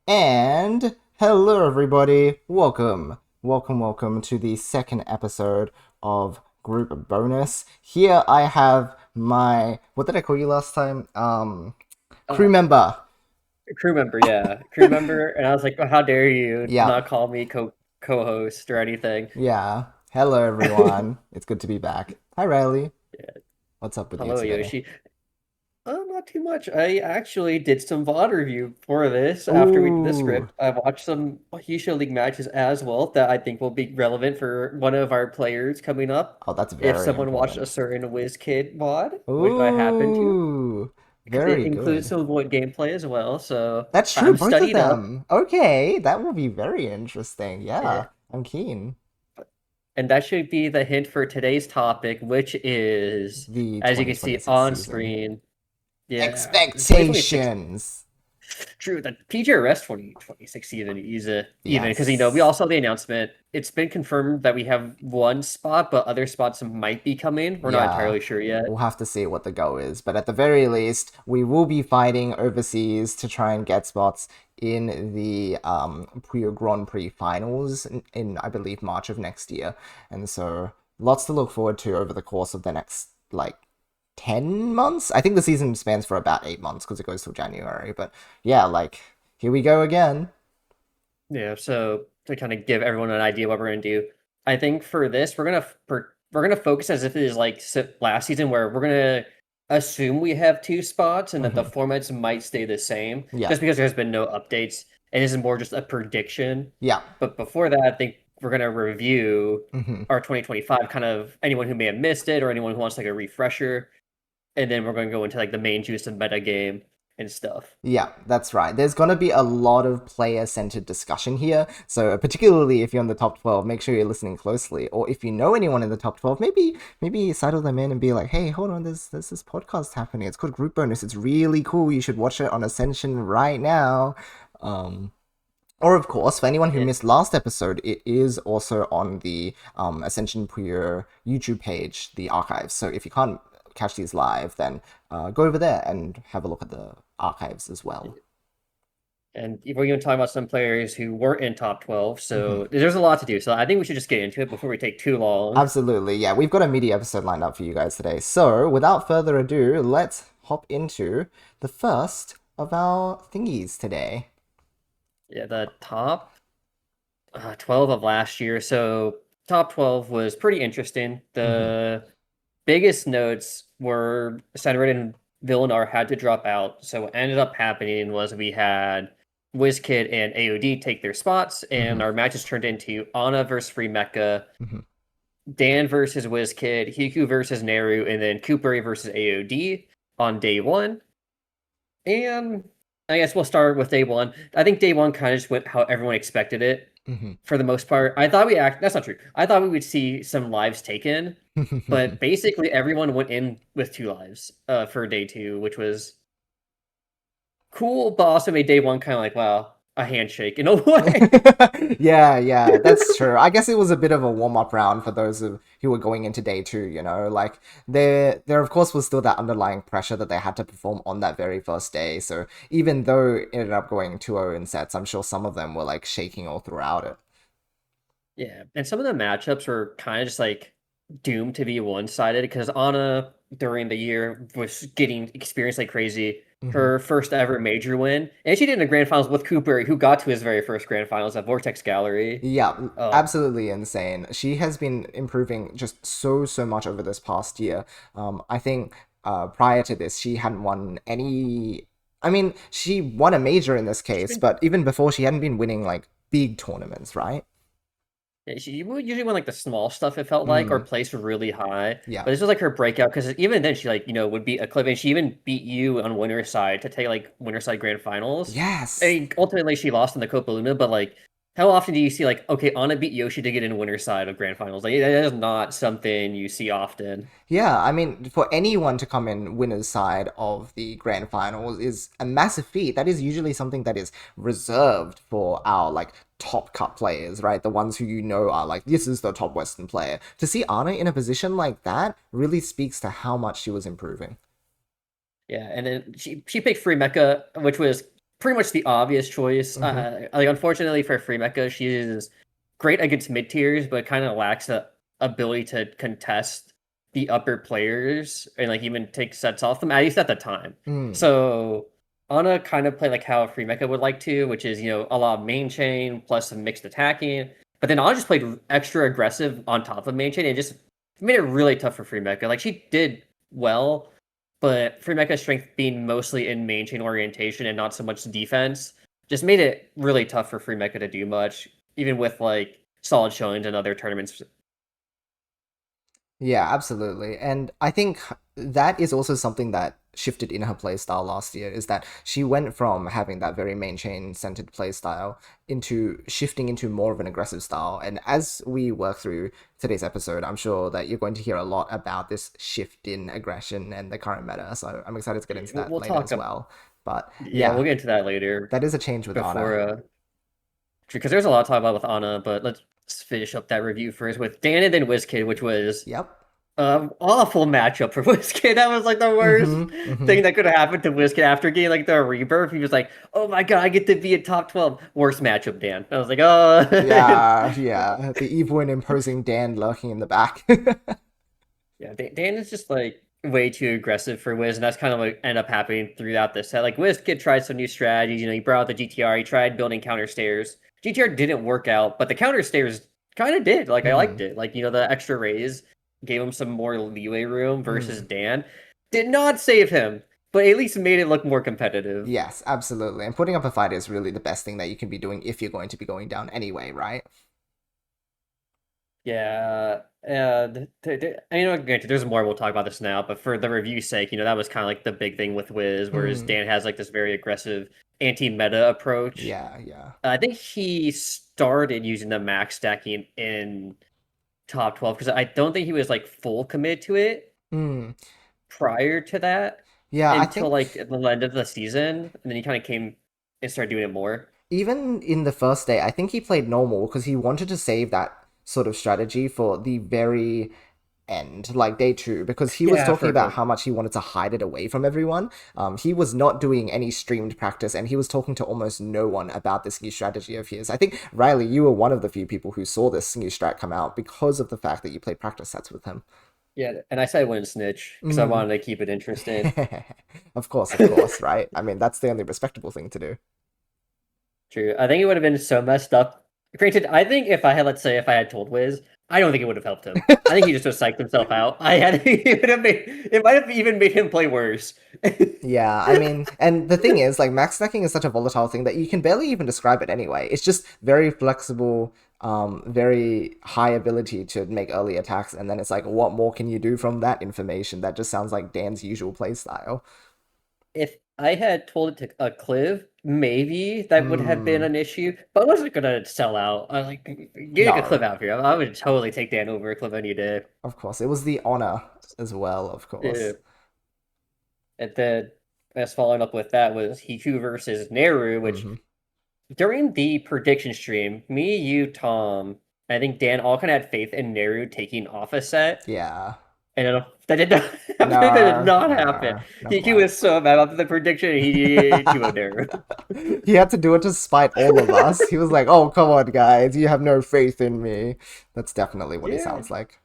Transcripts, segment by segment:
And hello, everybody. Welcome to the second episode of Group Bonus. Here I have my, what did I call you last time? Crew Uh, member. Crew member, yeah, crew member, and I was like, oh, "How dare you Yeah, not call me co-host or anything?" yeah. Hello, everyone. It's good to be back. Hi, Riley. Yeah. What's up with you Hello, today? Yoshi. Not too much. I actually did some VOD review for this after we did the Ooh. script. I watched some Hisho League matches as well that I think will be relevant for one of our players coming up. Oh, that's If very someone watched a important. certain Wizzkid VOD, which I happen to, Ooh. because it Very includes good. some void gameplay as well. So That's true, I'm both of studied up. them. Okay, that will be very interesting. Yeah. Yeah, I'm keen. And that should be the hint for today's topic, which is, The as you can see 2026 on season. screen, yeah, the 2026. Expectations. True, the Pgrs 2026 even because we Yes. all saw the announcement. It's been confirmed that we have one spot, but other spots might be coming. We're not Yeah. entirely sure yet. We'll have to see what the go is. But at the very least, we will be fighting overseas to try and get spots in the Puyo Grand Prix finals in, I believe, March of next year. And so lots to look forward to over the course of the next, like, 10 months? I think the season spans for about 8 months because it goes till January. But yeah, like, here we go again. Yeah, so to kind of give everyone an idea what we're gonna do, I think for this we're gonna focus as if it is like last season, where we're gonna assume we have two spots and that the Hmm. formats might stay the same, Yeah. just because there's been no updates and this is more just a prediction. Yeah. But before that, I think we're gonna review Hmm. our 2025, kind of anyone who may have missed it or anyone who wants like a refresher, and then we're gonna go into like the main juice of metagame and stuff. Yeah, that's right. There's going to be a lot of player-centered discussion here. So particularly if you're in the top 12, make sure you're listening closely. Or if you know anyone in the top 12, maybe sidle them in and be like, "Hey, hold on, there's this podcast happening. It's called Group Bonus. It's really cool. You should watch it on Ascension right now." Um or of course, for anyone who Yeah. missed last episode, it is also on the Ascension Puyo YouTube page, the archives. So if you can't catch these live, then go over there and have a look at the archives as well. And we're going to talk about some players who weren't in top 12, Hmm. so there's a lot to do. So I think we should just get into it before we take too long. Absolutely, yeah. We've got a media episode lined up for you guys today. So without further ado, let's hop into the first of our thingies today. Yeah, the top 12 of last year. So top 12 was pretty interesting. Hmm. The biggest notes were Senred Villain R had to drop out. So what ended up happening was we had WizKid and AOD take their spots, Hmm. and our matches turned into Ana versus Frimeka, Hmm. Dan versus WizKid, Hiku versus Neruu, and then Koopary versus AOD on day one. And I guess we'll start with day one. I think day one kind of just went how everyone expected it Hmm. for the most part. I thought that's not true. I thought we would see some lives taken, but basically everyone went in with two lives for day two, which was cool, but also made day one kind of like, wow, a handshake in a way. Yeah, that's true. I guess it was a bit of a warm-up round for those who were going into day two, you know, like there of course was still that underlying pressure that they had to perform on that very first day. So even though it ended up going 2-0 in sets, I'm sure some of them were like shaking all throughout it. Yeah, and some of the matchups were kind of just like doomed to be one-sided because Ana during the year was getting experience like crazy. Hmm. Her first ever major win, and she did in the grand finals with Cooper, who got to his very first grand finals at Vortex Gallery. Yeah, Um, absolutely insane. She has been improving just so much over this past year. I think prior to this, she hadn't won any. I mean, she won a major in this she's case, been but even before, she hadn't been winning like big tournaments, right? Yeah, she would usually win like the small stuff, it felt like, or Mm, place really high. yeah. But this was like her breakout because even then she would beat Acliv, and she even beat you on winner's side to take like winner's side grand finals. I Yes. mean, ultimately she lost in the Copa Luna, but like how often do you see like, okay, Anna beat Yoshi to get in winner's side of grand finals? Like that is not something you see often. Yeah, I mean, for anyone to come in winner's side of the grand finals is a massive feat. That is usually something that is reserved for our like top cut players, right? The ones who you know are like, this is the top Western player. To see Anna in a position like that really speaks to how much she was improving. Yeah, and then she picked Frimeka, which was pretty much the obvious choice. Mm-hmm. Like unfortunately for Frimeka, she is great against mid tiers, but kind of lacks the ability to contest the upper players and like even take sets off them, at least at the time. Mm. So Ana kind of played like how Frimeka would like to, which is a lot of main chain plus some mixed attacking. But then Ana just played extra aggressive on top of main chain and just made it really tough for Frimeka. Like she did well, but Frimeka's strength being mostly in main chain orientation and not so much defense just made it really tough for Frimeka to do much, even with like solid showings in other tournaments. Yeah, absolutely. And I think that is also something that shifted in her playstyle last year is that she went from having that very main chain centered playstyle into shifting into more of an aggressive style. And as we work through today's episode, I'm sure that you're going to hear a lot about this shift in aggression and the current meta. So I'm excited to get into that We'll later talk. as well. But Yeah, yeah, we'll get into that later. that is a change with Ana. Before, because there's a lot to talk about with Ana, but let's finish up that review first with Dan and then Wizzkid, which was Yep. awful matchup for Wizzkid. That was like the worst Mm-hmm. Mm-hmm. thing that could have happened to Wizzkid after getting like the rebirth. He was like, "Oh my god, I get to be in top 12." Worst matchup, Dan. I was like, "Oh." Yeah, yeah. The evil and imposing Dan lurking in the back. Yeah, Dan is just like way too aggressive for Wiz, and that's kind of like end up happening throughout this set. Like Wizzkid tried some new strategies. He brought out the GTR. He tried building counter stairs. GTR didn't work out, but the counter stairs kind of did. Like I liked Mm, it. Like the extra raise gave him some more leeway room versus mm. Dan. Did not save him, but at least made it look more competitive. Yes, absolutely. And putting up a fight is really the best thing that you can be doing if you're going to be going down anyway, right? Yeah, granted, there's more. We'll talk about this now, but for the review's sake, that was kind of like the big thing with Wiz, whereas Mm, Dan has like this very aggressive anti-meta approach. yeah, yeah. I think he started using the max stacking in top 12 because I don't think he was like full committed to it Mm, prior to that yeah, I until think like at the end of the season, and then he kind of came and started doing it more. even in the first day, I think he played normal because he wanted to save that sort of strategy for the very end, like day two, because he was Yeah, talking for about how much he wanted to hide it away from everyone. He was not doing any streamed practice, and he was talking to almost no one about this new strategy of his. I think, Riley, you were one of the few people who saw this new strat come out because of the fact that you played practice sets with him. yeah, and I said I wouldn't snitch because I Mm. wanted to keep it interesting. Of course, right? I mean, that's the only respectable thing to do. True. I think it would have been so messed up. Granted, I think if I had, let's say, if I had told Wiz, I don't think it would have helped him. I think he just would have psyched himself out. It would have it might have even made him play worse. Yeah, I mean, and the thing is, like, max stacking is such a volatile thing that you can barely even describe it anyway. It's just very flexible, very high ability to make early attacks, and then it's like, what more can you do from that information? That just sounds like Dan's usual playstyle. If I had told it to Acliv, maybe that would have been Hmm. an issue, but I wasn't gonna sell out. I like getting a No, Cliv out here. I would totally take Dan over Cliv any day. of course. It was the honor as well, of Yeah. course. And then as following up with that was Hiku versus Neruu, which Hmm. during the prediction stream, me, you, Tom, I think Dan all kind of had faith in Neruu taking off a set, Yeah. and that did not happen. That did No, not happen. no, not He quite. was so mad after the prediction. He duoed Neruu. He had to do it to spite all of us. He was like, "Oh, come on, guys, you have no faith in me." That's definitely what he Yeah, sounds like.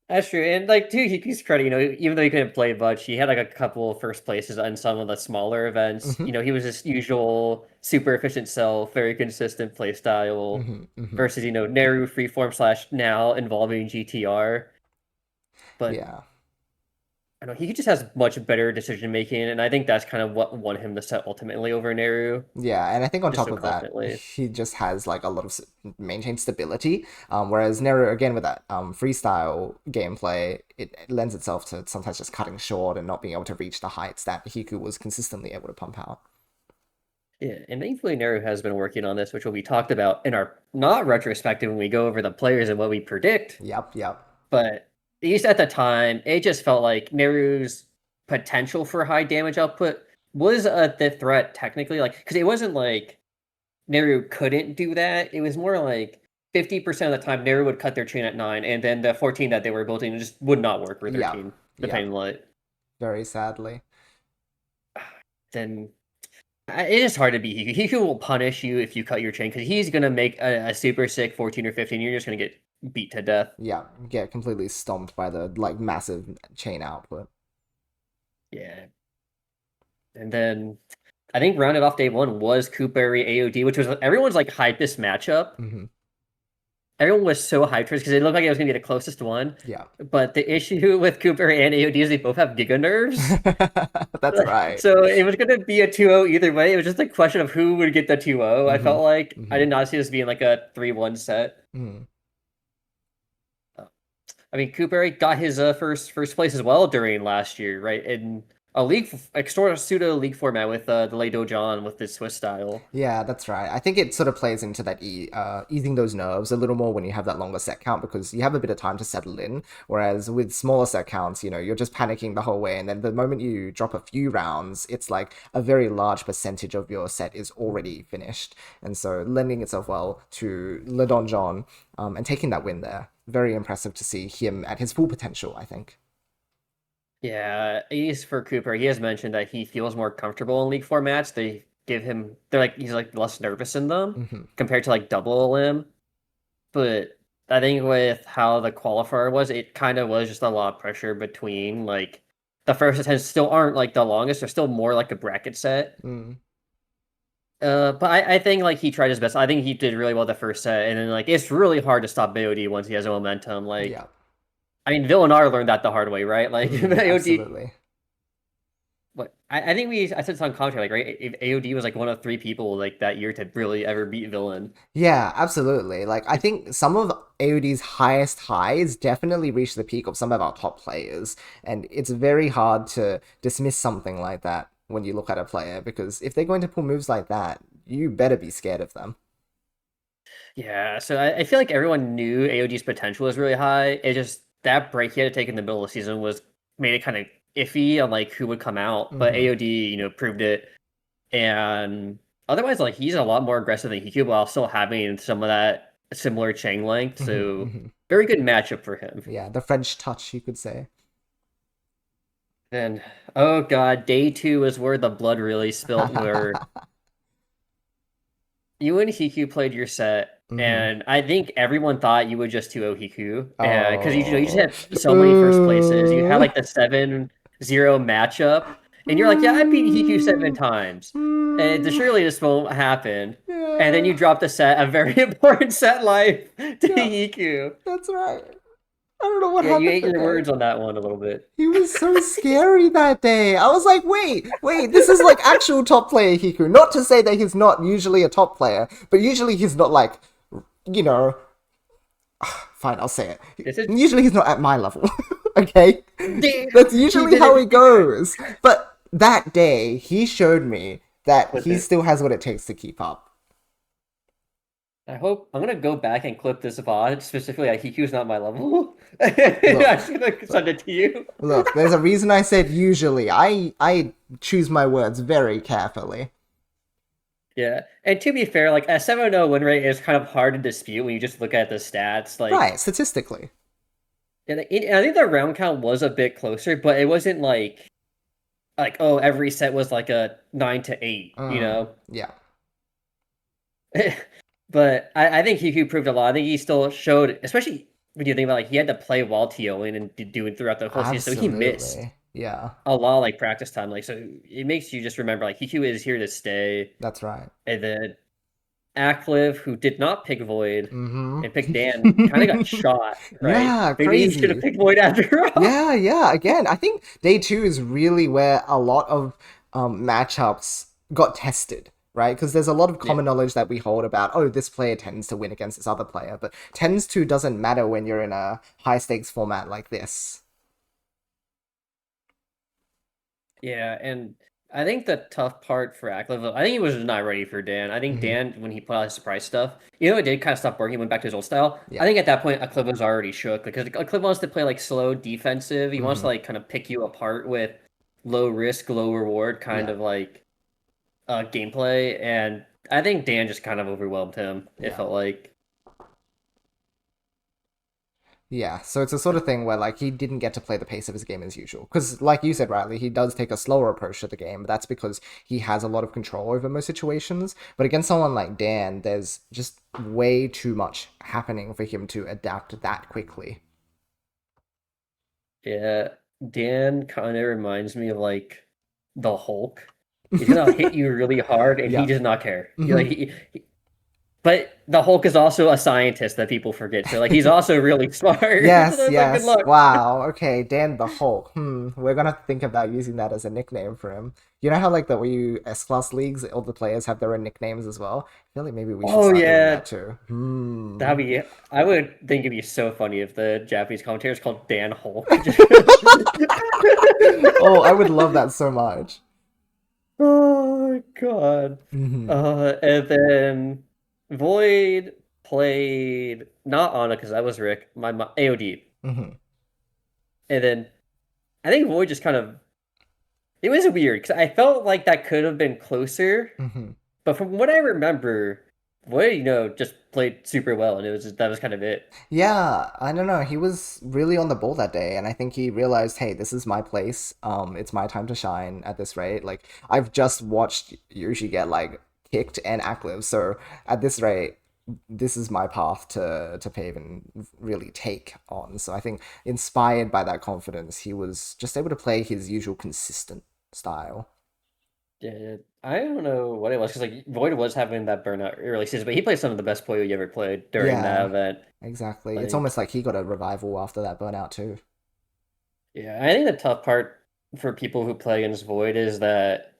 that's true. And like to Hiki's credit, even though he couldn't play much, he had like a couple of first places on some of the smaller events. Hmm. He was his usual super efficient self, very consistent play style. Hmm. Hmm. Versus Neruu freeform slash now involving GTR. But Yeah, I don't know, he just has much better decision making, and I think that's kind of what won him the set ultimately over Neruu, yeah, and I think on just top so of that, confidently. he just has like a lot of maintained stability. Whereas Neruu, again, with that freestyle gameplay, it lends itself to sometimes just cutting short and not being able to reach the heights that Hiku was consistently able to pump out. Yeah, and thankfully Neruu has been working on this, which will be talked about in our not retrospective when we go over the players and what we predict. Yep, yep. But at least at the time, it just felt like Neru's potential for high damage output was the threat technically, like because it wasn't like Neruu couldn't do that. It was more like 50% of the time Neruu would cut their chain at 9, and then the 14 that they were building just would not work for Yep, 13, yep. depending on what. Very sadly. Then It is hard to beat Hiku. Hiku will punish you if you cut your chain because he's gonna make a super sick 14 or 15. You're just gonna get beat to death. Yeah, get completely stomped by the like massive chain output. Yeah. And then I think rounded off day one was Koopary AOD, which was everyone's like hypest matchup. Hmm. Everyone was so hyped for it because it looked like it was gonna be the closest one. Yeah. But the issue with Koopary and AOD is they both have Giga Nerves. That's right. So it was going to be a 2-0 either way. It was just a question of who would get the 2-0. I Hmm. felt like I Hmm. did not see this being like a 3-1 set. Hmm. I mean, Cooper got his first place as well during last year, right? In a league, extra pseudo league format with the Lei Dojon with the Swiss style. Yeah, that's right. I think it sort of plays into that easing those nerves a little more when you have that longer set count because you have a bit of time to settle in. Whereas with smaller set counts, you're just panicking the whole way, and then the moment you drop a few rounds, it's like a very large percentage of your set is already finished, and so lending itself well to Le Donjon and taking that win there. Very impressive to see him at his full potential, I think. Yeah, he's for Cooper. He has mentioned that he feels more comfortable in league formats. They're like he's like less nervous in them Hmm. compared to like double limb. But I think with how the qualifier was, it kind of was just a lot of pressure between like the first attempts still aren't like the longest. They're still more like a bracket set. Mm. But I think like he tried his best. I think he did really well the first set, and then like it's really hard to stop BOD once he has a momentum. Like Yeah. I mean, Villain R learned that the hard way, right? Like AOD. Absolutely. What I think I said this on commentary, like right, AOD was like one of three people like that year to really ever beat Villain. Yeah, absolutely. Like, I think some of AOD's highest highs definitely reach the peak of some of our top players, and it's very hard to dismiss something like that when you look at a player, because if they're going to pull moves like that, you better be scared of them. Yeah, so I feel like everyone knew AOD's potential was really high. It just that break he had to take in the middle of the season was made it kind of iffy on like who would come out. But Hmm. AOD, proved it. And otherwise, like he's a lot more aggressive than Hiku while still having some of that similar chain length. Hmm. So Hmm. very good matchup for him. Yeah, the French touch, you could say. And oh god, day two is where the blood really spilt, where you and Hiku played your set, Hmm. and I think everyone thought you would just 2-0 Hiku. Because you just Oh. had so many first places. You had like the 7-0 matchup, and you're like, yeah, I beat Hiku 7 times. And surely this won't happen. And then Yeah, you dropped a set, a very important set life to yeah, Hiku. that's right. I don't know what Yeah, you happened ate that your day. words on that one a little bit. He was so scary that day. I was like, wait, this is like actual top player Hiku. Not to say that he's not usually a top player, but usually he's not like, you know, fine, I'll say it. This is Usually he's not at my level. Okay? That's he usually did how it it. goes. But that day, he showed me that Clip he it. still has what it takes to keep up. I hope I'm gonna go back and clip this VOD specifically. Like Hiku's not my level. Look, I'm gonna send it to you. look, there's a reason I said usually. I choose my words very carefully. Yeah, and to be fair, like a 7-0 win rate is kind of hard to dispute when you just look at the stats. Like, Right, statistically. and I think the round count was a bit closer, but it wasn't like oh every set was like a 9-8. Yeah. But I think Hiku proved a lot. I think he still showed, especially when you think about like he had to play while TOing and doing throughout the whole season, so he missed Absolutely. Yeah, a lot of like practice time. Like so, it makes you just remember like Hiku is here to stay. that's right. And then Acliv, who did not pick Void Mm-hmm. and picked Dan, kind of got shot. Right? Yeah, Maybe he should have crazy. picked Void after all. Yeah, yeah. Again, I think day two is really where a lot of matchups got tested, right? Because there's a lot of Yeah. common knowledge that we hold about, oh, this player tends to win against this other player, but tends to doesn't matter when you're in a high stakes format like this. Yeah, and I think the tough part for Acliv, I think he was just not ready for Dan. I think Hmm. Dan, when he put out his surprise stuff, it did kind of stop working. He went back to his old style. Yeah. I think at that point, Acliv was already shook because Acliv wants to play like slow defensive. He wants Hmm. to like kind of pick you apart with low risk, low reward kind Yeah. of like gameplay. And I think Dan just kind of overwhelmed him. It Yeah. felt like. Yeah, so it's a sort of thing where like he didn't get to play the pace of his game as usual. Because like you said, Riley, he does take a slower approach to the game, but that's because he has a lot of control over most situations. But against someone like Dan, there's just way too much happening for him to adapt that quickly. Yeah, Dan kind of reminds me of like the Hulk. He's gonna hit you really hard, and he Yeah. does not care. Hmm. But the Hulk is also a scientist that people forget. So like he's also really smart. So Yes, it's like good yes. luck. Wow. Okay, Dan the Hulk. We're gonna think about using that as a nickname for him. You know how like the Wii U S-Class leagues, all the players have their own nicknames as well? I feel like maybe we should Oh start doing yeah, that too. that'd be. I would think it'd be so funny if the Japanese commentators called Dan Hulk. Oh, I would love that so much. Oh God. Hmm. And then Void played not Ana because that was Rick, AOD. Hmm. And then I think Void just kind of it was weird because I felt like that could have been closer, Hmm. but from what I remember, Void, just played super well, and that was kind of it. Yeah, I don't know. He was really on the ball that day, and I think he realized, hey, this is my place. It's my time to shine at this rate. Like I've just watched Yoshi get like kicked and Acliv, so at this rate, this is my path to pave and really take on. So I think inspired by that confidence, he was just able to play his usual consistent style. Yeah, I don't know what it was because like Void was having that burnout early season, but he played some of the best play you ever played during that Yeah, event. exactly. It's Like, almost like he got a revival after that burnout too. yeah, I think the tough part for people who play against Void is that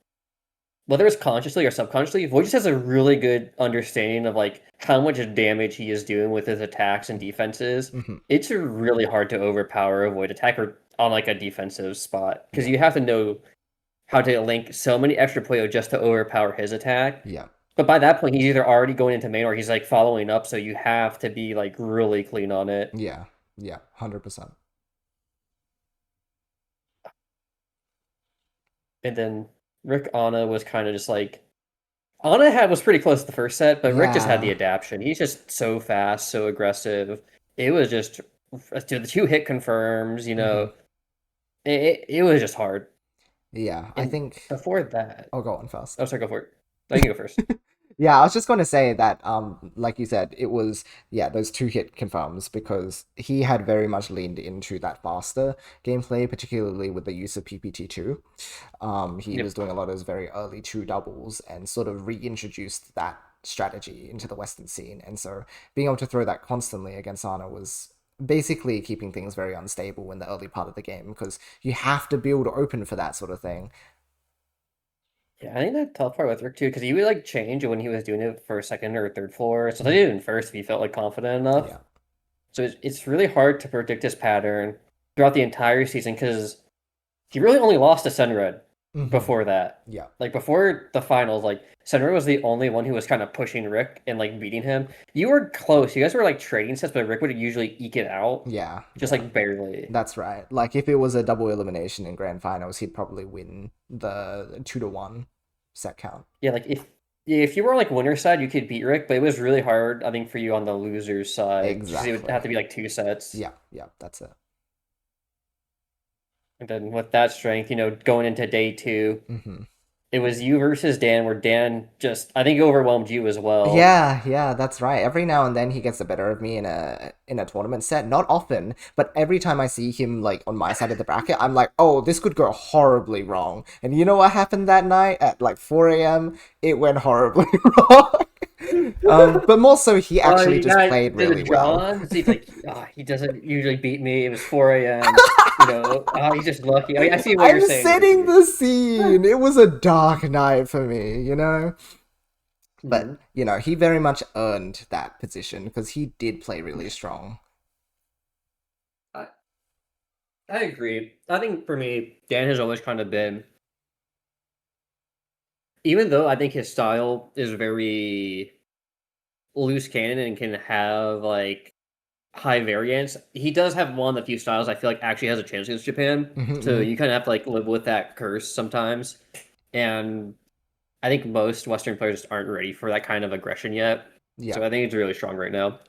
whether it's consciously or subconsciously, Void just has a really good understanding of like how much damage he is doing with his attacks and defenses. Hmm. It's really hard to overpower a Void attacker on like a defensive spot because Yeah, you have to know how to link so many extra Puyo just to overpower his attack. yeah. But by that point, he's either already going into main or he's like following up, so you have to be like really clean on it. Yeah, yeah, 100%. And then Rick Anna was kind of just like Anna had was pretty close to the first set, but Rick just had the Yeah. adaptation. He's just so fast, so aggressive. It was just the two hit confirms, Hmm. it was just hard. Yeah, I And think before that, I'll go on first. oh sorry, go for it. No, you can go first. Yeah, I was just going to say that, like you said, it was, yeah, those two hit confirms because he had very much leaned into that faster gameplay, particularly with the use of PPT2. He was Yep. doing a lot of those very early two doubles and sort of reintroduced that strategy into the Western scene. And so being able to throw that constantly against Ana was basically keeping things very unstable in the early part of the game because you have to build open for that sort of thing. Yeah, I think that tough part with Rick too, because he would like change when he was doing it for second or third floor. So he Mhm. did it first if he felt like confident enough. Yeah. So it's really hard to predict his pattern throughout the entire season because he really only lost to Senred Hmm. before that. Yeah. Like before the finals, like Senred was the only one who was kind of pushing Rick and like beating him. You were close. You guys were like trading sets, but Rick would usually eke it out, Yeah. just Yeah. like barely. That's right. Like if it was a double elimination in grand finals, he'd probably win the 2-1 set count. Yeah, like if you were on like winner's side, you could beat Rick, but it was really hard, I think, for you on the loser's side, just 'cause it would have to Exactly. be like two sets. Yeah. Yeah. That's it. And then with that strength, going into day two, Hmm. it was you versus Dan, where Dan just I think overwhelmed you as well. Yeah, yeah, that's right. Every now and then he gets the better of me in a tournament set. Not often, but every time I see him like on my side of the bracket, I'm like, oh, this could go horribly wrong. And you know what happened that night at like 4 a.m.? It went horribly wrong. But more so, he Oh, actually you just got played to the really well. draw. See, it's like he doesn't usually beat me. It was 4 a.m. He's just lucky. I see what you're I'm saying there, setting dude. the scene. It was a dark night for me, you know? But, Mhm. he very much earned that position because he did play really strong. I, I agree. I think for me, Dan has always kind of been, even though I think his style is very loose cannon and can have like high variance, he does have one of the few styles I feel like actually has a chance against Japan. Hmm. So Hmm. you kind of have to like live with that curse sometimes. And I think most Western players just aren't ready for that kind of aggression yet. Yeah. So I think it's really strong right now.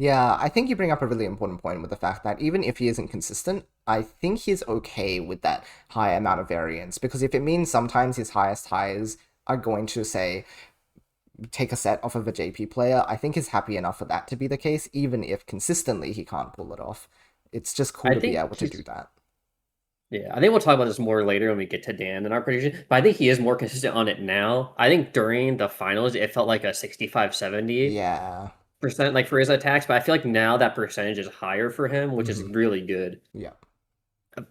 Yeah, I think you bring up a really important point with the fact that even if he isn't consistent, I think he's okay with that high amount of variance because if it means sometimes his highest highs are going to say take a set off of a JP player, I think he's happy enough for that to be the case, even if consistently he can't pull it off. It's just cool I to be think able to do that. yeah, I think we'll talk about this more later when we get to Dan in our prediction. But I think he is more consistent on it now. I think during the finals, it felt like a 65-70% Yeah, like for his attacks, but I feel like now that percentage is higher for him, which is hmm, really good. yeah,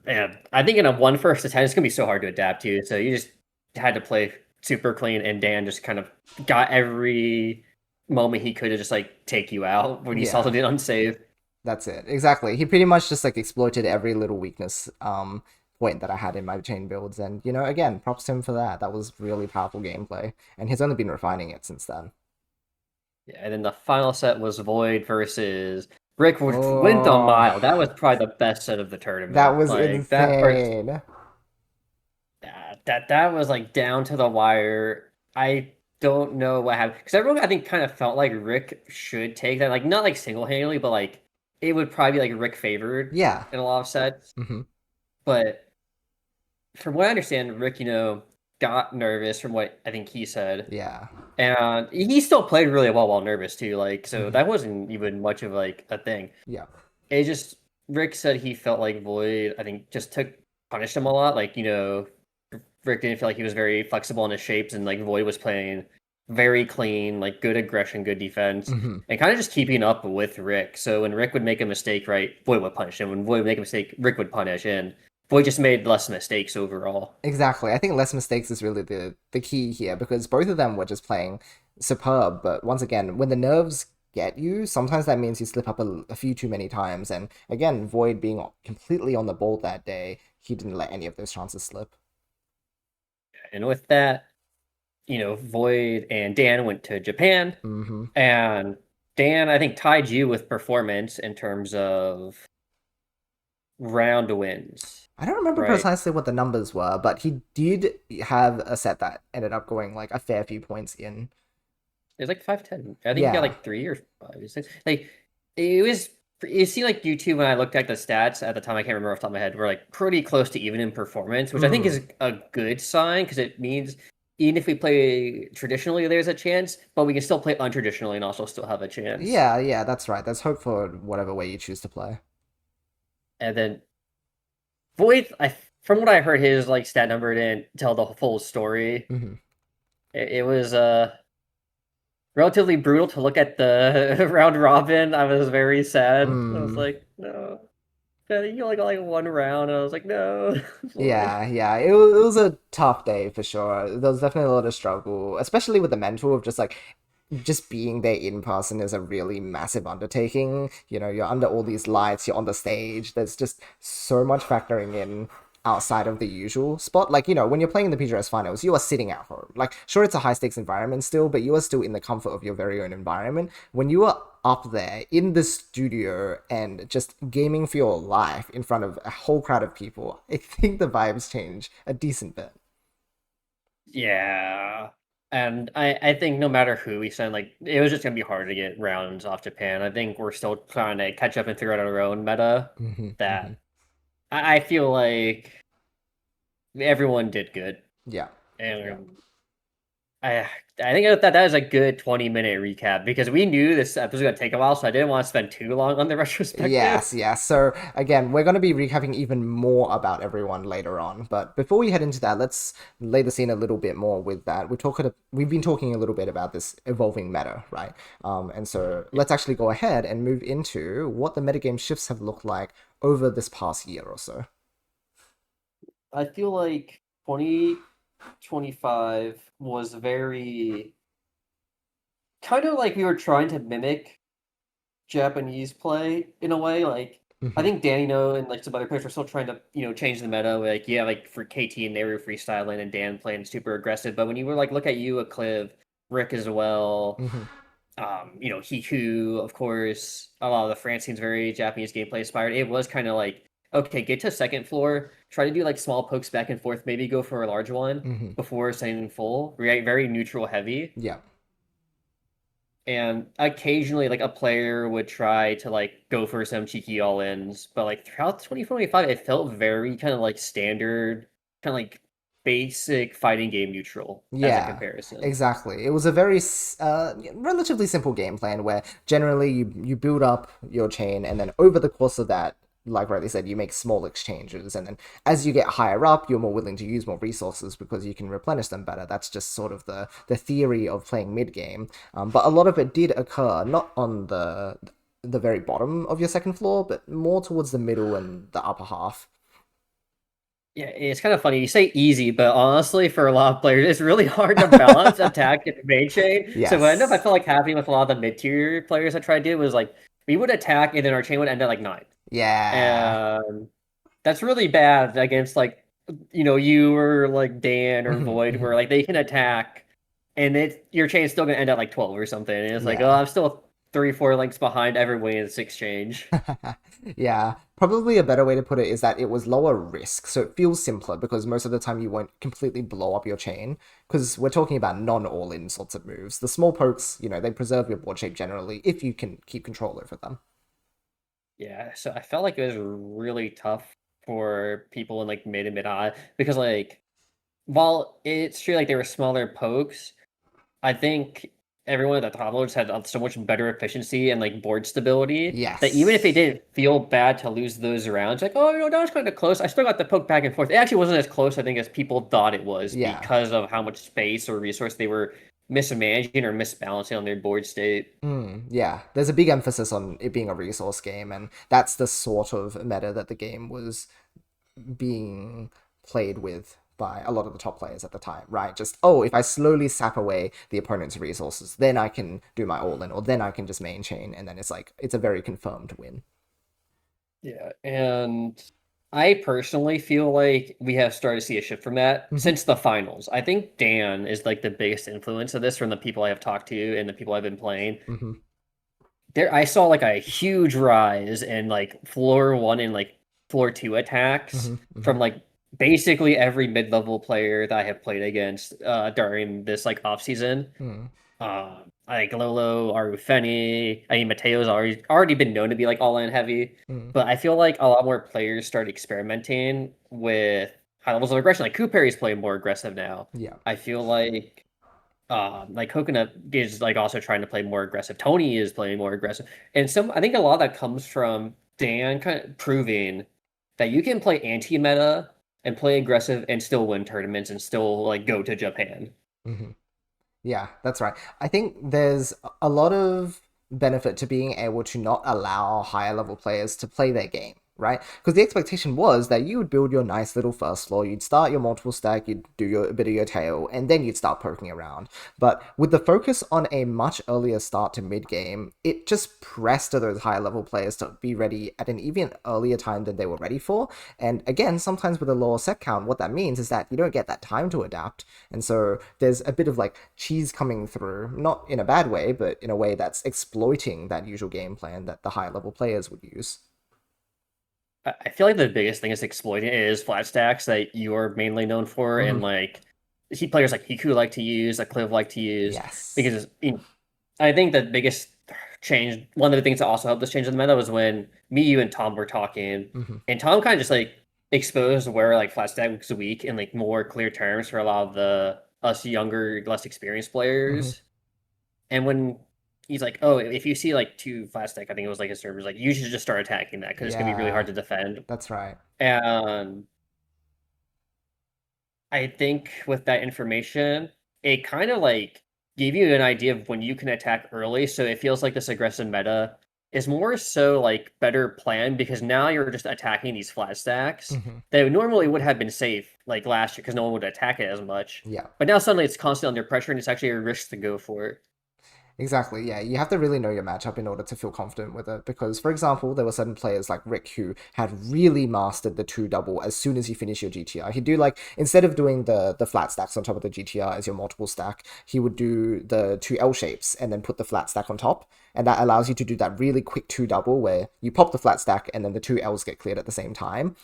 And I think in a one first attack, it's gonna be so hard to adapt to. So you just had to play super clean, and Dan just kind of got every moment he could to just like take you out when you saw yeah. something unsafe. That's it. Exactly. He pretty much just like exploited every little weakness point that I had in my chain builds and again, props to him for that. That was really powerful gameplay and he's only been refining it since then. Yeah, and then the final set was Void versus Rick, which went the Oh, mile. That was probably the best set of the that tournament. was Like that first, insane. that was like down to the wire. I don't know what happened because everyone I think kind of felt like Rick should take that, like not like single handedly, but like it would probably be like Rick favored Yeah. in a lot of sets. Hmm. But from what I understand, Rick, got nervous from what I think he said. Yeah. And he still played really well while nervous too. Like, so Hmm. that wasn't even much of like a thing. Yeah. It just Rick said he felt like Void, I think, just punished him a lot. Like, Rick didn't feel like he was very flexible in his shapes, and like Void was playing very clean, like good aggression, good defense, Hmm. and kind of just keeping up with Rick. So when Rick would make a mistake, right, Void would punish him. When Void would make a mistake, Rick would punish, and Void just made less mistakes overall. Exactly. I think less mistakes is really the key here because both of them were just playing superb. But once again, when the nerves get you, sometimes that means you slip up a few too many times. And again, Void being completely on the ball that day, he didn't let any of those chances slip. And with that, Void and Dan went to Japan, Hmm. and Dan, I think, tied you with performance in terms of round wins, I don't remember right? precisely what the numbers were, but he did have a set that ended up going like a fair few points in. It was like 5-10. I think he got Yeah. like 3 or 5 or 6. Like it was. It seemed like you two when I looked at the stats at the time. I can't remember off the top of my head. Were like pretty close to even in performance, which I think Mm. is a good sign because it means even if we play traditionally, there's a chance, but we can still play untraditionally and also still have a chance. Yeah, yeah, that's right. There's hope for whatever way you choose to play. And then Void, from what I heard, his like stat number didn't tell the full story. Hmm. It was relatively brutal to look at the round robin. I was very sad. I was Mm. like, no, you only got like one round. And I was like, no, Void. Yeah, yeah, it was a tough day for sure. There was definitely a lot of struggle, especially with the mental of just like just being there in person is a really massive undertaking. You're under all these lights, you're on the stage. There's just so much factoring in outside of the usual spot. Like, when you're playing the Pgrs finals, you are sitting at home. Like, sure, it's a high stakes environment still, but you are still in the comfort of your very own environment. When you are up there in the studio and just gaming for your life in front of a whole crowd of people, I think the vibes change a decent bit. Yeah. And I think no matter who we send, like it was just gonna be hard to get rounds off Japan. I think we're still trying to catch up and figure out our own meta. Hmm. Hmm. That I feel like everyone did good, Yeah. Yeah. and I I think that is a good 20-minute recap because we knew this episode was gonna take a while, so I didn't want to spend too long on the retrospective. Yes, yes. So again, we're going to be recapping even more about everyone later on. But before we head into that, let's lay the scene a little bit more with that. We've been talking a little bit about this evolving meta, right? And so Yeah. let's actually go ahead and move into what the metagame shifts have looked like over this past year or so. I feel like 2025 was very kind of like we were trying to mimic Japanese play in a way. Like I Hmm. think Danino and like some other players are still trying to change the meta. Like yeah, like for KT and Neruu freestyling and Dan playing super aggressive. But when you were like look at you, Acliv, Rick as well, Hmm. Hiku, of course, a lot of the France scene's very Japanese gameplay inspired. It was kind of like okay, get to second floor, try to do like small pokes back and forth, maybe go for a large one Hmm. before sending full. Right, very neutral heavy. Yeah. And occasionally, like a player would try to like go for some cheeky all-ins, but like throughout 2025, it felt very kind of like standard, kind of like basic fighting game neutral as a Yeah, comparison. exactly. It was a very relatively simple game plan where generally you build up your chain, and then over the course of that, like rightly said, you make small exchanges, and then as you get higher up, you're more willing to use more resources because you can replenish them better. That's just sort of the theory of playing mid game. But a lot of it did occur not on the very bottom of your second floor, but more towards the middle and the upper half. Yeah, it's kind of funny. You say easy, but honestly, for a lot of players, it's really hard to balance attack and main chain. So what ended up, I Yes. felt like happening with a lot of the mid-tier players I tried to do was like we would attack and then our chain would end at like 9. Yeah. And that's really bad against like you or like Dan or Mhm, Void where mhm. like they can attack and your chain's still gonna end at like 12 or something. And it's like, oh, Yeah. I'm still 3-4 links behind everyone in this exchange. Yeah, probably a better way to put it is that it was lower risk, so it feels simpler because most of the time you won't completely blow up your chain because we're talking about non-all-in sorts of moves. The small pokes, they preserve your board shape generally if you can keep control over them. Yeah, so I felt like it was really tough for people in like mid and mid high because like while it's true like they were smaller pokes, I think everyone at the top levels had so much better efficiency and like board stability that even if it Yes. didn't feel bad to lose those rounds, like, oh, that was kind of close. I still got the poke back and forth. It actually wasn't as close, I think, as people thought it was Yeah. because of how much space or resource they were mismanaging or misbalancing on their board state. Yeah, there's a big emphasis on it being a resource game, and that's the sort of meta that the game was being played with by a lot of the top players at the time, right? Just, oh, if I slowly sap away the opponent's resources, then I can do my all in, or then I can just main chain, and then it's like, it's a very confirmed win. Yeah, and I personally feel like we have started to see a shift from that Hmm. since the finals. I think Dan is like the biggest influence of this from the people I have talked to and the people I've been playing. Hmm. There, I saw like a huge rise in like floor one and like floor two attacks Hmm. Hmm. from like basically every mid-level player that I have played against during this like off season. Hmm. Like Lolo, Arufeni. I mean, Mateo's already been known to be like all in heavy, Hmm. but I feel like a lot more players started experimenting with high levels of aggression. Like Koopary's playing more aggressive now. Yeah. I feel like Coconut is like also trying to play more aggressive. Tony is playing more aggressive, and I think a lot of that comes from Dan kind of proving that you can play anti-meta and play aggressive and still win tournaments and still like go to Japan. Hmm. Yeah, that's right. I think there's a lot of benefit to being able to not allow higher level players to play their game, right? Because the expectation was that you would build your nice little first floor, you'd start your multiple stack, you'd do a bit of your tail, and then you'd start poking around. But with the focus on a much earlier start to mid game, it just pressed those higher level players to be ready at an even earlier time than they were ready for. And again, sometimes with a lower set count, what that means is that you don't get that time to adapt. And so there's a bit of like cheese coming through, not in a bad way, but in a way that's exploiting that usual game plan that the higher level players would use. I feel like the biggest thing is exploiting is flat stacks that you're mainly known for, and Hmm. like players like Hiku like to use, Acliv like to use, Yes. because I think the biggest change, one of the things that also helped this change in the meta was when me, you, and Tom were talking, Hmm. and Tom kind of just like exposed where like flat stack was weak in like more clear terms for a lot of the us younger, less experienced Hmm. players. And when he's like, "Oh, if you see like two flat stack," I think it was like his servers like, "You should just start attacking that because it's gonna be really Yeah, hard to defend." that's right. And I think with that information, it kind of like gave you an idea of when you can attack early. So it feels like this aggressive meta is more so like better planned because now you're just attacking these flat stacks Hmm. that normally would have been safe like last year because no one would attack it as much. Yeah. But now suddenly it's constantly under pressure and it's actually a risk to go for it. Exactly, yeah. You have to really know your matchup in order to feel confident with it. Because, for example, there were certain players like Rick who had really mastered the two double as soon as you finish your GTR. He'd do like, instead of doing the flat stacks on top of the GTR as your multiple stack, he would do the two L shapes and then put the flat stack on top. And that allows you to do that really quick two double where you pop the flat stack and then the two L's get cleared at the same time.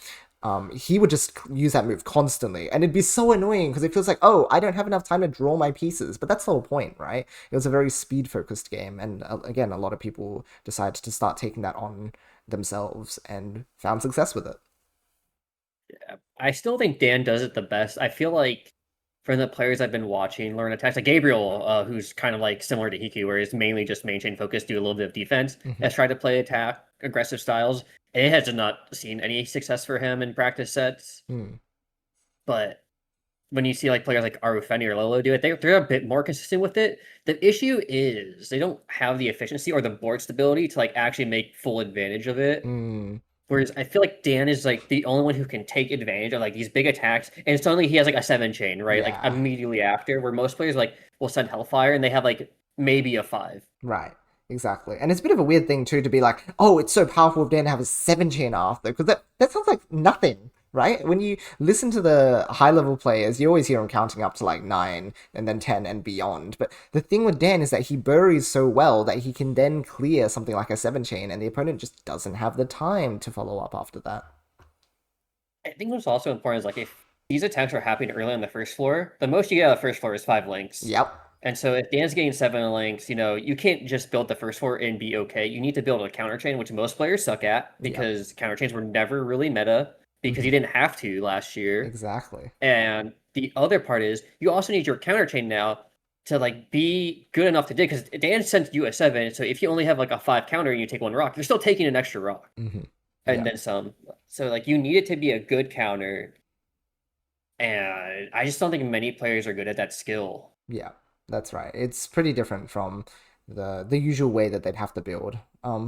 he would just use that move constantly, and it'd be so annoying because it feels like, oh, I don't have enough time to draw my pieces. But that's the whole point, right? It was a very speed-focused game, and again, a lot of people decided to start taking that on themselves and found success with it. Yeah. I still think Dan does it the best. I feel like from the players I've been watching learn attacks, like Gabriel, who's kind of like similar to Hiku, where he's mainly just main chain focused, do a little bit of defense, Hmm. has tried to play attack, aggressive styles, and it has not seen any success for him in practice sets. Hmm. But when you see like players like Arufeni or Lolo do it, they're a bit more consistent with it. The issue is they don't have the efficiency or the board stability to like actually make full advantage of it. Hmm. Whereas I feel like Dan is like the only one who can take advantage of like these big attacks, and suddenly he has like a 7 chain, right? Like Yeah. immediately after, where most players like will send Hellfire and they have like maybe a 5. Right. Exactly. And it's a bit of a weird thing too to be like, oh, it's so powerful of Dan to have a 7 chain after, because that sounds like nothing, right? When you listen to the high level players, you always hear him counting up to like 9 and then 10 and beyond. But the thing with Dan is that he buries so well that he can then clear something like a 7 chain, and the opponent just doesn't have the time to follow up after that. I think what's also important is like if these attacks are happening early on the first floor, the most you get on the first floor is 5 links. Yep. And so if Dan's getting 7 links, you can't just build the first floor and be okay. You need to build a counter chain, which most players suck at Yep. because counter chains were never really meta because you Hmm. didn't have to last year. Exactly. And the other part is you also need your counter chain now to like be good enough to dig because Dan sent you a 7. So if you only have like a 5 counter and you take 1 rock, you're still taking an extra rock Hmm. and Yeah. then some. So like you need it to be a good counter. And I just don't think many players are good at that skill. Yeah, that's right. It's pretty different from the usual way that they'd have to build.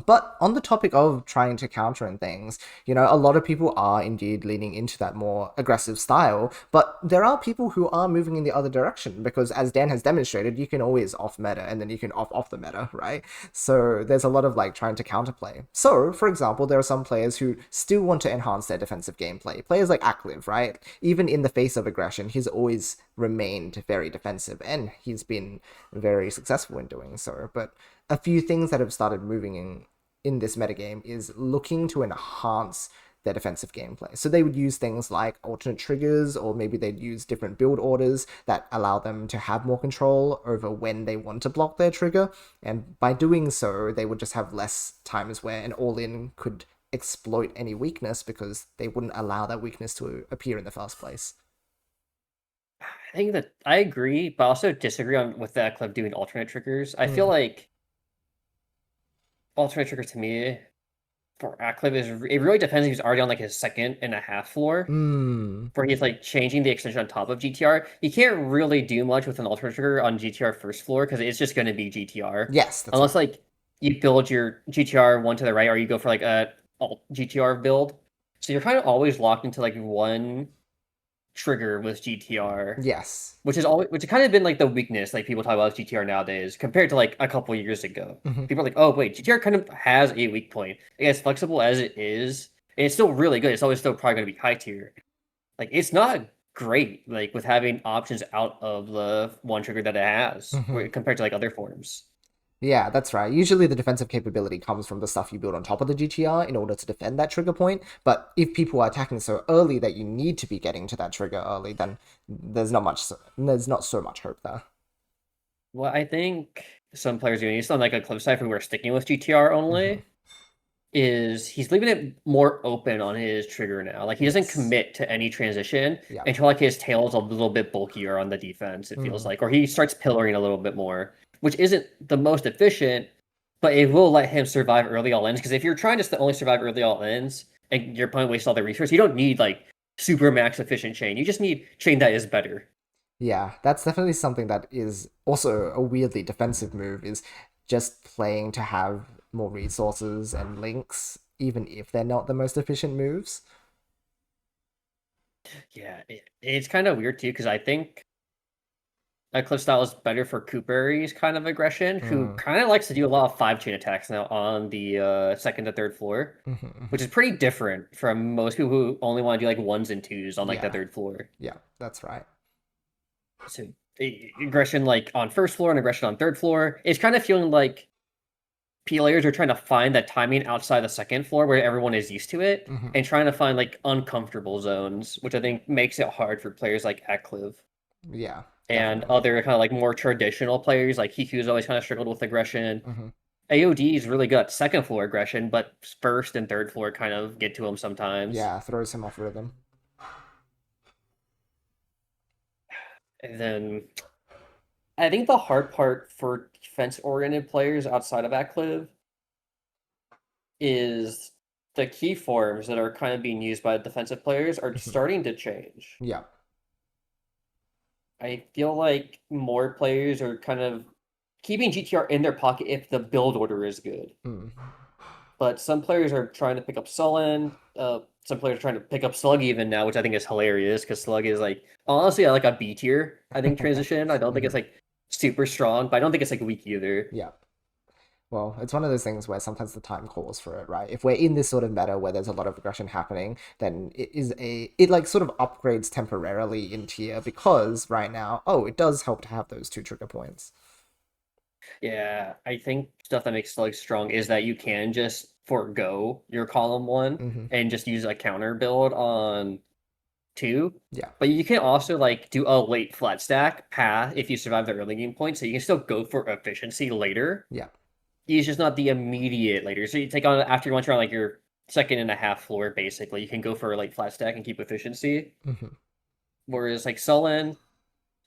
But on the topic of trying to counter and things, a lot of people are indeed leaning into that more aggressive style, but there are people who are moving in the other direction because, as Dan has demonstrated, you can always off meta and then you can off the meta, right? So there's a lot of like trying to counterplay. So, for example, there are some players who still want to enhance their defensive gameplay. Players like Acliv, right? Even in the face of aggression, he's always remained very defensive and he's been very successful in doing so. But a few things that have started moving in this metagame is looking to enhance their defensive gameplay. So they would use things like alternate triggers, or maybe they'd use different build orders that allow them to have more control over when they want to block their trigger. And by doing so, they would just have less times where an all-in could exploit any weakness because they wouldn't allow that weakness to appear in the first place. I think that I agree, but I also disagree on with that club doing alternate triggers. I feel Mm. like alternate trigger to me for Acliv is it really depends if he's already on like his 2.5 floor, Mm. where he's like changing the extension on top of GTR. He can't really do much with an alternate trigger on GTR first floor because it's just going to be GTR, Yes, that's right. unless like you build your GTR one to the right or you go for like a alt GTR build. So you're kind of always locked into like one trigger with GTR, Yes. which has kind of been like the weakness like people talk about with GTR nowadays compared to like a couple years ago. Hmm. People are like, oh wait, GTR kind of has a weak point. As flexible as it is, and it's still really good. It's always still probably going to be high tier. Like it's not great like with having options out of the one trigger that it has Hmm. compared to like other forms. Yeah, that's right. Usually the defensive capability comes from the stuff you build on top of the GTR in order to defend that trigger point. But if people are attacking so early that you need to be getting to that trigger early, then there's not so much hope there. Well, I think some players doing it's on like a cliff side who are sticking with GTR Hmm. only is he's leaving it more open on his trigger now. Like he doesn't Yes. commit to any transition Yeah. until like his tail is a little bit bulkier on the defense, it feels Mm. like. Or he starts pillaring a little bit more, which isn't the most efficient, but it will let him survive early all ins. Because if you're trying to only survive early all ins and your opponent wastes all the resources, you don't need like super max efficient chain. You just need chain that is better. Yeah, that's definitely something that is also a weirdly defensive move, is just playing to have more resources and links, even if they're not the most efficient moves. Yeah, it's kind of weird too, because I think Cliff style is better for Koopari's kind of aggression, who Mm. kind of likes to do a lot of 5 chain attacks now on the second to third floor, Hmm. Hmm. which is pretty different from most people who only want to do like ones and twos on like the Yeah, third floor. yeah, that's right. So aggression like on first floor and aggression on third floor, it's kind of feeling like players are trying to find that timing outside the second floor where everyone is used to it, and trying to find like uncomfortable zones, which I think makes it hard for players like Acliv Yeah, and definitely. other kind of like more traditional players. Like Hiku's always kind of struggled with aggression. AOD is really good at second floor aggression, but first and third floor kind of get to him sometimes. Yeah, throws him off rhythm. And then I think the hard part for defense-oriented players outside of Acliv is the key forms that are kind of being used by defensive players are starting to change. Yeah. I feel like more players are kind of keeping GTR in their pocket if the build order is good. But some players are trying to pick up Sullen. Some players are trying to pick up Slug even now, which I think is hilarious because Slug is like honestly I like a B tier. I think transition. I don't think it's like super strong, but I don't think it's like weak either. Yeah. Well, it's one of those things where sometimes the time calls for it, right? If we're in this sort of meta where there's a lot of aggression happening, then it like sort of upgrades temporarily in tier because right now, it does help to have those two trigger points. Yeah, I think stuff that makes Slug strong is that you can just forego your column one and just use a counter build on two. Yeah. But you can also like do a late flat stack path if you survive the early game point, so you can still go for efficiency later. Yeah. It's just not the immediate later. So you take on after once you're on like your second and a half floor, basically, you can go for a late flat stack and keep efficiency. Whereas like Sullen,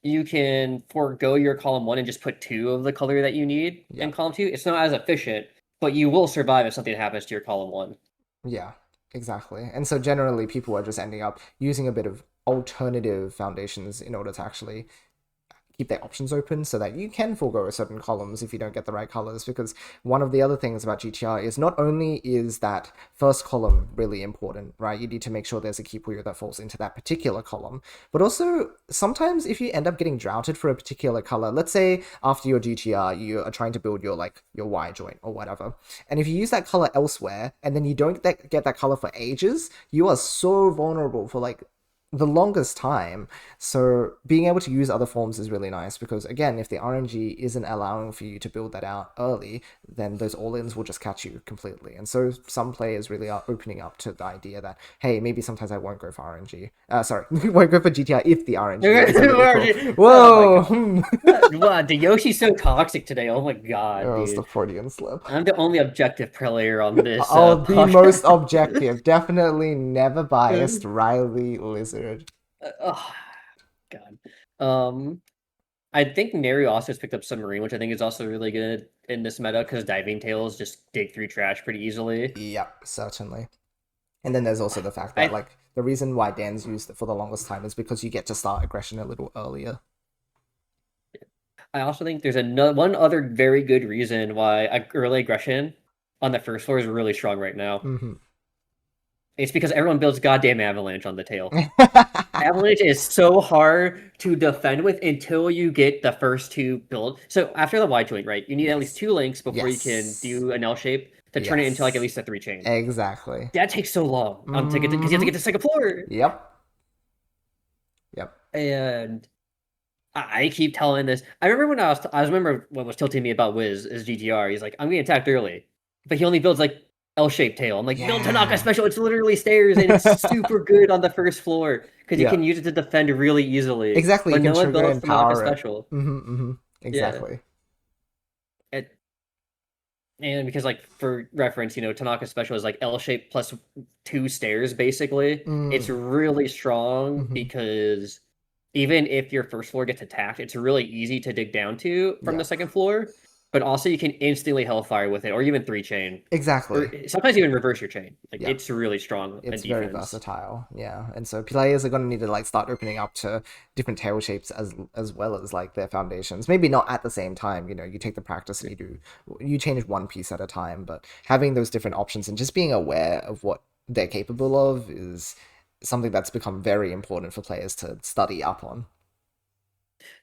you can forego your column one and just put two of the color that you need in column two. It's not as efficient, but you will survive if something happens to your column one. Yeah, exactly. And so generally people are just ending up using a bit of alternative foundations in order to actually keep their options open so that you can forego certain columns if you don't get the right colors, because one of the other things about GTR is not only is that first column really important, right? You need to make sure there's a key puyo that falls into that particular column, but also sometimes if you end up getting droughted for a particular color, let's say after your GTR you are trying to build your Y joint or whatever, and if you use that color elsewhere and then you don't get that color for ages, you are so vulnerable for like the longest time. So being able to use other forms is really nice because, again, if the RNG isn't allowing for you to build that out early, then those all-ins will just catch you completely. And so some players really are opening up to the idea that, hey, maybe sometimes I won't go for RNG. Sorry, won't go for GTR if the RNG is a little cool. Whoa! Oh wow, the Yoshi's so toxic today. Oh my god, It was dude. the Freudian slip. I'm the only objective player on this. The most objective. Definitely never biased, Riley Lizard. Oh, God. I think Neruu also has picked up Submarine, which I think is also really good in this meta because diving tails just dig through trash pretty easily. Yep, certainly. And then there's also the fact that like the reason why Dan's used it for the longest time is because you get to start aggression a little earlier. I also think there's one other very good reason why early aggression on the first floor is really strong right now. It's because everyone builds goddamn Avalanche on the tail. Avalanche is so hard to defend with until you get the first two build. So after the Y joint, right, you need at least two links before you can do an L shape to turn it into like at least a 3-chain. Exactly. That takes so long to get because you have to get to second floor. Yep. And I keep telling this. I remember when I remember what was tilting me about Wiz is GTR. He's like, I'm getting attacked early, but he only builds like L-shaped tail. I'm like, build Tanaka special. It's literally stairs, and it's super good on the first floor because you can use it to defend really easily. Exactly, but you no can one trigger builds and Tanaka power special. Exactly. Yeah. And because, like, for reference, Tanaka special is like L-shaped plus 2 stairs, basically. It's really strong because even if your first floor gets attacked, it's really easy to dig down to from the second floor. But also you can instantly Hellfire with it, or even 3-chain. Exactly. Or sometimes even reverse your chain. Like it's really strong. It's very versatile, yeah. And so players are going to need to like start opening up to different tail shapes as well as like their foundations. Maybe not at the same time. You take the practice and you change one piece at a time. But having those different options and just being aware of what they're capable of is something that's become very important for players to study up on.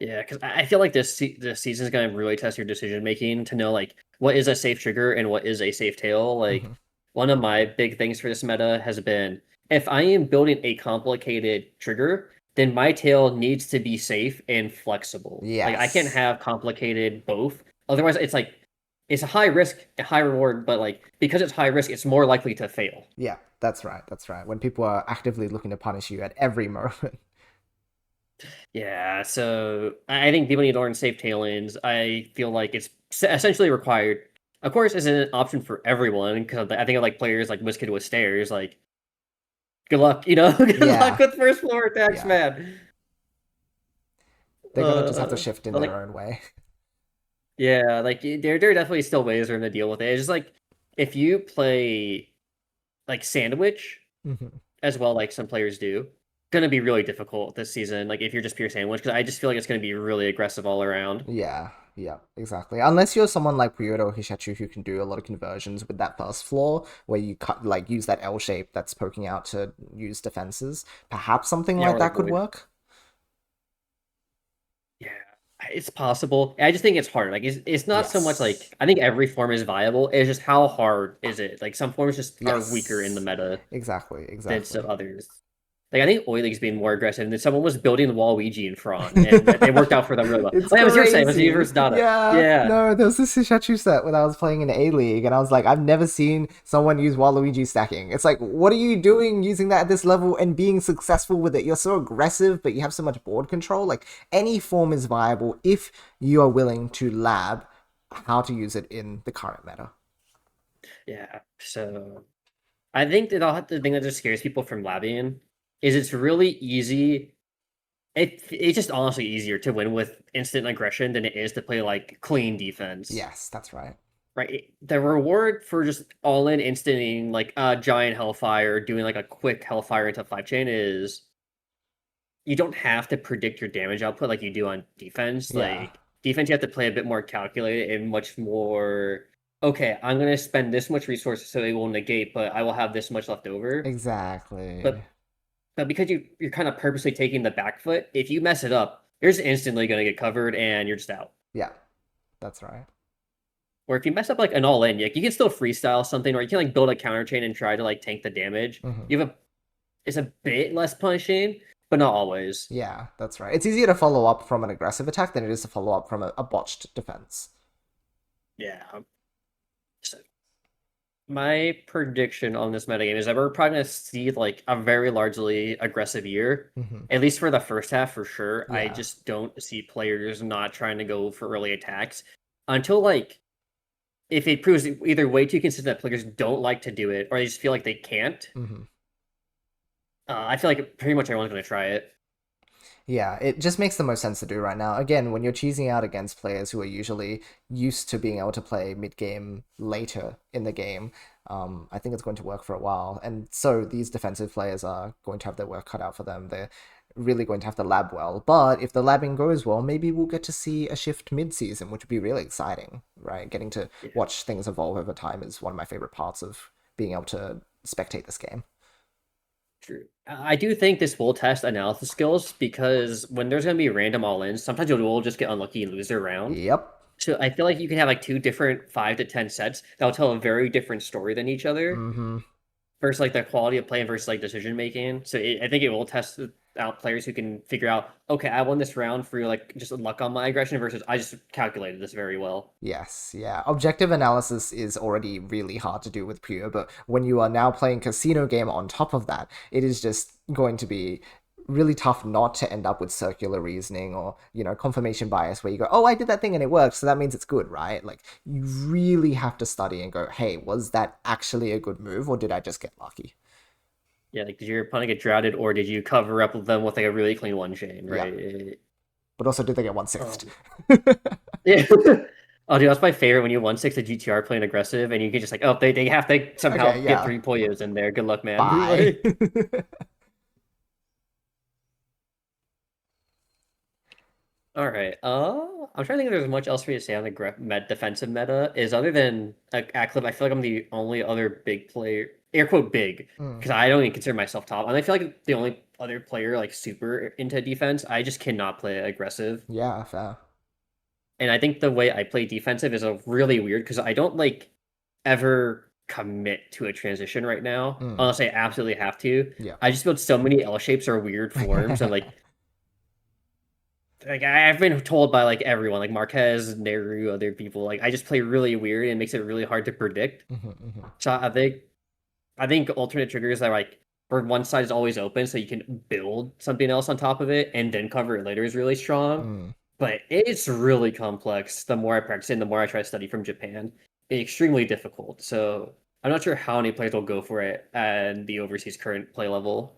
Yeah, because I feel like this season is going to really test your decision making to know like what is a safe trigger and what is a safe tail. Like one of my big things for this meta has been if I am building a complicated trigger, then my tail needs to be safe and flexible. Yes. Like I can't have complicated both. Otherwise, it's like it's a high risk, a high reward, but like because it's high risk, it's more likely to fail. Yeah, that's right. That's right. When people are actively looking to punish you at every moment. Yeah, so I think people need to learn safe tail ends. I feel like it's essentially required. Of course, it's an option for everyone because I think of like players like Wizzkidwas with stairs. Like, good luck, good luck Yeah, with first floor attacks, yeah. man. They're gonna just have to shift in But their like, own way. yeah, like there are definitely still ways for them to deal with it. It's just like if you play like sandwich Mhm. as well, like some players do, gonna be really difficult this season. Like if you're just pure sandwich, because I just feel like it's gonna be really aggressive all around. Yeah, yeah, exactly. Unless you're someone like Puyoto or Hishachu who can do a lot of conversions with that first floor, where you cut like use that L shape that's poking out to use defenses. Perhaps something Yeah, like or like that could void. work. Yeah, it's possible. I just think it's hard. Like it's not so much Yes. like I think every form is viable. It's just how hard is it? Like some forms just are weaker in the Yes. meta Exactly, than some exactly. others. Like I think Oilig's being more aggressive, and then someone was building the Waluigi in front, and it worked out for them really well. It's Oh yeah, it was your say. It was you crazy. versus Dada. Yeah. Yeah, No, there was this Shishachu set when I was playing in A League, and I was like, I've never seen someone use Waluigi stacking. It's like, what are you doing using that at this level and being successful with it? You're so aggressive, but you have so much board control. Like, any form is viable if you are willing to lab how to use it in the current meta. yeah. So I think that the thing that just scares people from labbing is it's really easy. It's just honestly easier to win with instant aggression than it is to play like clean defense. Yes, that's right. Right. The reward for just all in instanting like a giant hellfire, doing like a quick hellfire into 5 chain is you don't have to predict your damage output like you do on defense. Yeah, Like defense, you have to play a bit more calculated and much more. Okay, I'm gonna spend this much resources so it will negate, but I will have this much left over. exactly. But because you're kind of purposely taking the back foot, if you mess it up, you're just instantly gonna get covered and you're just out. Yeah, that's right. Or if you mess up like an all in, like you can still freestyle something, or you can like build a counter chain and try to like tank the damage. Hmm. You have a It's a bit less punishing, but not always. Yeah, that's right. It's easier to follow up from an aggressive attack than it is to follow up from a botched defense. Yeah. So my prediction on this metagame is that we're probably gonna see like a very largely aggressive year. Hmm. At least for the first half for sure. I Yeah, just don't see players not trying to go for early attacks until like if it proves either way too consistent that players don't like to do it or they just feel like they can't. hmm. I feel like pretty much everyone's gonna try it. Yeah, it just makes the most sense to do right now. Again, when you're cheesing out against players who are usually used to being able to play mid game later in the game, I think it's going to work for a while. And so these defensive players are going to have their work cut out for them. They're really going to have to lab well. But if the labbing goes well, maybe we'll get to see a shift mid season, which would be really exciting, right? Getting to Yeah. watch things evolve over time is one of my favorite parts of being able to spectate this game. True. I do think this will test analysis skills because when there's going to be random all-ins, sometimes you will just get unlucky and lose their round. Yep. So I feel like you can have like two different 5 to 10 sets that will tell a very different story than each other Mm-hmm. versus like the quality of play versus like decision making. So I think it will test out players who can figure out, okay, I won this round for like just luck on my aggression versus I just calculated this very well. Yes, yeah. Objective analysis is already really hard to do with Pure, but when you are now playing Casino Game on top of that, it is just going to be really tough not to end up with circular reasoning or, confirmation bias where you go, oh, I did that thing and it worked, so that means it's good, right? Like, you really have to study and go, hey, was that actually a good move or did I just get lucky? Yeah, like did your opponent get droughted or did you cover up them with like a really clean one chain, Yeah. right? But also, did they get one sixth? Um, Yeah. Oh, dude, that's my favorite when you 1-6 a GTR playing aggressive and you can just like, oh, they have to Okay, somehow get yeah. 3 Poyos in there. Good luck, man. Bye. Like, all right. I'm trying to think if there's much else for you to say on the defensive meta. Is other than Acliv, I feel like I'm the only other big player, air quote big, Mm, because I don't even consider myself top. And I feel like the only other player like super into defense. I just cannot play aggressive. yeah, fair. And I think the way I play defensive is a really weird because I don't like ever commit to a transition right now Mm, unless I absolutely have to. yeah. I just build so many L shapes or weird forms and like like I've been told by like everyone, like Marquez, Neruu, other people, like I just play really weird and it makes it really hard to predict. So I think alternate triggers are like where one side is always open, so you can build something else on top of it and then cover it later is really strong. Mm. But it's really complex. The more I practice it, and the more I try to study from Japan, it's extremely difficult. So I'm not sure how many players will go for it at the overseas current play level.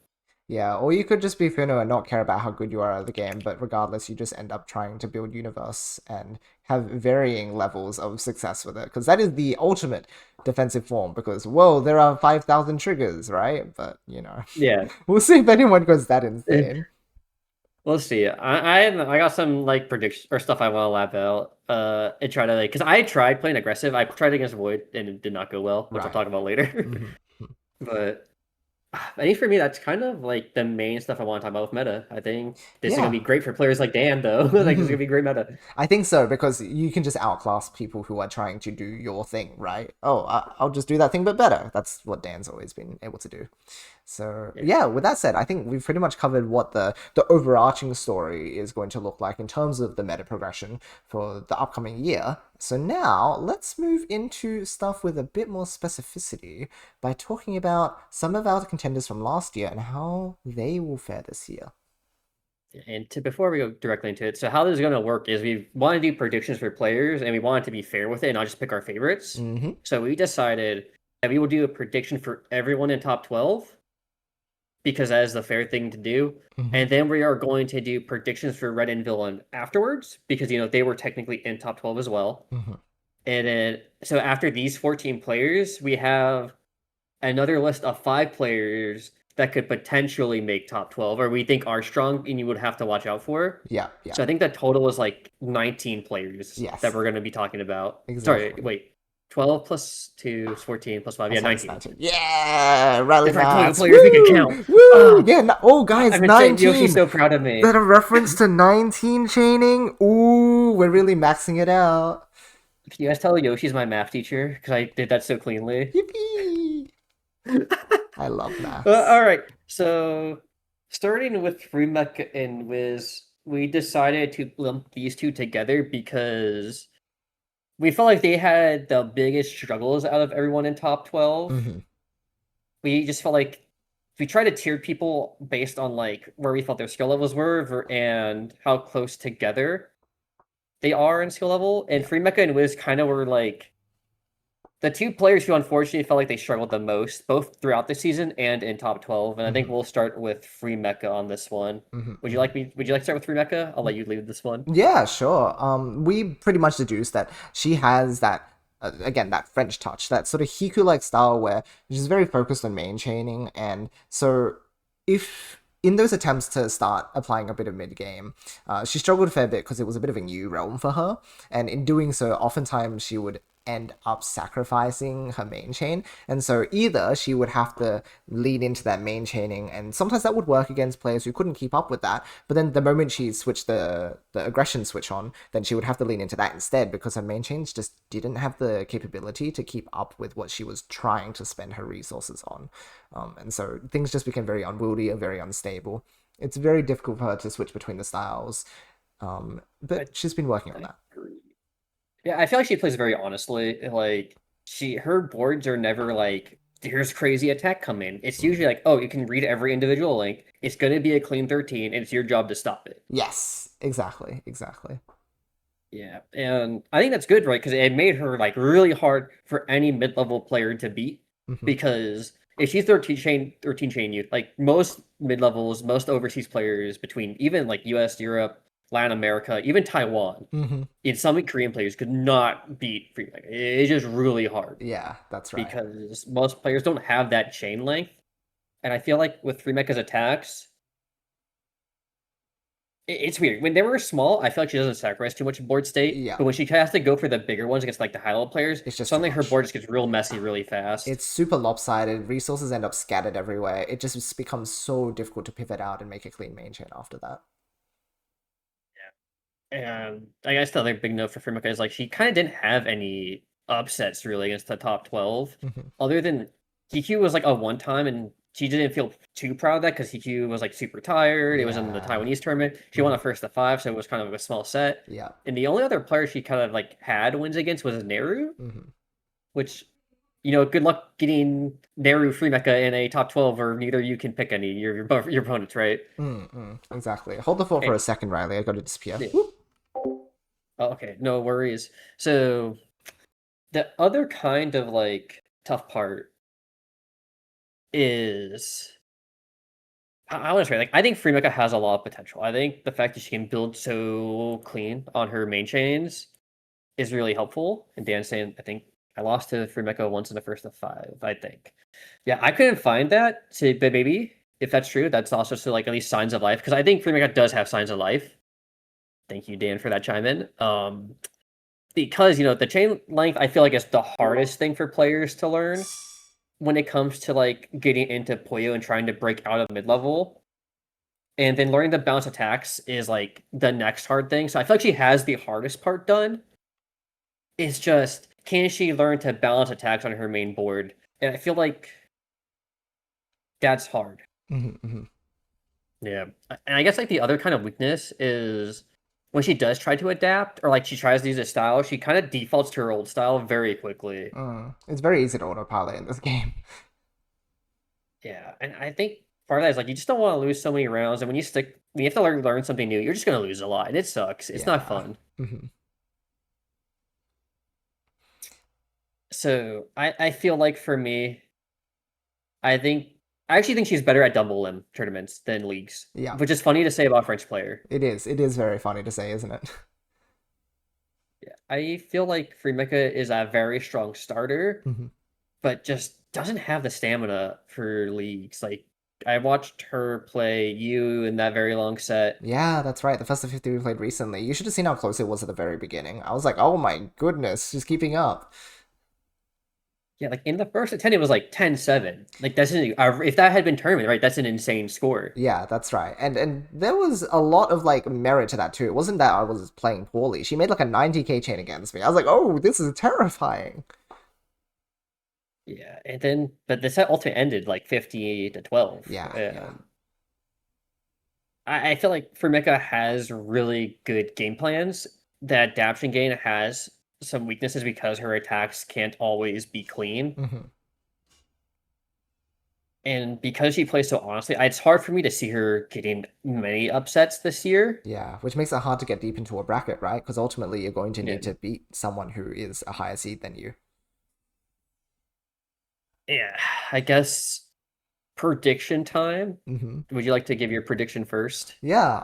Yeah, or you could just be Funo and not care about how good you are at the game, but regardless, you just end up trying to build universe and have varying levels of success with it. Because that is the ultimate defensive form. Because, whoa, there are 5,000 triggers, right? But, Yeah. we'll see if anyone goes that insane. Let's see. I got some like prediction or stuff I want to lab out. And try to like because I tried playing aggressive. I tried against Void and it did not go well, which I'll Right. talk about later. Mhm. But I think for me that's kind of like the main stuff I want to talk about with meta. I think this is gonna Yeah. be great for players like Dan though. Like this is gonna be great meta. I think so because you can just outclass people who are trying to do your thing, right? Oh, I'll just do that thing but better. That's what Dan's always been able to do. So Yeah. yeah, with that said, I think we've pretty much covered what the overarching story is going to look like in terms of the meta progression for the upcoming year. So now let's move into stuff with a bit more specificity by talking about some of our contenders from last year and how they will fare this year. And before we go directly into it, so how this is going to work is we want to do predictions for players and we want it to be fair with it and not just pick our favorites. Mm-hmm. So we decided that we will do a prediction for everyone in top 12 because that is the fair thing to do. Mm-hmm. And then we are going to do predictions for Red and Villain afterwards because they were technically in top 12 as well. Mm-hmm. And then so after these 14 players, we have another list of 5 players that could potentially make top 12 or we think are strong and you would have to watch out for. Yeah, yeah. So I think that total is like 19 players that Yes, we're going to be talking about. Sorry, exactly. wait. 12 plus 2 is 14 plus 5. Yeah, That's how it's 19. 19. Yeah, Riley If I told you Maths. players we could Woo! count. Woo! Oh, Yeah, oh, guys, I've been saying Yoshi's 19. so proud of me. That a reference to 19 chaining? Ooh, we're really maxing it out. Can you guys tell Yoshi's my math teacher? Because I did that so cleanly. Yippee! I love All maths. right. So, starting with Frimeka and Wiz, we decided to lump these two together because we felt like they had the biggest struggles out of everyone in top 12. Hmm. We just felt like we tried to tier people based on like where we felt their skill levels were and how close together they are in skill level. And Yeah. Frimeka and Wiz kind of were like the two players who unfortunately felt like they struggled the most, both throughout the season and in top 12. And I think Hmm. we'll start with Frimeka on this one. Hmm. Would you like me? Would you like to start with Frimeka? I'll let you lead this one. Yeah, sure. We pretty much deduced that she has that again that French touch, that sort of Hiku-like style where she's very focused on main chaining, and so if in those attempts to start applying a bit of mid game, she struggled a fair bit because it was a bit of a new realm for her, and in doing so, oftentimes she would end up sacrificing her main chain, and so either she would have to lean into that main chaining, and sometimes that would work against players who couldn't keep up with that, but then the moment she switched the aggression switch on, then she would have to lean into that instead because her main chains just didn't have the capability to keep up with what she was trying to spend her resources on, and so things just became very unwieldy and very unstable. It's very difficult for her to switch between the styles, I, but she's been working on I that. agree. Yeah, I feel like she plays very honestly. Like her boards are never like here's crazy attack coming. It's Mm. usually like, oh, you can read every individual link. It's gonna be a clean 13, and it's your job to stop it. Yes, exactly, exactly. Yeah, and I think that's good, right? Because it made her like really hard for any mid-level player to beat. Hmm. Because if she's 13 chain you like most mid-levels, most overseas players between even like US, Europe, Latin America, even Taiwan, Hmm. in some Korean players could not beat free. Like it's just really hard Yeah, that's right. because most players don't have that chain length. And I feel like with Frimeka's attacks, it's weird. When they were small, I feel like she doesn't sacrifice too much board state. Yeah, But when she has to go for the bigger ones against like the high level players, it's just too suddenly her much. board just gets real messy really fast. It's super lopsided. Resources end up scattered everywhere. It just becomes so difficult to pivot out and make a clean main chain after that. And I guess the other big note for Frimeka is like she kind of didn't have any upsets really against the top 12, Hmm. other than Hiku was like a one time and she didn't feel too proud of that because Hiku was like super tired. It was in the Yeah. Taiwanese tournament. She won a first to 5, so it was kind of a small set. Yeah. And the only other player she kind of like had wins against was Neruu, which, good luck getting Neruu Frimeka in a top 12, or neither you can pick any your opponents, right? Exactly. Hold the fort for And, a second, Riley. I got to disappear. yeah. Oh, okay, no worries. So the other kind of like tough part is I want to say, like, I think Frimeka has a lot of potential. I think the fact that she can build so clean on her main chains is really helpful. And Dan's saying, I think I lost to Frimeka once in the first of 5, I think. Yeah, I couldn't find that, but maybe if that's true, that's also so like at least signs of life, because I think Frimeka does have signs of life. Thank you, Dan, for that chime in. Because the chain length, I feel like is the hardest thing for players to learn when it comes to like getting into Puyo and trying to break out of mid level. And then learning the bounce attacks is like the next hard thing. So I feel like she has the hardest part done. It's just, can she learn to balance attacks on her main board? And I feel like that's hard. Yeah. And I guess like the other kind of weakness is when she does try to adapt, or like she tries to use a style, she kind of defaults to her old style very quickly. It's very easy to autopilot in this game. Yeah, and I think part of that is like you just don't want to lose so many rounds, and when you have to learn something new, you're just gonna lose a lot, and it sucks. It's not fun. So I feel like for me, I actually think she's better at double limb tournaments than leagues. Yeah. Which is funny to say about a French player. It is. It is very funny to say, isn't it? Yeah, I feel like Frimeka is a very strong starter, but just doesn't have the stamina for leagues. Like, I watched her play you in that very long set. Yeah, that's right. The first of 50 we played recently. You should have seen how close it was at the very beginning. I was like, oh my goodness, she's keeping up. Yeah, like in the first of 10, it was like 10-7. Like, if that had been tournament, right, that's an insane score. Yeah, that's right. And there was a lot of like merit to that too. It wasn't that I was playing poorly. She made like a 90k chain against me. I was like, oh, this is terrifying. Yeah, and then but the set ultimately ended like 50-12. Yeah. I feel like Frimeka has really good game plans. That adaptation game has some weaknesses because her attacks can't always be clean. And because she plays so honestly, it's hard for me to see her getting many upsets this year. Yeah, which makes it hard to get deep into a bracket, right? Because ultimately you're going to need to beat someone who is a higher seed than you. Yeah, I guess prediction time. Would you like to give your prediction first? Yeah,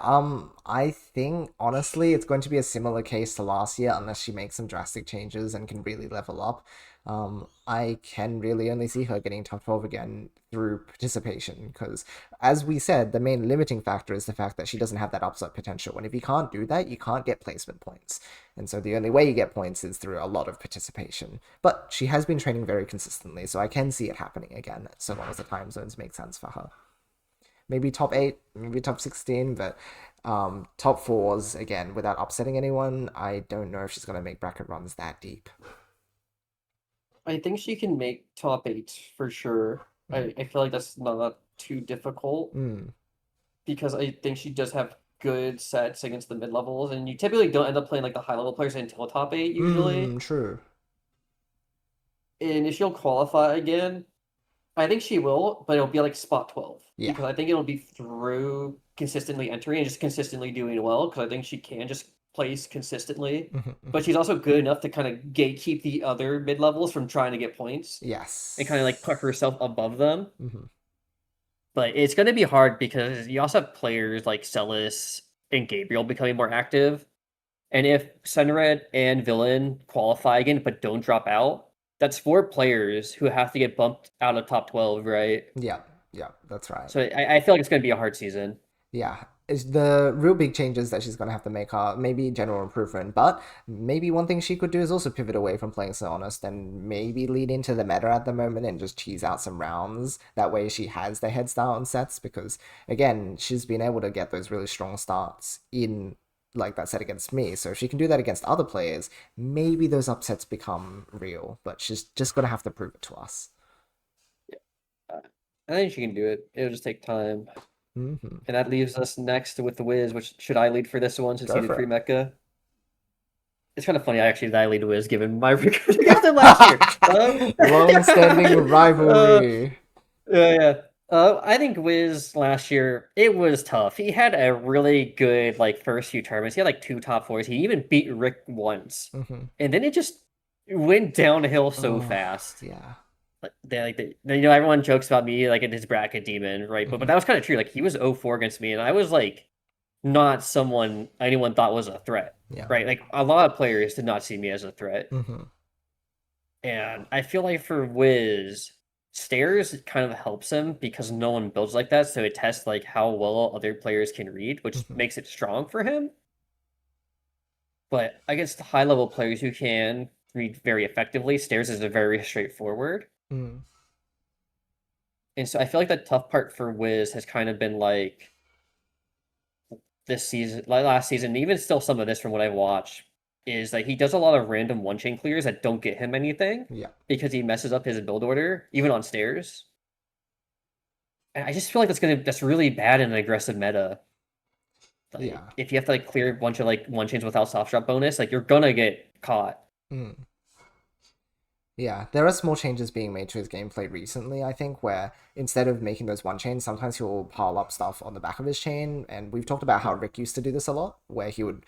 I think honestly it's going to be a similar case to last year unless she makes some drastic changes and can really level up. I can really only see her getting top 12 again through participation because, as we said, the main limiting factor is the fact that she doesn't have that upset potential. And if you can't do that, you can't get placement points. And so the only way you get points is through a lot of participation. But she has been training very consistently, so I can see it happening again, so long as the time zones make sense for her. Maybe top 8, maybe top 16, but top 4s, again, without upsetting anyone, I don't know if she's going to make bracket runs that deep. I think she can make top 8 for sure. I feel like that's not too difficult because I think she does have good sets against the mid levels, and you typically don't end up playing like the high level players until top 8 usually. True. And if she'll qualify again, I think she will, but it'll be like spot 12. Yeah. Because I think it'll be through consistently entering and just consistently doing well, because I think she can just place consistently. But she's also good enough to kind of gatekeep the other mid levels from trying to get points. Yes. And kind of like put herself above them. But it's going to be hard because you also have players like Celes and Gabriel becoming more active. And if Senred and Villain qualify again but don't drop out, that's 4 players who have to get bumped out of top 12, right? Yeah, that's right. So I feel like it's going to be a hard season. Yeah, it's the real big changes that she's going to have to make are maybe general improvement, but maybe one thing she could do is also pivot away from playing so honest and maybe lead into the meta at the moment and just cheese out some rounds. That way she has the head start on sets because, again, she's been able to get those really strong starts in like that set against me. So if she can do that against other players, maybe those upsets become real, but she's just going to have to prove it to us. I think she can do it. It'll just take time. Mm-hmm. And that leaves us next with the Wiz, which should I lead for this one since Go he did for it. Frimeka? It's kind of funny actually that I lead Wiz given my record against him last year. Long-standing uh, rivalry. yeah. I think Wiz last year, it was tough. He had a really good like first few tournaments. He had like 2 top 4s. He even beat Rick once. Mm-hmm. And then it just went downhill so Oh, fast. yeah. Everyone jokes about me like in his bracket demon, right? But Mm-hmm. that was kind of true. Like he was 0-4 against me, and I was like not someone anyone thought was a threat, Yeah. right? Like a lot of players did not see me as a threat. Mm-hmm. And I feel like for Wiz, stairs kind of helps him because no one builds like that, so it tests like how well other players can read, which Mm-hmm. makes it strong for him. But against high level players who can read very effectively, stairs is a very straightforward. Mm. And so I feel like the tough part for Wiz has kind of been like this season, like last season, even still some of this from what I watched, is like he does a lot of random one chain clears that don't get him anything Yeah. because he messes up his build order, even on stairs. And I just feel like that's really bad in an aggressive meta. Like Yeah. if you have to like clear a bunch of like one chains without soft drop bonus, like you're gonna get caught. Mm. Yeah, there are small changes being made to his gameplay recently, I think, where instead of making those one chains, sometimes he'll pile up stuff on the back of his chain. And we've talked about how Rick used to do this a lot, where he would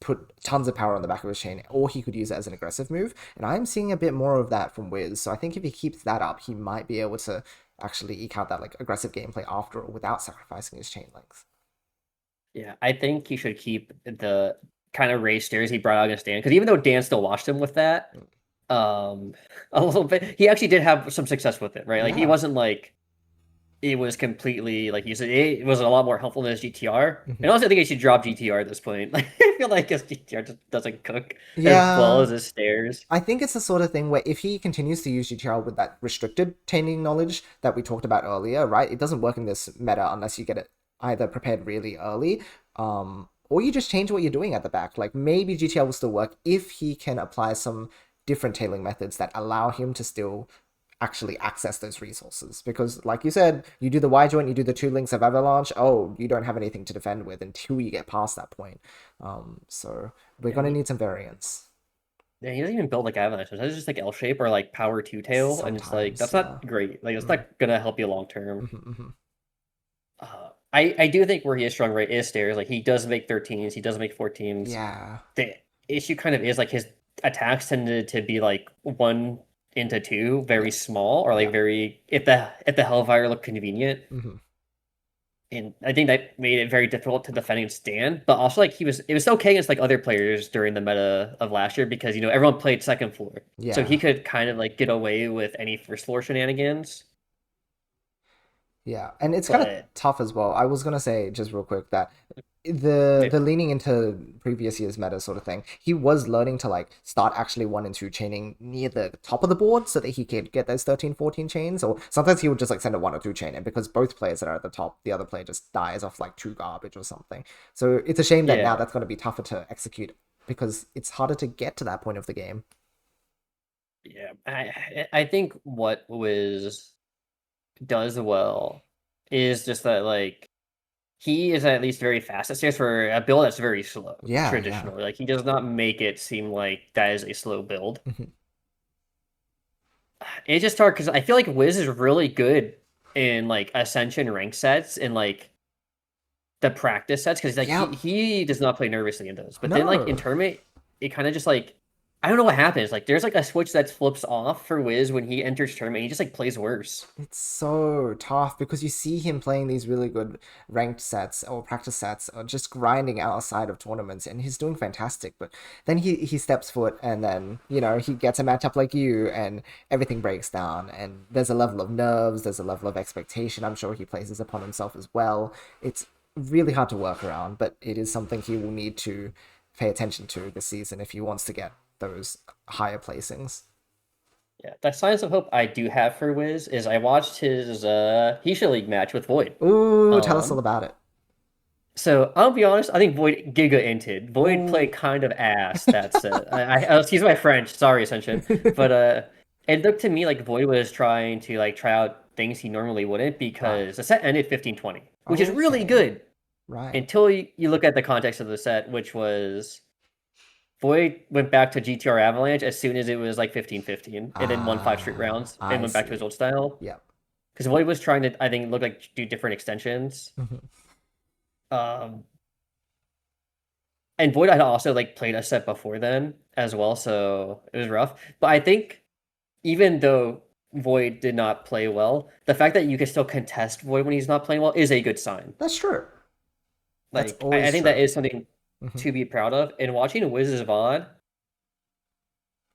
put tons of power on the back of his chain, or he could use it as an aggressive move. And I'm seeing a bit more of that from Wiz. So I think if he keeps that up, he might be able to actually eke out that like aggressive gameplay after all without sacrificing his chain length. Yeah, I think he should keep the kind of raised stairs he brought out against Dan, because even though Dan still watched him with that, um, a little bit, he actually did have some success with it, right? Like he Yeah. wasn't like it was completely like you said, it was a lot more helpful than his GTR. And Mhm. also, I think he should drop GTR at this point. Like I feel like his GTR just doesn't cook as well as Yeah. his stairs. I think it's the sort of thing where if he continues to use GTR with that restricted chaining knowledge that we talked about earlier, right? It doesn't work in this meta unless you get it either prepared really early, or you just change what you're doing at the back. Like maybe GTR will still work if he can apply some different tailing methods that allow him to still actually access those resources. Because like you said, you do the Y joint, you do the 2 links of Avalanche, oh, you don't have anything to defend with until you get past that point. So we're Yeah, gonna need some variance. yeah, he doesn't even build like Avalanche. It's just like L shape or like power two tail, and it's like Sometimes, that's yeah. not great. Like it's Mm. not gonna help you long term. Mhm. I do think where he is strong right is stairs. Like he does make 13s, he does make 14s. Yeah. The issue kind of is like his attacks tended to be like 1 into 2, very small, or like Yeah. very if the Hellfire looked convenient. Hmm. And I think that made it very difficult to defend against Dan. But also like it was okay against like other players during the meta of last year because everyone played second floor. So he Yeah. could kind of like get away with any first floor shenanigans. Yeah. And it's kind of But tough as well. I was gonna say just real quick that the leaning into previous year's meta sort of thing, he was learning to like start actually 1 and 2 chaining near the top of the board so that he could get those 13, 14 chains, or sometimes he would just like send a 1 or 2 chain in because both players that are at the top, the other player just dies off like 2 garbage or something. So it's a shame that now yeah, that's going to be tougher to execute because it's harder to get to that point of the game. yeah. I think what Wiz does well is just that like he is at least very fast at stairs for a build that's very slow Yeah. traditionally. Like he does not make it seem like that is a slow build. Mhm. It's just hard because I feel like Wiz is really good in like Ascension rank sets and like the practice sets because like Yep. he does not play nervously in those. But then like in No. tournament, it kind of just like I don't know what happens. Like there's like a switch that flips off for Wiz when he enters tournament. He just like plays worse. It's so tough because you see him playing these really good ranked sets or practice sets or just grinding outside of tournaments and he's doing fantastic. But then he steps foot and then, he gets a matchup like you and everything breaks down. And there's a level of nerves, there's a level of expectation I'm sure he places upon himself as well. It's really hard to work around, but it is something he will need to pay attention to this season if he wants to get those higher placings. Yeah, the signs of hope I do have for Wiz is I watched his Hisha League match with Void. Ooh, tell us all Um, about it. so I'll be honest, I think Void Giga inted. Void played Ooh. kind of ass. That's it. Excuse my French. Sorry, Ascension. But it looked to me like Void was trying to like try out things he normally wouldn't Right. because the set ended 15-20, which is really Okay. good Right. until you look at the context of the set, which was Void went back to GTR Avalanche as soon as it was like 15-15, and then won 5 straight rounds and I went back to his see. old style. Yep. Because Void was trying to, I think, look like do different extensions. Mhm. Um, and Void had also like played a set before then as well, so it was rough. But I think even though Void did not play well, the fact that you can still contest Void when he's not playing well is a good sign. That's true. That's Like I always think that true. is something Hmm. to be proud of. And watching Wiz's VOD,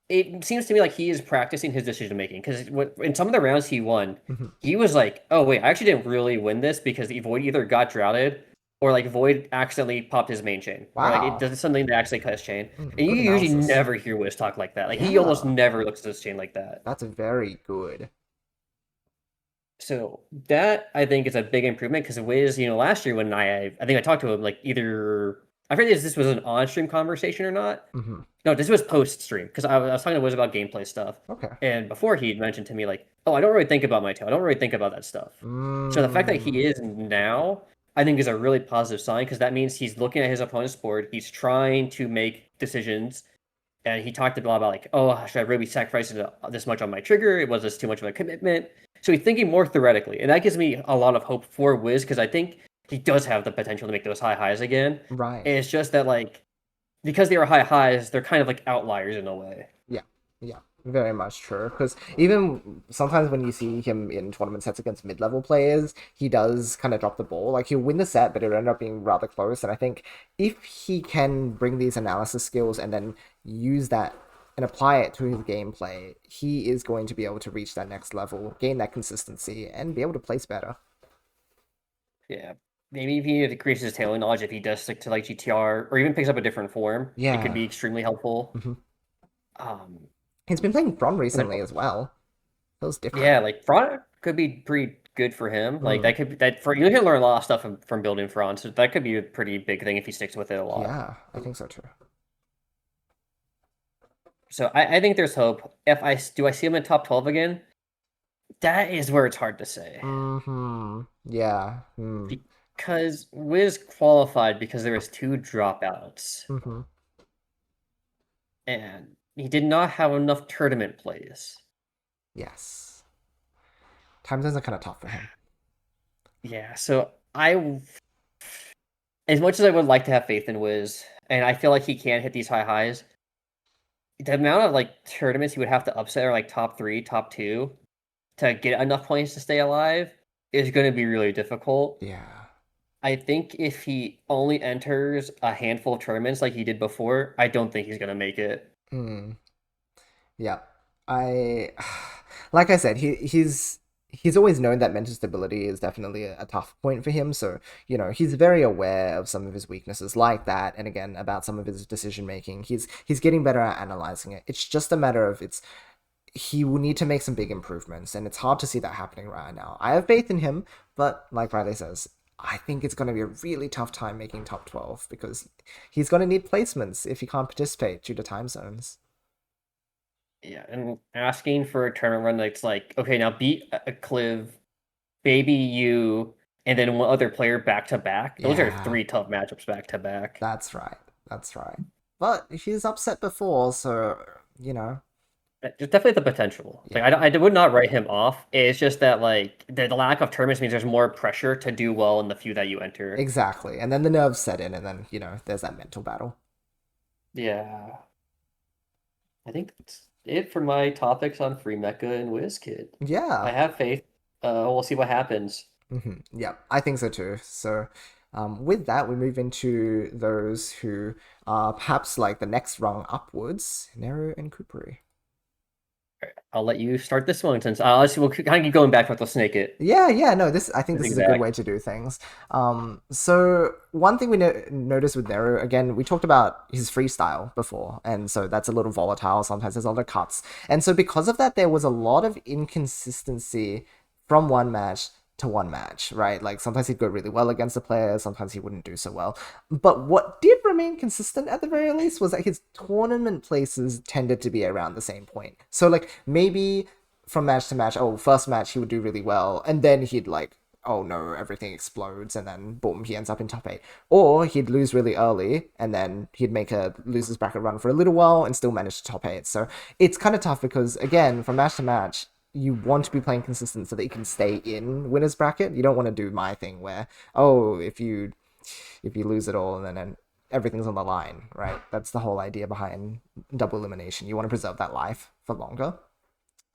it seems to me like he is practicing his decision making because in some of the rounds he won, Hmm. he was like, "Oh wait, I actually didn't really win this because the Void either got droughted or like Void accidentally popped his main chain, or like it Wow. does something to actually cut his chain." And you Good usually analysis. never hear Wiz talk like that. Like he almost Yeah, never looks at his chain like that. that's very good. So that I think is a big improvement because Wiz, last year when I think I talked to him like either I forget if this was an on stream conversation or not. Hmm. No, this was post stream because I was talking to Wiz about gameplay stuff, Okay. and before he'd mentioned to me like, "Oh, I don't really think about my tail. I don't really think about that stuff." So the fact that he Mm, is now, I think, is a really positive sign because that means he's looking at his opponent's board, he's trying to make decisions, and he talked a lot about like, "Oh, should I really sacrifice this much on my trigger? Was this too much of a commitment?" So he's thinking more theoretically, and that gives me a lot of hope for Wiz because I think he does have the potential to make those high highs again. right. And it's just that like because they are high highs, they're kind of like outliers in a way. Yeah. Yeah. Very much true. Because even sometimes when you see him in tournament sets against mid-level players, he does kind of drop the ball. Like he'll win the set, but it'll end up being rather close. And I think if he can bring these analysis skills and then use that and apply it to his gameplay, he is going to be able to reach that next level, gain that consistency, and be able to place better. Yeah. Maybe if he decreases his tailing knowledge, if he does stick to like GTR or even picks up a different form, it could Yeah. be extremely helpful. Hmm. Um, He's been playing Fron and then, recently as well. Feels different. yeah, like Front could be pretty good for him. Like Mm. that could be that for you can learn a lot of stuff from building Front, so that could be a pretty big thing if he sticks with it a lot. Yeah, I think so too. So I think there's hope. If I do I see him in top 12 again? That is where it's hard to say. Hmm. Yeah. Because Wiz qualified because there was two dropouts. Mm-hmm. And he did not have enough tournament plays. Yes. Time zones are kind of tough for him. Yeah, so as much as I would like to have faith in Wiz, and I feel like he can hit these high highs, the amount of like tournaments he would have to upset are like top 3, top 2 to get enough points to stay alive is going to be really difficult. Yeah. I think if he only enters a handful of tournaments like he did before, I don't think he's going to make it. Hmm. Yeah. I like I said, he's always known that mental stability is definitely a tough point for him. So, he's very aware of some of his weaknesses like that, and again about some of his decision making. He's getting better at analyzing it. It's just a matter of he will need to make some big improvements, and it's hard to see that happening right now. I have faith in him, but like Riley says, I think it's going to be a really tough time making top 12 because he's going to need placements if he can't participate due to time zones. Yeah, and asking for a tournament run that's like, okay, now beat Acliv, baby you, and then one other player back to back. Those are Yeah, 3 tough matchups back to back. that's right. That's right. But he's upset before, so, There's definitely the potential. Like yeah, I would not write him off. It's just that like the lack of tournaments means there's more pressure to do well in the few that you enter. exactly. And then the nerves set in, and then, there's that mental battle. Yeah, I think that's it for my topics on Frimeka and Wizzkid. I Yeah. have faith. We'll see what happens. Yeah, I think so too. So, with that, we move into those who are perhaps like the next rung upwards, Neruu and Koopary. I'll let you start this one since I'll we'll kind of keep going back with the snake it. Yeah, no, I think The this is a good zigzag. way to do things. So one thing we noticed with Neruu, again, we talked about his freestyle before, and so that's a little volatile. Sometimes there's a lot of cuts, and so because of that, there was a lot of inconsistency from one match to one match, right? Like sometimes he'd go really well against a player, sometimes he wouldn't do so well. But what did remain consistent at the very least was that his tournament places tended to be around the same point. So like maybe from match to match, oh, first match he would do really well, and then he'd like, oh no, everything explodes, and then boom, he ends up in top 8. Or he'd lose really early, and then he'd make a losers bracket run for a little while and still manage to top 8. So it's kind of tough because, again, from match to match, you want to be playing consistent so that you can stay in winners bracket. You don't want to do my thing where, oh, if you lose it all and then everything's on the line, right? That's the whole idea behind double elimination. You want to preserve that life for longer.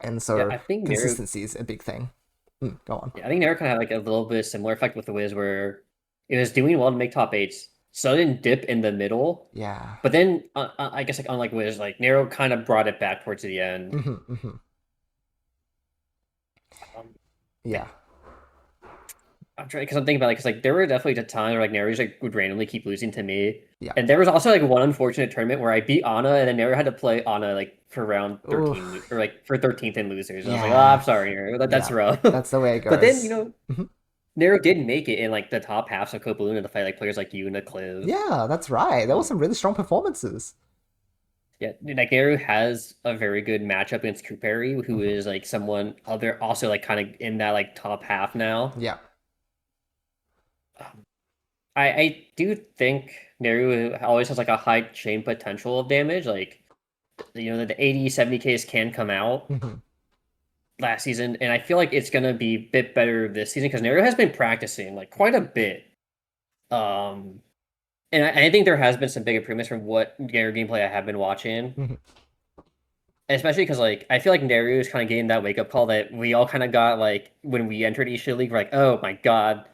And Yeah, so I think Neruu. consistency is a big thing. Go on. Yeah, I think Neruu kind of had like a little bit similar effect with the Wiz, where it was doing well to make top 8s, sudden dip in the middle, Yeah. but then I guess like unlike Wiz, like Neruu kind of brought it back towards the end. Um, Yeah. I'm trying because I'm thinking about it because like there were definitely times where like Neruu like would randomly keep losing to me. Yeah. And there was also like one unfortunate tournament where I beat Ana and then Neruu had to play Ana like for round 13 or like for 13th in losers. And I was like, oh, Yeah. I'm sorry, Neruu. That's Yeah. rough. That's the way it But then, goes. Neruu did make it in like the top halves of Copaluna to fight like players like you and Acliv. Yeah, that's right. There were some really strong performances. Yeah, like Neruu has a very good matchup against Koopary, who is like someone other also like kind of in that like top half now. Yeah. Um, I do think Neruu always has like a high chain potential of damage. Like the 80, 70Ks can come out last season, and I feel like it's gonna be a bit better this season because Neruu has been practicing like quite a bit. And I think there has been some big improvements from what Neruu gameplay I have been watching. Especially because like I feel like Neruu is kind of getting that wake up call that we all kind of got like when we entered Asia League. We're like, oh my god,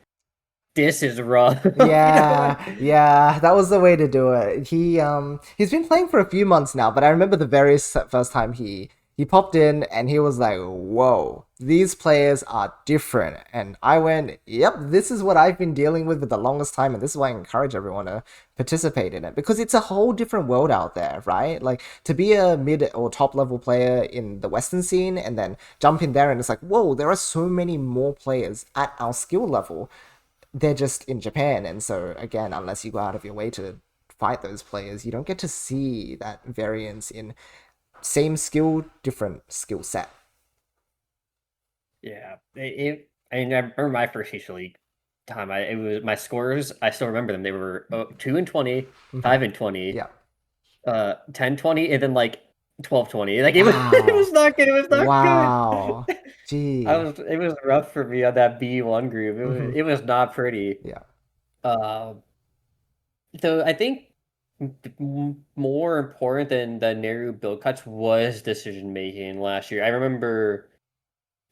this is rough. Yeah, that was the way to do it. He's been playing for a few months now, but I remember the very first time he popped in and he was like, "Whoa, these players are different." And I went, "Yep, this is what I've been dealing with for the longest time, and this is why I encourage everyone to participate in it because it's a whole different world out there, right? Like to be a mid or top level player in the Western scene and then jump in there and it's like, whoa, there are so many more players at our skill level. They're just in Japan, and so again, unless you go out of your way to fight those players, you don't get to see that variance in same skill, different skill set." Yeah, I mean, I remember my first Asia League time. It was my scores. I still remember them. They were 2-20, 5-20, Yeah. 10-20, and then like 12-20. Like Wow. it was not good. It was not Wow. good. Gee. It was rough for me on that B1 group. It was not pretty. Yeah. Uh, so I think more important than the Neruu build cuts was decision making last year. I remember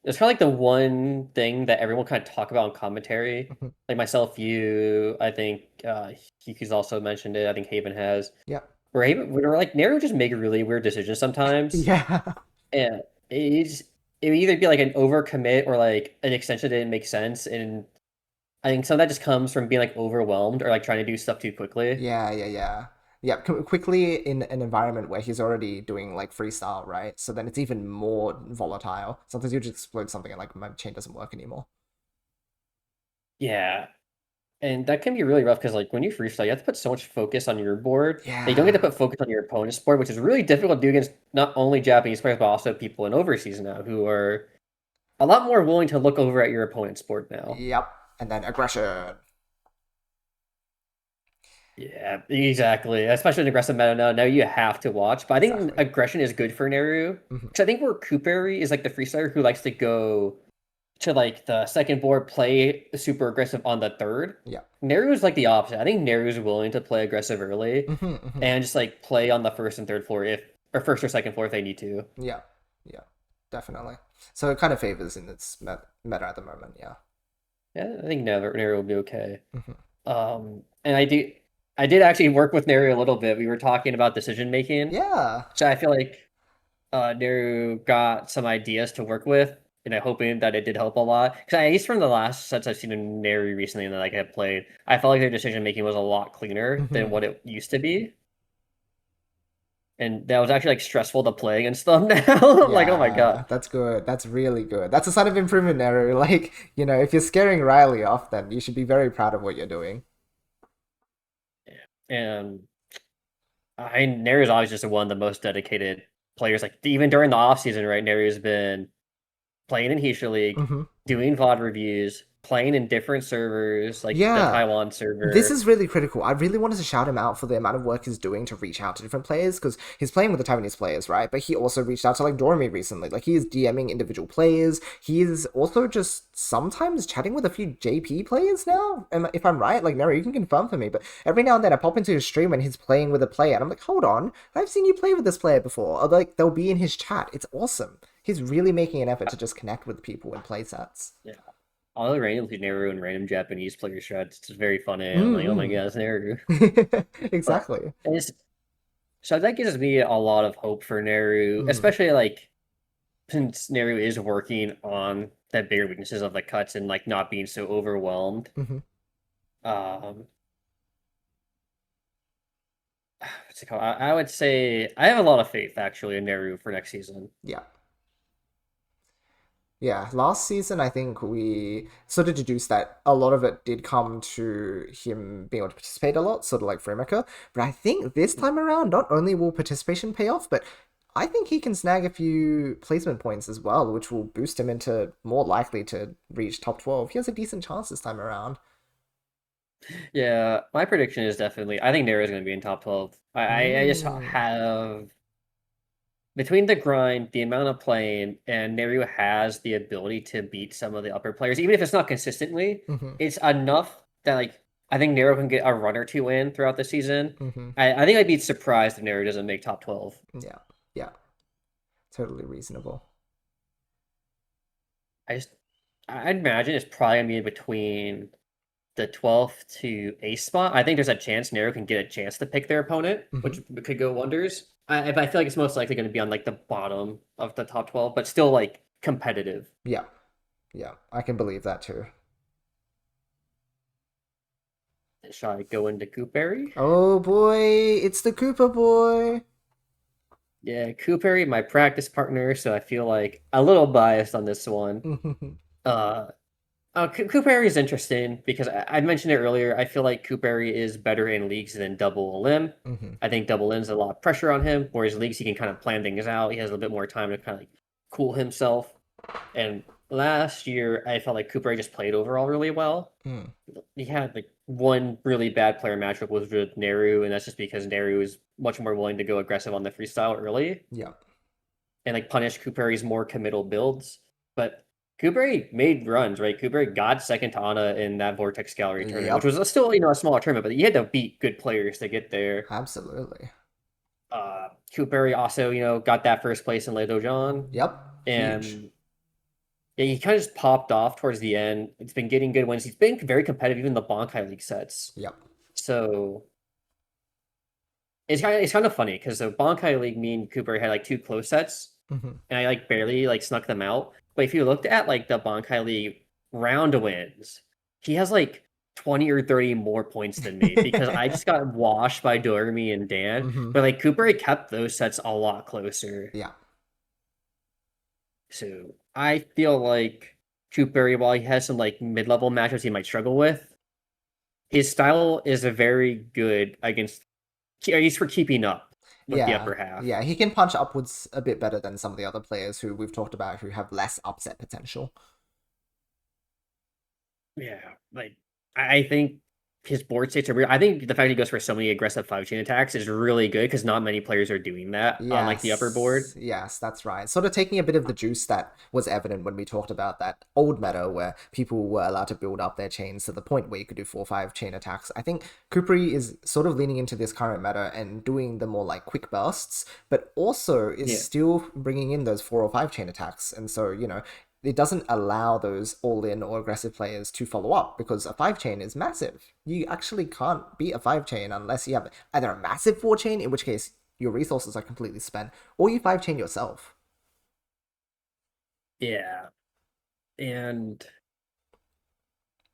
it's kind of like the one thing that everyone kind of talk about in commentary. Like myself, you, I think Hiku's also mentioned it. I think Haven has. Yeah. Where Haven, we were like Neruu just make really weird decisions sometimes. Yeah. And it would either be like an overcommit or like an extension that didn't make sense. And I think some of that just comes from being like overwhelmed or like trying to do stuff too quickly. Yeah, quickly in an environment where he's already doing like freestyle, right? So then it's even more volatile. Sometimes you just explode something and like my chain doesn't work anymore. Yeah. And that can be really rough because like when you freestyle, you have to put so much focus on your board. Yeah. That you don't get to put focus on your opponent's board, which is really difficult to do against not only Japanese players, but also people in overseas now who are a lot more willing to look over at your opponent's board now. Yep. And then aggression. Yeah, exactly. Especially in aggressive meta now. Now you have to watch. But I think Exactly. aggression is good for Neruu. Because I think where Koopary is like the freestyler who likes to go to like the second board, play super aggressive on the third. Yeah. Neruu is like the opposite. I think Neruu is willing to play aggressive early and just like play on the first and third floor or first or second floor if they need to. Yeah. Yeah. Definitely. So it kind of favors in its meta at the moment. Yeah. Yeah, I think Neruu will be okay. And I did actually work with Neruu a little bit. We were talking about decision making. Yeah. So I feel like Neruu got some ideas to work with, and I'm hoping that it did help a lot. Because at least from the last sets I've seen in Neruu recently and that I have played, I felt like their decision making was a lot cleaner than what it used to be. And that was actually like stressful to play against them now. Like, oh my god. That's good. That's really good. That's a sign of improvement, Neruu. Like, if you're scaring Riley off, then you should be very proud of what you're doing. And Neruu is always just one of the most dedicated players. Like even during the off season, right? Neru's been playing in Hisha League, Hmm. doing VOD reviews, playing in different servers, like the Yeah. Taiwan This server. is really critical. I really wanted to shout him out for the amount of work he's doing to reach out to different players because he's playing with the Taiwanese players, right? But he also reached out to like Doremy recently. Like he is DMing individual players. He is also just sometimes chatting with a few JP players now. If I'm right, like Neruu, you can confirm for me. But every now and then I pop into his stream when he's playing with a player, and I'm like, hold on, I've seen you play with this player before. Or like they'll be in his chat. It's awesome. He's really making an effort to just connect with people in play sets. Yeah. All the random Neruu and random Japanese player strats, it's very funny. I'm like, oh my Mm-hmm. god, it's Neruu. But Exactly. it's so that gives me a lot of hope for Neruu, Mm. especially like since Neruu is working on the bigger weaknesses of the cuts and like not being so overwhelmed. Hmm. Um, what's it called? I would say I have a lot of faith actually in Neruu for next season. Yeah. Yeah, last season I think we sort of deduced that a lot of it did come to him being able to participate a lot, sort of like Frimeka. But I think this time around, not only will participation pay off, but I think he can snag a few placement points as well, which will boost him into more likely to reach top 12. He has a decent chance this time around. Yeah, my prediction is definitely I think Neruu is going to be in top 12. I just Mm. have between the grind, the amount of playing, and Nereu has the ability to beat some of the upper players, even if it's not consistently, Hmm. it's enough that like I think Nereu can get a run or two in throughout the season. Hmm. I think I'd be surprised if Nereu doesn't make top 12. Yeah. Yeah. Totally reasonable. I just I'd imagine it's probably gonna be in between the 12th to ace spot. I think there's a chance Nereu can get a chance to pick their opponent, Hmm. which could go wonders. I feel like it's most likely going to be on like the bottom of the top 12, but still like competitive. Yeah. Yeah. I can believe that too. Shall I go into Koopary? Oh boy, it's the Cooper boy. Yeah, Koopary, my practice partner, so I feel like a little biased on this one. Uh, Koopary is interesting because I mentioned it earlier. I feel like Koopary is better in leagues than Double Limb. Hmm. I think Double Limb's a lot of pressure on him, whereas leagues he can kind of plan things out. He has a bit more time to kind of like cool himself. And last year, I felt like Koopary just played overall really well. Mm. He had like one really bad player matchup was with Neruu, and that's just because Neruu is much more willing to go aggressive on the freestyle early Yeah. and like punish Koopari's more committal builds. But Koopari made runs, right? Koopari got second to Ana in that Vortex Gallery tournament, which Yep. was still a smaller tournament, but you had to beat good players to get there. Absolutely. Koopari also got that first place in Le Dojon, Yep. Huge. and yeah, he kind of just popped off towards the end. It's been getting good wins. He's been very competitive even in the Bankai League sets. Yep. So it's kind of funny because the Bankai League, me and Cooper had like two close sets, Hmm. and I like barely like snuck them out. But if you looked at like the Bankai League round wins, he has like 20 or 30 more points than me because I just got washed by Doremy and Dan. Hmm. But like Cooper kept those sets a lot closer. Yeah. So I feel like Cooper, while he has some like mid-level matchups he might struggle with, his style is a very good against. He's for keeping up with the Yeah. upper half. Yeah. He can punch upwards a bit better than some of the other players who we've talked about who have less upset potential. Yeah, like I think his board states are weird. I think the fact he goes for so many aggressive 5-chain attacks is really good because not many players are doing that on like the upper Yes, board. yes, that's right. Sort of taking a bit of the juice that was evident when we talked about that old meta where people were allowed to build up their chains to the point where you could do 4 or 5 chain attacks. I think Kupri is sort of leaning into this current meta and doing the more like quick bursts, but also is Yeah, still bringing in those 4 or 5 chain attacks. And so, it doesn't allow those all-in or aggressive players to follow up because a 5 chain is massive. You actually can't beat a 5 chain unless you have either a massive 4 chain, in which case your resources are completely spent, or you 5 chain yourself. yeah, and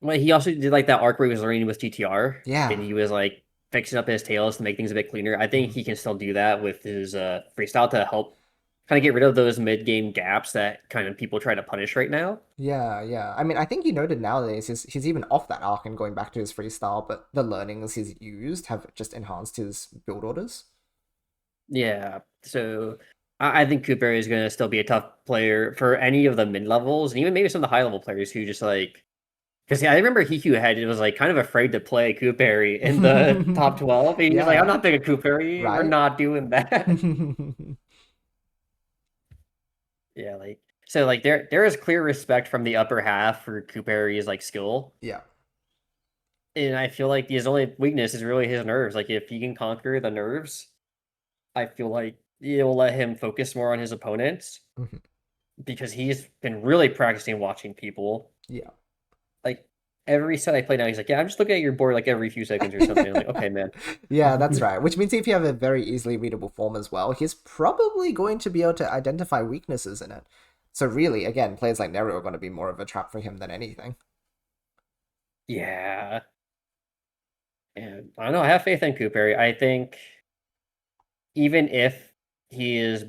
well, he also did like that arc where he was learning with GTR and Yeah. he was like fixing up his tails to make things a bit cleaner. I think Mhm. he can still do that with his freestyle to help kind of get rid of those mid game gaps that kind of people try to punish right now. Yeah, yeah. I mean, I think you noted nowadays he's even off that arc and going back to his freestyle, but the learnings he's used have just enhanced his build orders. Yeah, so. I think Cooper is going to still be a tough player for any of the mid levels, and even maybe some of the high level players who just like. Because I remember Hiku had was like kind of afraid to play Koopary in the top 12. He was like, "I'm Yeah, not picking Koopary. We're right? not doing that." Yeah, like so, like there is clear respect from the upper half for Koopary's like skill, Yeah. and I feel like his only weakness is really his nerves. Like if he can conquer the nerves, I feel like it'll let him focus more on his opponents Mhm. because he's been really practicing watching people. Yeah. Like every set I play now, he's like, "Yeah, I'm just looking at your board like every few seconds or something." I'm like, "Okay, man." Yeah, that's right. Which means if you have a very easily readable form as well, he's probably going to be able to identify weaknesses in it. So really, again, players like Neruu are going to be more of a trap for him than anything. Yeah, and I don't know. I have faith in Cooper. I think even if he is,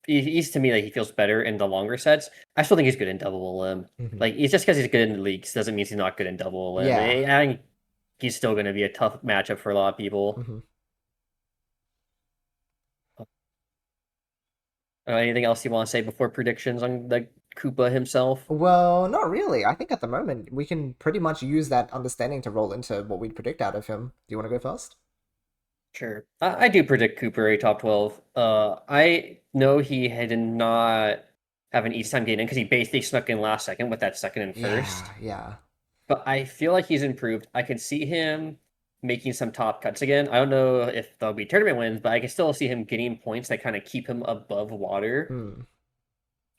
he's to me like he feels better in the longer sets. I still think he's good in double limb. Hmm. Like it's just because he's good in the leagues doesn't mean he's not good in double limb. Yeah. I think he's still going to be a tough matchup for a lot of people. Hmm. Anything else you want to say before predictions on the Koopa himself? Well, not really. I think at the moment we can pretty much use that understanding to roll into what we'd predict out of him. Do you want to go first? Sure. I do predict Cooper a top 12. I know he did not have an each time gain in because he basically snuck in last second with that second and first. Yeah, yeah. But I feel like he's improved. I can see him making some top cuts again. I don't know if they'll be tournament wins, but I can still see him getting points that kind of keep him above water. Hmm.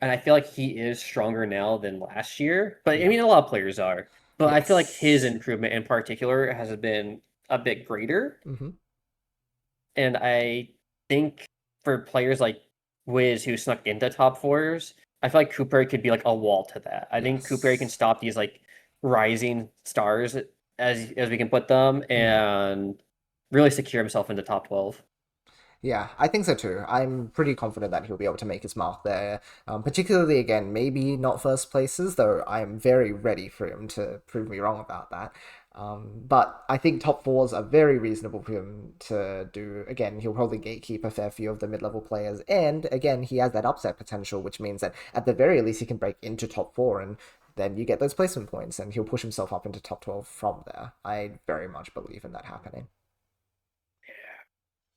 And I feel like he is stronger now than last year. But I Yeah. mean, a lot of players are. But I feel like his Yes. improvement in particular has been a bit greater. Hmm. And I think for players like Wiz who snuck into top fours, I feel like Cooper could be like a wall to that. I think Cooper can Yes. stop these like rising stars as we can put them Hmm. and really secure himself into top 12. Yeah, I think so too. I'm pretty confident that he'll be able to make his mark there. Particularly again, maybe not first places, though I am very ready for him to prove me wrong about that. But I think top fours are very reasonable for him to do. Again, he'll probably gatekeep a fair few of the mid-level players, and again, he has that upset potential, which means that at the very least he can break into top four, and then you get those placement points, and he'll push himself up into top 12 from there. I very much believe in that happening.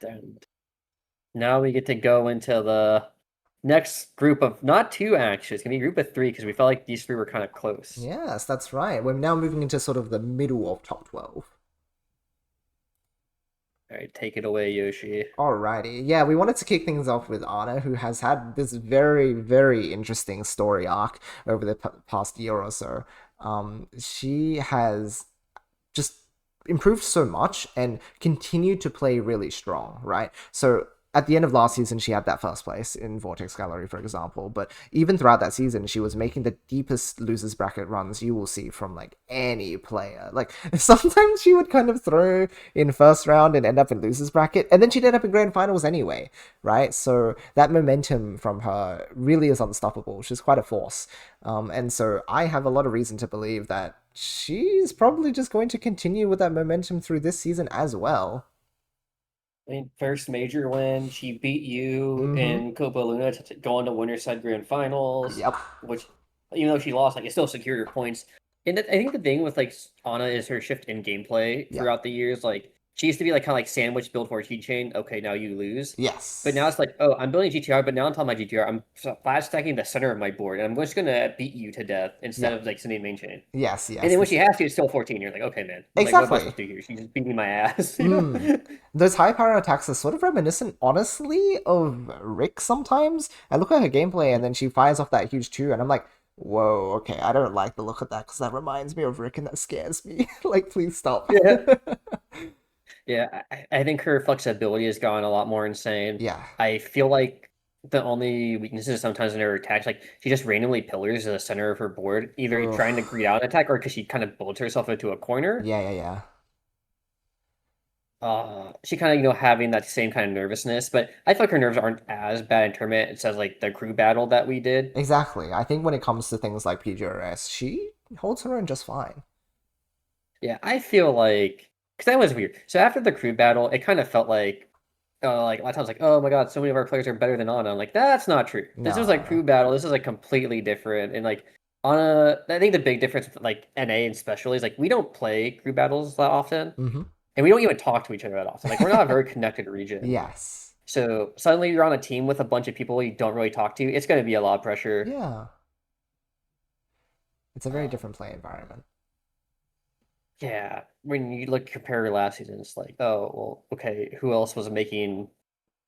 And now we get to go into the next group of not two actually. It's gonna be a group of three because we felt like these three were kind of close. Yes, that's right. We're now moving into sort of the middle of top 12. All right, take it away, Yoshi. Alrighty. Yeah, we wanted to kick things off with Anna, who has had this very, very interesting story arc over the past year or so. She has just improved so much and continued to play really strong, right? So at the end of last season, she had that first place in Vortex Gallery, for example. But even throughout that season, she was making the deepest losers bracket runs you will see from like any player. Like sometimes she would kind of throw in first round and end up in losers bracket, and then she'd end up in grand finals anyway, right? So that momentum from her really is unstoppable. She's quite a force. And so I have a lot of reason to believe that she's probably just going to continue with that momentum through this season as well. I mean, first major win, she beat you Mm-hmm. in Copa Luna to go on to Winterside Grand Finals, Yep. which even though she lost, like it still secured her points. And I think the thing with like Anna is her shift in gameplay Yep. throughout the years. Like she used to be like kind of like sandwich build for a keychain. Okay, now you lose. But now Yes. it's like, oh, I'm building GTR, but now on top of my GTR, I'm flat stacking the center of my board, and I'm just gonna beat you to death instead Yep. of like sending main chain. Yes. And Yes. then when This she has to, it's still 14. You're like, okay, man, like what am I exactly. supposed to do here? She's just beating my ass, you Mm. know? Those high power attacks are sort of reminiscent, honestly, of Rick sometimes. I look at her gameplay and then she fires off that huge two, and I'm like, whoa, okay, I don't like the look of that because that reminds me of Rick and that scares me. Like, please stop. Yeah. Yeah, I think her flexibility has gone a lot more insane. Yeah. I feel like the only weaknesses sometimes in her attacks, like she just randomly pillars in the center of her board, either Ugh. trying to greed out an attack or because she kind of builds herself into a corner. Yeah, yeah, yeah. She kind of, having that same kind of nervousness, but I feel like her nerves aren't as bad in tournament as like the crew battle that we did. Exactly. I think when it comes to things like Pgrs, she holds her own just fine. Yeah, I feel like because that was weird. So after the crew battle, it kind of felt like like a lot of times, like, oh my god, so many of our players are better than Ana. I'm like, that's not true. This is like No. crew battle. This is like completely different. And like Ana, I think the big difference with like NA and especially is like we don't play crew battles that often, Hmm. and we don't even talk to each other that often. Like we're not a very connected region. Yes. So suddenly you're on a team with a bunch of people you don't really talk to. It's going to be a lot of pressure. Yeah. It's a very Um, different play environment. yeah, when you look compare last season, it's like, oh well, okay, who else was making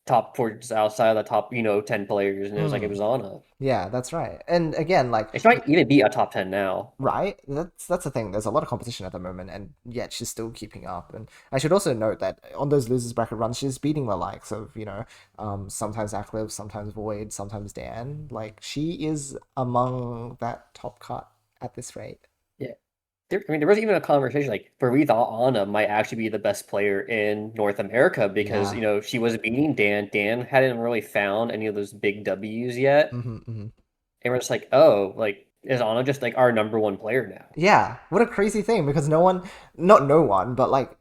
top fours outside of the top, 10 players? And it was like it Hmm. was Ana. Yeah, that's right. And again, like, It might even be a top 10 now. right? That's the thing. There's a lot of competition at the moment, and yet she's still keeping up. And I should also note that on those losers bracket runs, she's beating the likes of sometimes Acliv, sometimes Void, sometimes Dan. Like she is among that top cut at this rate. Yeah. There was even a conversation like where we thought Ana might actually be the best player in North America because, Yeah. she was beating Dan. Dan hadn't really found any of those big W's yet. Hmm. Hmm. And we're just like, oh, like, is Ana just like our number one player now? Yeah. What a crazy thing because no one, not no one, but like.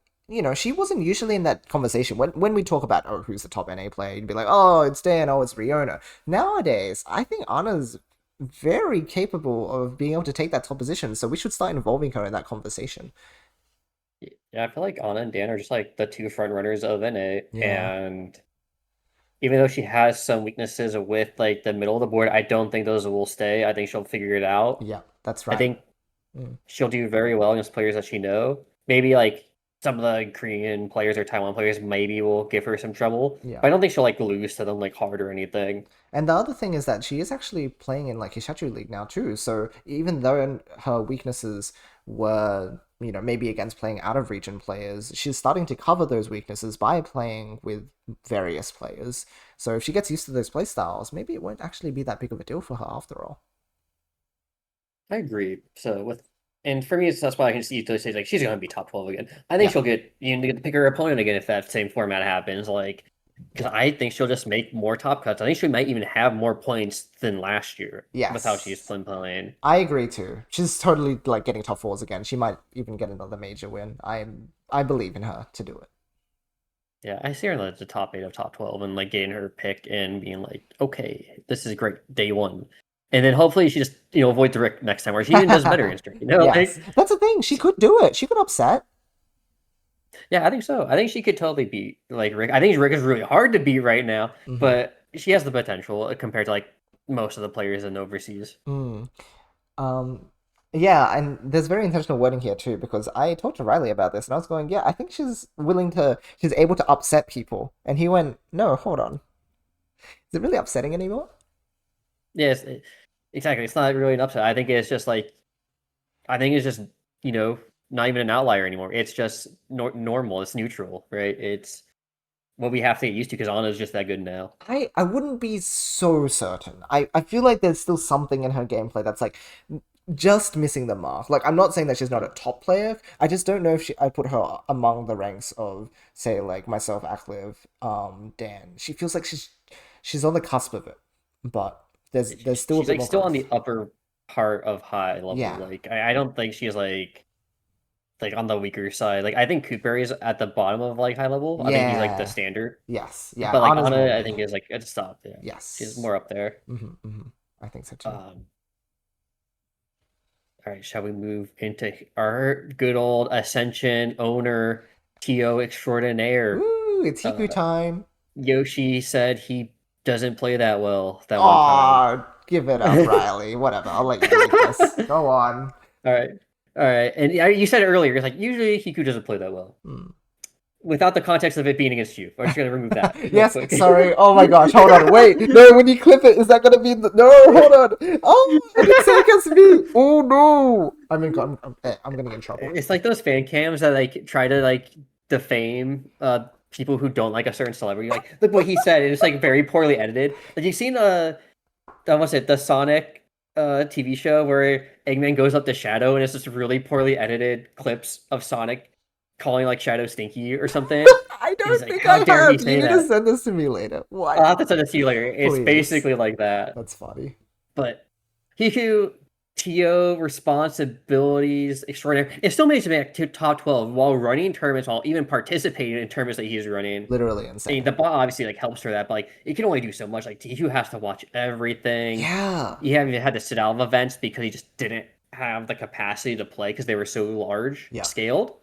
She wasn't usually in that conversation. When we talk about, oh, who's the top NA player, you'd be like, oh, it's Dan, oh, it's Riona. Nowadays, I think Anna's very capable of being able to take that top position, so we should start involving her in that conversation. Yeah, I feel like Ana and Dan are just like the two front runners of NA. Yeah. And even though she has some weaknesses with like the middle of the board, I don't think those will stay. I think she'll figure it out. Yeah, that's I right. think Mm. she'll do very well against players that she know. Maybe like some of the Korean players or Taiwan players maybe will give her some trouble. Yeah. But I don't think she'll like lose to them like hard or anything. And the other thing is that she is actually playing in like Hishachu League now too. So even though her weaknesses were, maybe against playing out of region players, she's starting to cover those weaknesses by playing with various players. So if she gets used to those playstyles, maybe it won't actually be that big of a deal for her after all. I agree. And for me, that's why I can see to say like she's gonna be top 12 again. I think Yeah. she'll get to pick her opponent again if that same format happens. Like, because I think she'll just make more top cuts. I think she might even have more points than last year with how she's Yes. been playing. I agree too. She's totally like getting top fours again. She might even get another major win. I believe in her to do it. Yeah, I see her in the top 8 of top 12 and like getting her pick and being like, okay, this is great, day one. And then hopefully she just avoids the Rick next time, where she even does better against Rick. Yes, that's the thing. She could do it. She could upset. Yeah, I think so. I think she could totally beat like Rick. I think Rick is really hard to beat right now, Hmm. but she has the potential compared to like most of the players in overseas. Mm. Um, yeah, and there's very intentional wording here too, because I talked to Riley about this, and I was going, yeah, I think she's able to upset people, and he went, no, hold on, is it really upsetting anymore? Yes, exactly. It's not really an upset. I think it's just you know not even an outlier anymore. It's just normal. It's neutral, right? It's what we have to get used to because Anna's just that good now. I wouldn't be so certain. I feel like there's still something in her gameplay that's like just missing the mark. Like I'm not saying that she's not a top player. I just don't know if I put her among the ranks of say like myself, Acliv, Dan. She feels like she's on the cusp of it, but there's still a She's bit like more still on the growth. upper part of high level. Yeah. Like I don't think she's like on the weaker side. Like I think Cooper is at the bottom of like high level. I think he's like the Yeah. standard. Yes. Yeah. But like Anna's more Anna, I mid. think is like at the top. Yeah, she's Yes. more up there. I think so too. Um, all right, shall we move into our good old Ascension owner, TO extraordinaire? Ooh, it's Hiku Uh, time. Yoshi said he doesn't play that well that one time. Aw, give it up, Riley. Whatever. I'll let you take this. Go on. All right, all right, and you said it earlier. It's like usually Hiku doesn't play that well. Hmm. Without the context of it being against you, I'm just gonna remove that real Yes, quick. sorry. Oh my gosh, hold on. Wait, no, when you clip it, is that gonna be no, hold on. Oh, I didn't say against me. Oh no. I'm gonna get in trouble. It's like those fan cams that like try to like defame people who don't like a certain celebrity. Like, look what he said. It's like very poorly edited. Like you've seen what's it, the Sonic TV show where Eggman goes up to Shadow and it's just really poorly edited clips of Sonic calling like Shadow stinky or something. I And he's don't like, think how I dare he have. You say need to that? send this to me later. Why? I'll have to send it to you later. It's Please. basically like that. That's funny. But Hiku, TO responsibilities extraordinary. It still managed to make top 12 while running tournaments, while even participating in tournaments that he's running. Literally I mean, the insane. bot obviously like helps for that, but like it can only do so much. Like TQ has to watch everything. Yeah. He haven't even had to sit out of events because he just didn't have the capacity to play because they were so large Yeah. scaled.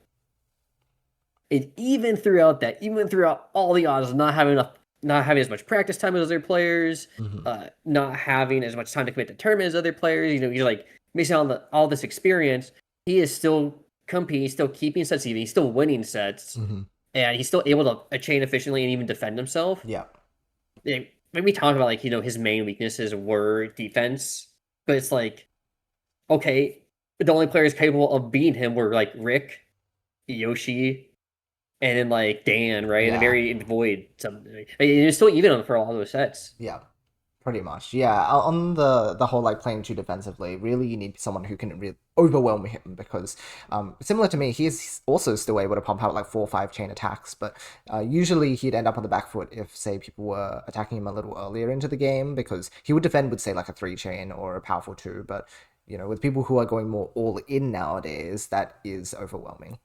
And even throughout that, even throughout all the odds, not having as much practice time as other players, Hmm. not having as much time to commit to tournament as other players, he's like missing all this experience. He is still competing, he's still keeping sets even, he's still winning sets, Hmm. and he's still able to chain efficiently and even defend himself. Yeah. When we talk about like his main weaknesses were defense, but it's like okay, the only players capable of beating him were like Rick, Yoshi, and then like Dan, right? And the Yeah. very void something. It's still even for all those sets. Yeah. Pretty much, yeah. On the whole, like playing too defensively, really you need someone who can really overwhelm him because, similar to me, he's also still able to pump out like 4 or 5 chain attacks, but usually he'd end up on the back foot if, say, people were attacking him a little earlier into the game because he would defend with, say, like a 3 chain or a powerful 2, but with people who are going more all in nowadays, that is overwhelming.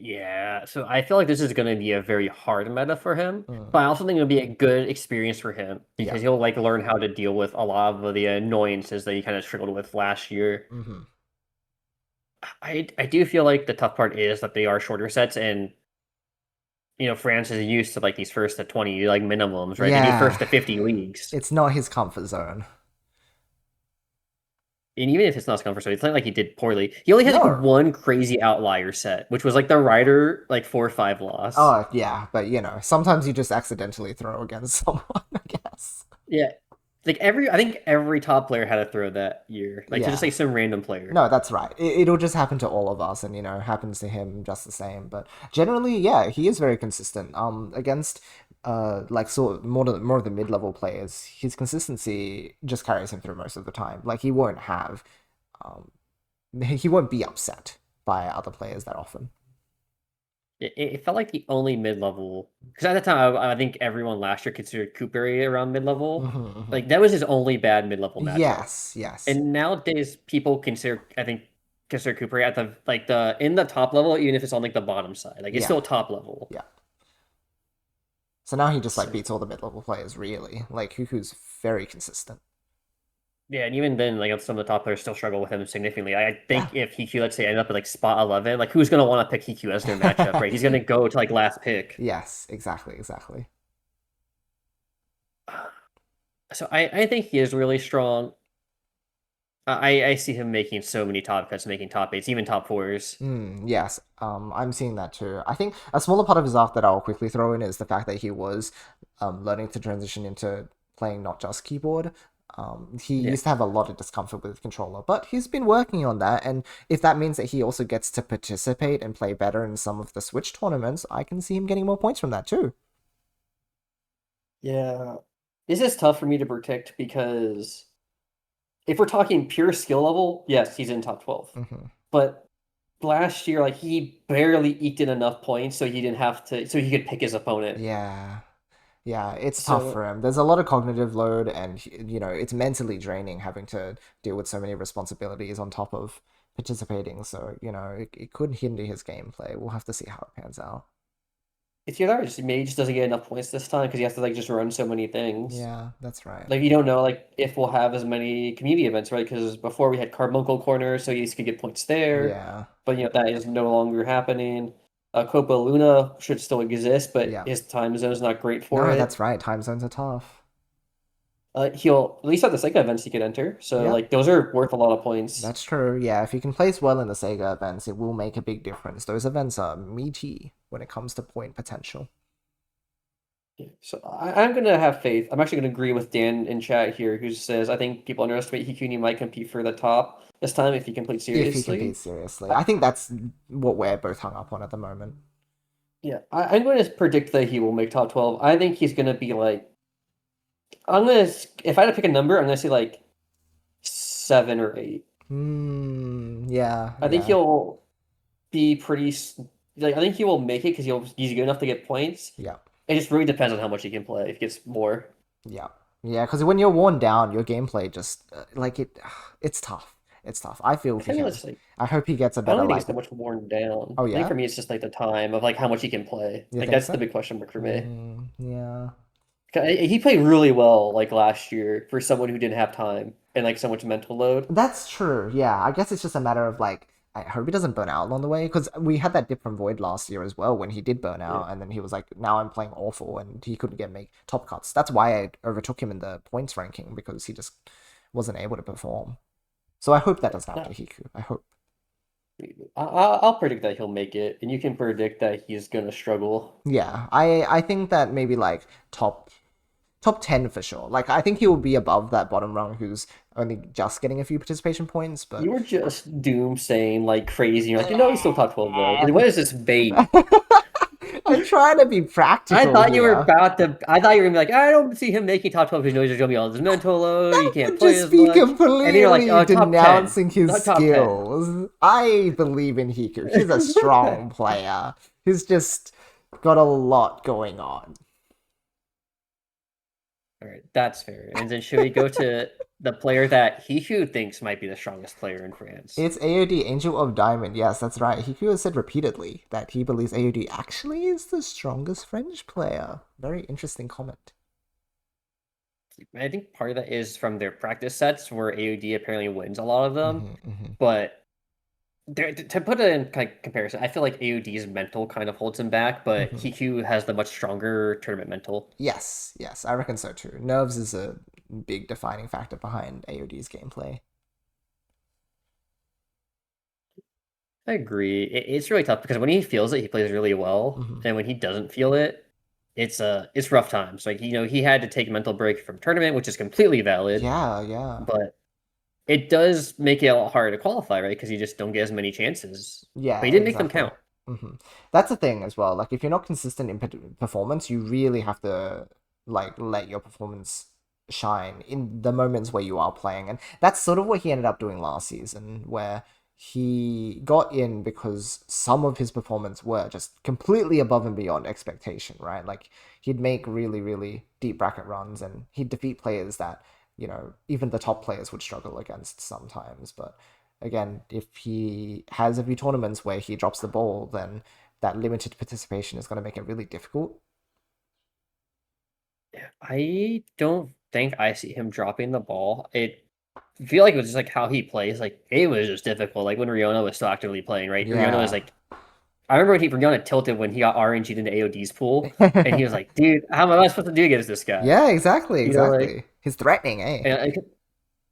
Yeah, so I feel like this is going to be a very hard meta for him, Mm. but I also think it'll be a good experience for him Yeah. because he'll like learn how to deal with a lot of the annoyances that he kind of struggled with last year. Hmm. I do feel like the tough part is that they are shorter sets, and France is used to like these first to 20 like minimums, right? They do first Yeah. to 50 leagues. It's not his comfort zone. And even if it's not his comfort zone, it's not like he did poorly. He only had like No. one crazy outlier set, which was like the Ryder like 4-5 loss. Oh, yeah, but sometimes you just accidentally throw against someone, I guess. Yeah. Like I think every top player had to throw that year. Like to just Yeah. like some random player. No, that's right. It'll just happen to all of us, and happens to him just the same. But generally, yeah, he is very consistent. Against like sort of more of the mid-level players, his consistency just carries him through most of the time. Like um he won't be upset by other players that often. It felt like the only mid level because at the time I think everyone last year considered Koopary around mid level. Hmm. Hmm. Like that was his only bad mid level matchup. Yes, yes, And nowadays people consider Koopary at the like the in the top level, even if it's on like the bottom side. Like it's yeah, still top level. yeah. So now he just like So beats all the mid-level players really. Like Huku's very consistent. yeah, and even then, like some of the top players still struggle with him significantly. I Yeah. think if Hiku, let's say, ended up at like spot 11, like who's gonna want to pick Hiku as their matchup, right? He's gonna go to like last pick. Yes, exactly, exactly. So I think he is really strong. I see him making so many top cuts, making top eights, even top fours. Yes, I'm seeing that too. I think a smaller part of his arc that I'll quickly throw in is the fact that he was learning to transition into playing not just keyboard. He Yeah. used to have a lot of discomfort with controller, but he's been working on that. And if that means that he also gets to participate and play better in some of the Switch tournaments, I can see him getting more points from that too. Yeah. This is tough for me to predict because if we're talking pure skill level, yes, he's in top 12. Hmm. But last year, like he barely eked in enough points so he didn't have to, so he could pick his opponent. Yeah. Yeah, it's tough So for him. There's a lot of cognitive load, and it's mentally draining having to deal with so many responsibilities on top of participating. So, it could hinder his gameplay. We'll have to see how it pans out. it's either just maybe he just doesn't get enough points this time because he has to like just run so many things. Yeah, that's right. Like you don't know like if we'll have as many community events, right? Because before we had Carbuncle Corner, so you could get points there, Yeah, but that is no longer happening. Copa Luna should still exist, but yeah. his time zone is not great for No, it. that's right. Time zones are tough. He'll at least have the Sega events he could enter, so Yep, like those are worth a lot of points. that's true. Yeah, if you can place well in the Sega events, it will make a big difference. Those events are meaty when it comes to point potential. Yeah. So I'm gonna have faith. I'm actually gonna agree with Dan in chat here, who says I think people underestimate Hikuni might compete for the top this time if he competes If he competes seriously. seriously. I think that's what we're both hung up on at the moment. Yeah, I'm going to predict that he will make top 12. I think he's gonna be like I'm gonna if I had to pick a number, I'm gonna say like 7 or 8. Yeah, I think yeah, he'll be like I think he will make it because he's good enough to get points. yeah. It just really depends on how much he can play. If he gets more. Yeah. Yeah, because when you're worn down, your gameplay just like it's tough. It's tough. I feel I for think him. it's like I hope he gets a I don't better think like. it's that much worn down. Oh I think yeah, for me it's just like the time of like how much he can play. you Like think that's the so? big question mark for me. Yeah. He played really well like last year for someone who didn't have time and like so much mental load. That's true. Yeah, I guess it's just a matter of like, I hope he doesn't burn out along the way because we had that dip from Void last year as well when he did burn Yeah. out, and then he was like, "Now I'm playing awful," and he couldn't get make top cuts. That's why I overtook him in the points ranking because he just wasn't able to perform. So I hope that doesn't happen No, to Hiku. I hope. I'll predict that he'll make it, and you can predict that he's gonna struggle. Yeah, I think that maybe like top 10 for sure. Like I think he will be above that bottom rung who's only just getting a few participation points, but You were just doom saying like crazy. You're like, you know, he's still top 12 though. And what is this bait? I'm trying to be I practical thought you were here. about to. I thought you were gonna be like, I don't see him making top 12 because he knows there's gonna be all this mental load. He That can't would play just as be much. And then you're like, completely oh, top 10, denouncing his not top 10. skills. I believe in Hiku. He's a strong player. He's just got a lot going on. All right, that's fair. And then should we go to the player that Hiku thinks might be the strongest player in France? It's AOD Angel of Diamond. Yes, that's right. Hiku has said repeatedly that he believes AOD actually is the strongest French player. Very interesting comment. I think part of that is from their practice sets where AOD apparently wins a lot of them. Hmm. But to put it in like comparison, I feel like AOD's mental kind of holds him back, but Hmm. Hiku has the much stronger tournament mental. Yes, yes, I reckon so too. Nerves is a big defining factor behind AOD's gameplay. I agree. It's really tough because when he feels it, he plays really well, Hmm. and when he doesn't feel it, it's rough times. Like he had to take a mental break from tournament, which is completely valid, Yeah, yeah. but it does make it a lot harder to qualify, right? Because you just don't get as many chances. But Yeah, he didn't make them exactly. count. That's the thing as well. Like, if you're not consistent in performance, you really have to like let your performance shine in the moments where you are playing, and that's sort of what he ended up doing last season, where he got in because some of his performance were just completely above and beyond expectation, right? Like, he'd make really, really deep bracket runs, and he'd defeat players that even the top players would struggle against sometimes, but again, if he has a few tournaments where he drops the ball, then that limited participation is going to make it really difficult. I don't think I see him dropping the ball. I feel like it was just like how he plays. Like it was just difficult. Like when Riona was still actively playing, right? Riona was Yeah. like, I remember when Riona tilted when he got RNG'd into AOD's pool, and he was like, "Dude, how am I supposed to do against this guy?" Yeah, exactly, You know, like, exactly. He's threatening, eh? and, like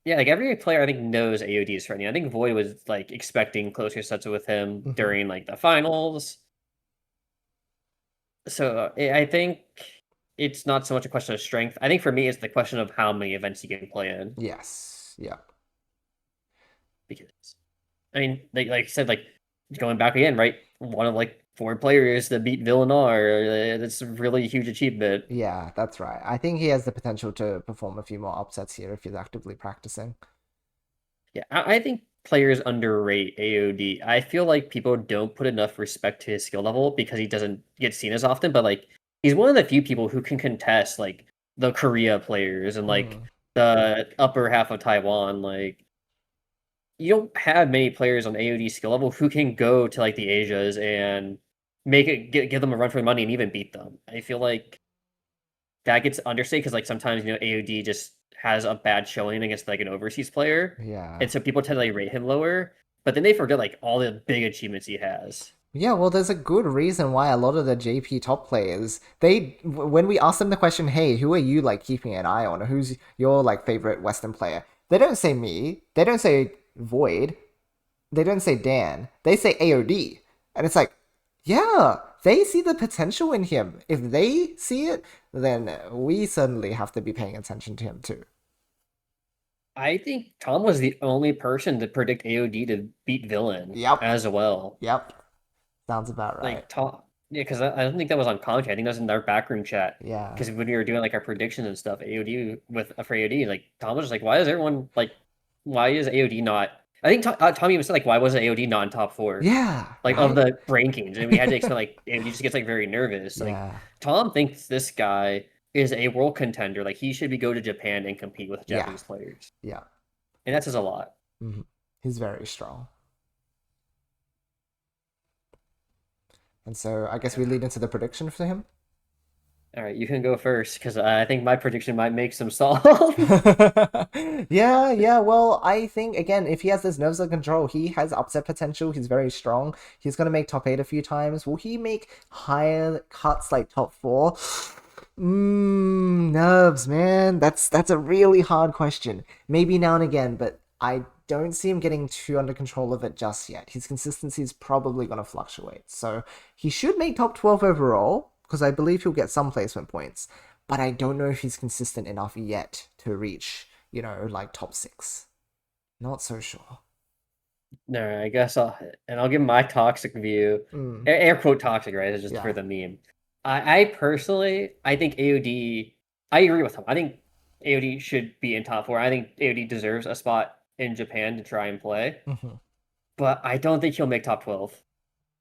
yeah, like every player I think knows AOD is threatening. I think Void was like expecting closer sets with him Hmm. during like the finals. So I think it's not so much a question of strength. I think for me, it's the question of how many events you can play in. Yes. Yeah. Because I mean, like I said, like going back again, right? One of like four players that beat Villain R. That's a really huge achievement. Yeah, that's right. I think he has the potential to perform a few more upsets here if he's actively practicing. Yeah, I think players underrate AOD. I feel like people don't put enough respect to his skill level because he doesn't get seen as often. But like, he's one of the few people who can contest like the Korea players and like Hmm. the upper half of Taiwan. Like, you don't have many players on AOD skill level who can go to like the Asias and make it give them a run for the money and even beat them. I feel like that gets understated because like sometimes AOD just has a bad showing against like an overseas player, Yeah. and so people tend to like rate him lower. But then they forget like all the big achievements he has. Yeah, well, there's a good reason why a lot of the JP top players, when we ask them the question, hey, who are you like keeping an eye on, or who's your like favorite Western player? They don't say me. They don't say Void. They don't say Dan. They say AOD. And it's like, yeah, they see the potential in him. If they see it, then we certainly have to be paying attention to him too. I think Tom was the only person to predict AOD to beat Villain Yep. as well. Yep. Sounds about right. Like Tom, yeah, because I don't think that was on commentary. I think that was in our backroom chat. Yeah. Because when we were doing like our predictions and stuff, AOD with for AOD, like Tom was just like, why is everyone like, why is AOD not? I think Tom even said like, why wasn't AOD not in top four, Yeah, like of right? the rankings? And we had to explain like AOD just gets like very nervous. Like Yeah. Tom thinks this guy is a world contender. Like he should be go to Japan and compete with Yeah, Japanese players, yeah. and that says a lot. He's very strong. And so I guess we lead into the prediction for him. All right, you can go first because I think my prediction might make some solve. Yeah. Well, I think again, if he has this nerves under control, he has upset potential. He's very strong. He's gonna make top 8 a few times. Will he make higher cuts like top 4? Nerves, man. That's a really hard question. Maybe now and again, but I don't see him getting too under control of it just yet. His consistency is probably gonna fluctuate. So he should make top 12 overall, because I believe he'll get some placement points. But I don't know if he's consistent enough yet to reach, like top 6. Not so sure. No, I guess I'll give my toxic view. Mm, Air quote toxic, right? It's just for yeah. the meme. I personally, I think AOD. I agree with him. I think AOD should be in top 4. I think AOD deserves a spot in Japan to try and play, Mhm. but I don't think he'll make top 12.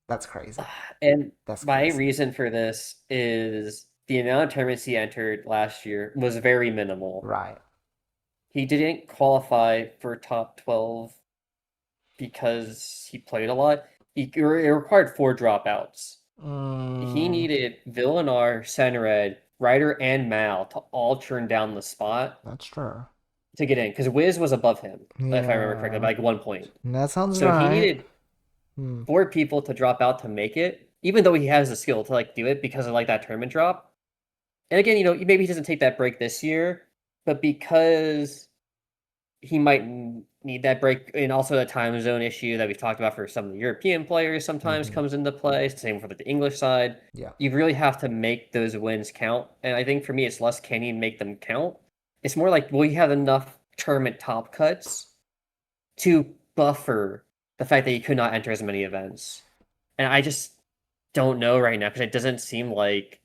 That's crazy. And That's my crazy. reason for this is the amount of tournaments he entered last year was very minimal. Right. He didn't qualify for top 12 because he played a lot. It required 4 dropouts. He Mm, needed Villain R, Senred, Ryder, and Mal to all turn down the spot that's true. to get in because Wiz was above him, if I remember correctly, Yeah. by like 1 point. That sounds So he right. needed Hmm. 4 people to drop out to make it, even though he has the skill to like do it because of like that tournament drop. And again, maybe he doesn't take that break this year, but because he might need that break, and also the time zone issue that we've talked about for some of the European players sometimes Mm-hmm. comes into play. Same for the English side. Yeah. You really have to make those wins count. And I think for me, it's less can he make them count. It's more like, will you have enough tournament top cuts to buffer the fact that you could not enter as many events? And I just don't know right now because it doesn't seem like,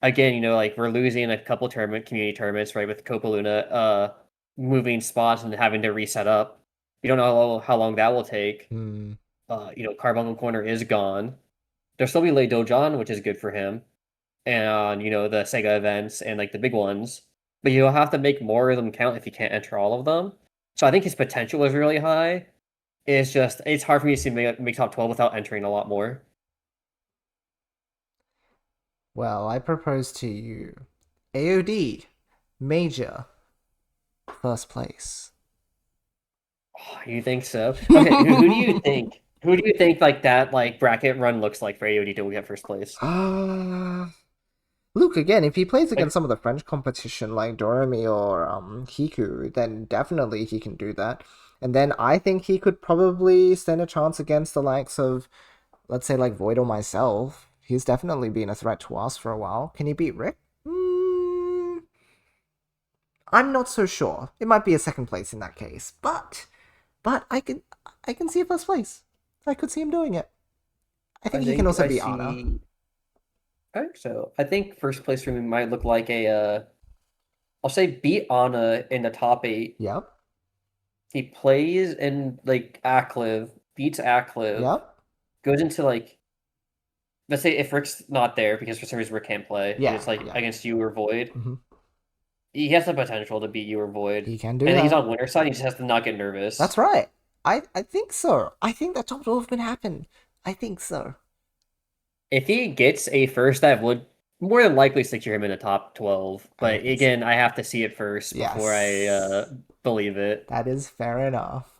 again, like we're losing a couple community tournaments, right, with Copa Luna moving spots and having to reset up. You don't know how long that will take. Hmm. Carbuncle Corner is gone. There'll still be Lei Dojon, which is good for him, and the Sega events and like the big ones. But you'll have to make more of them count if you can't enter all of them. So I think his potential is really high. It's hard for me to see him make top 12 without entering a lot more. Well, I propose to you AOD, Major, first place. Oh, you think so? Okay, who do you think? Who do you think like that like bracket run looks like for AOD to get first place? Ah. Luke, again, if he plays against Like some of the French competition like Doremy or Hiku, then definitely he can do that. And then I think he could probably stand a chance against the likes of, let's say, like Void or myself. He's definitely been a threat to us for a while. Can he beat Rick? I'm not so sure. It might be a second place in that case, but I can see a first place. I could see him doing it. I I think he can think also I beat Ana. see. I think so. I think first place for me might look like I'll say beat Anna in the top 8. Yep. He plays in like Acliv, beats Acliv, Yep. goes into like let's say if Rick's not there because for some reason Rick can't play and Yeah. it's like Yeah. against you or Void, Hmm. he has the potential to beat you or Void. He can do And he's that. on winner side, he just has to not get nervous. That's right. I think so. I think that top 12 can happen. I think so. If he gets a first, that would more than likely secure him in the top 12. I But think so. again, I have to see it first before I Yes. believe it. That is fair enough.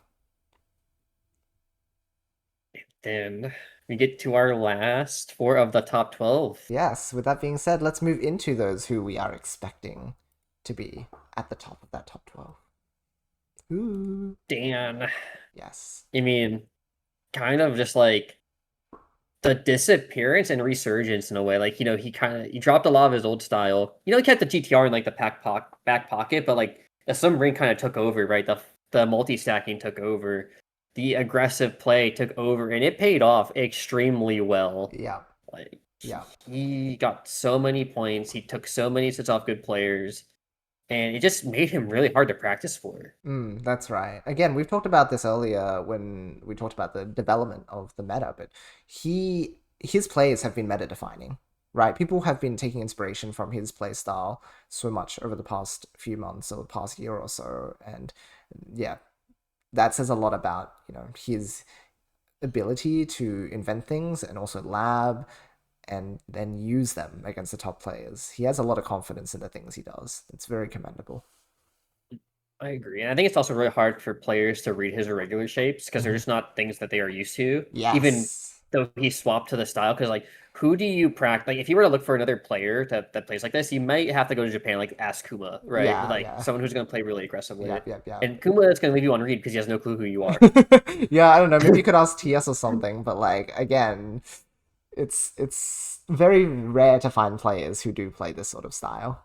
Then we get to our last 4 of the top 12. Yes, with that being said, let's move into those who we are expecting to be at the top of that top 12. Ooh. Dan, Yes. I mean, kind of just like the disappearance and resurgence in a way. Like, he dropped a lot of his old style. He kept the GTR in like the back pocket, but like the submarine kind of took over, right? The multi-stacking took over. The aggressive play took over, and it paid off extremely well. Yeah. Like Yeah. he got so many points, he took so many sets off good players, and it just made him really hard to practice for. That's right. Again, we've talked about this earlier when we talked about the development of the meta, but his plays have been meta defining, right? People have been taking inspiration from his playstyle so much over the past few months or the past year or so, and yeah, that says a lot about his ability to invent things and also lab and then use them against the top players. He has a lot of confidence in the things he does. It's very commendable. I agree. And I think it's also really hard for players to read his irregular shapes because they're Mhm. just not things that they are used to, even Yes. though he swapped to the style. Because, like, who do you practice? Like, if you were to look for another player that plays like this, you might have to go to Japan, like, ask Kuma, right? Yeah, Like, yeah. someone who's going to play really aggressively. Yep, yep, yep. And Kuma is going to leave you on read because he has no clue who you are. Yeah, I don't know. Maybe you could ask TS or something, but like again, it's very rare to find players who do play this sort of style.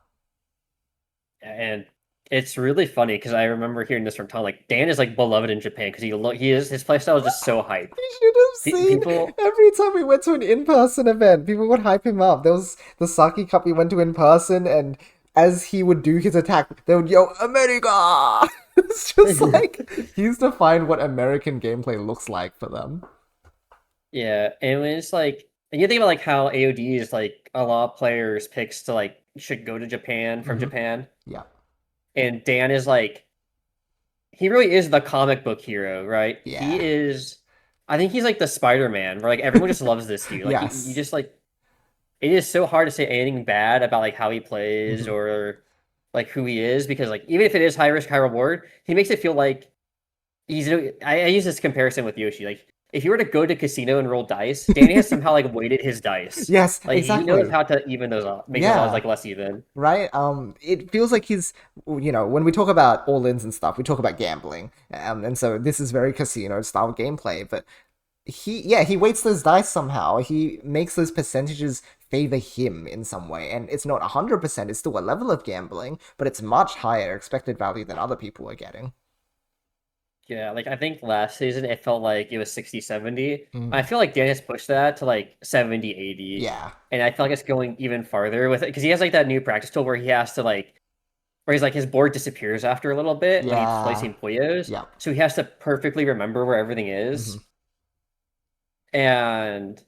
And it's really funny because I remember hearing this from Tom. Like, Dan is like beloved in Japan because he is his playstyle is just so hype. You should have seen People every time we went to an in-person event, people would hype him up. There was the Saki Cup we went to in person, and as he would do his attack, they would yell America. It's just like he used to find what American gameplay looks like for them. Yeah, and when it's like, and you think about like how AOD is like a lot of players picks to like should go to Japan from Hmm. Japan, Yeah, and Dan is like he really is the comic book hero, right? He yeah, is, I think he's like the Spider-Man, where like everyone just loves this dude. Like you yes. just like it is so hard to say anything bad about like how he plays Hmm. or like who he is because like even if it is high risk, high reward, he makes it feel like he's. I use this comparison with Yoshi. Like if you were to go to casino and roll dice, Danny has somehow like weighted his dice. Yes, Like he knows exactly. how to even those off, make those odds Yeah, like less even. right? It feels like he's, when we talk about all-ins and stuff, we talk about gambling, and so this is very casino style gameplay. But he weights those dice somehow. He makes those percentages favor him in some way, and it's not 100%. It's still a level of gambling, but it's much higher expected value than other people are getting. Yeah, like I think last season it felt like it was 60, 70. I Mm. feel like Dan has pushed that to like 70, 80. Yeah. And I feel like it's going even farther with it because he has like that new practice tool where he has to like where he's like his board disappears after a little bit when he's Yeah. placing Puyos. Yep. So he has to perfectly remember where everything Hmm. is. And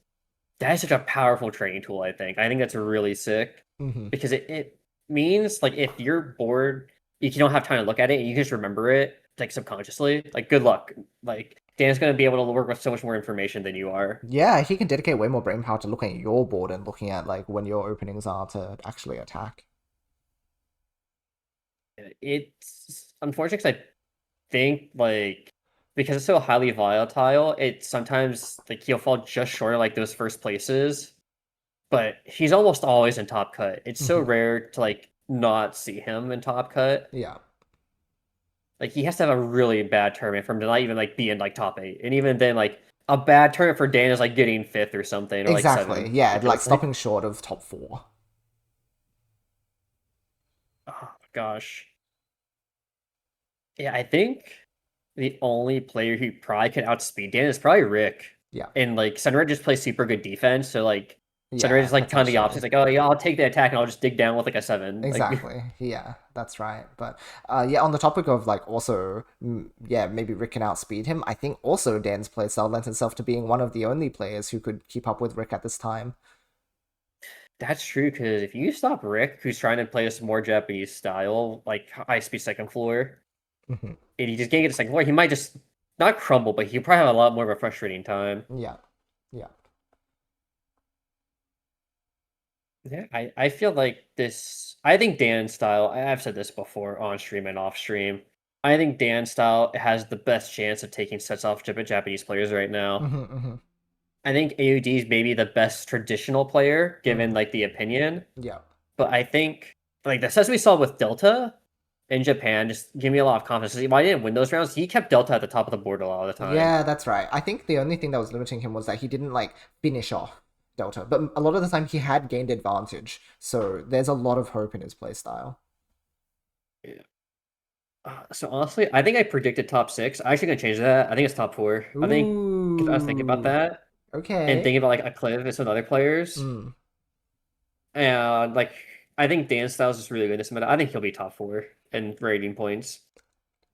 that is such a powerful training tool, I think. I think that's really sick Hmm. because it means like if you're bored, if you don't have time to look at it and you just remember it like subconsciously, like good luck. Like Dan's gonna be able to work with so much more information than you are. Yeah, he can dedicate way more brain power to looking at your board and looking at like when your openings are to actually attack. It's unfortunate because I think like because it's so highly volatile, it sometimes like he'll fall just short of like those first places, but he's almost always in top cut. It's so Hmm. rare to like not see him in top cut. Yeah. Like he has to have a really bad tournament for him to not even like be in like top eight, and even then like a bad tournament for Dan is like getting fifth or something or like Exactly. seventh Yeah, like because like stopping short of top four. oh my gosh, yeah, I think the only player who probably could outspeed Dan is probably Rick. Yeah. And like Senred just plays super good defense, so like Senred Yeah, is like kind of the opposite. potentially. It's like, oh yeah, I'll take the attack and I'll just dig down with like a seven. Like Exactly. Yeah, that's right. But yeah, on the topic of like also, yeah, maybe Rick can outspeed him. I think also Dan's playstyle lends itself to being one of the only players who could keep up with Rick at this time. that's true because if you stop Rick, who's trying to play a more Japanese style, like high speed second floor, Hmm. and he just can't get to second floor, he might just not crumble, but he'll probably have a lot more of a frustrating time. Yeah. Yeah. Yeah, I feel like this. I think Dan's style. I've said this before on stream and off stream. I think Dan's style has the best chance of taking sets off Japanese players right now. Hmm. Hmm. I think AUD is maybe the best traditional player given Mm. like the opinion, Yeah. but I think like the sets we saw with Delta in Japan just give me a lot of confidence. Why didn't win those rounds? He kept Delta at the top of the board a lot of the time. Yeah, that's right. I think the only thing that was limiting him was that he didn't like finish off Delta, but a lot of the time he had gained advantage. So there's a lot of hope in his playstyle. Yeah. So honestly, I think I predicted top six. I'm actually gonna change that. I think it's top four. I think because I was thinking about Ooh. that and Okay. thinking about like Acliv and some other players, Mm. and like I think Dan Styles is really good in this meta. I think he'll be top four in rating points.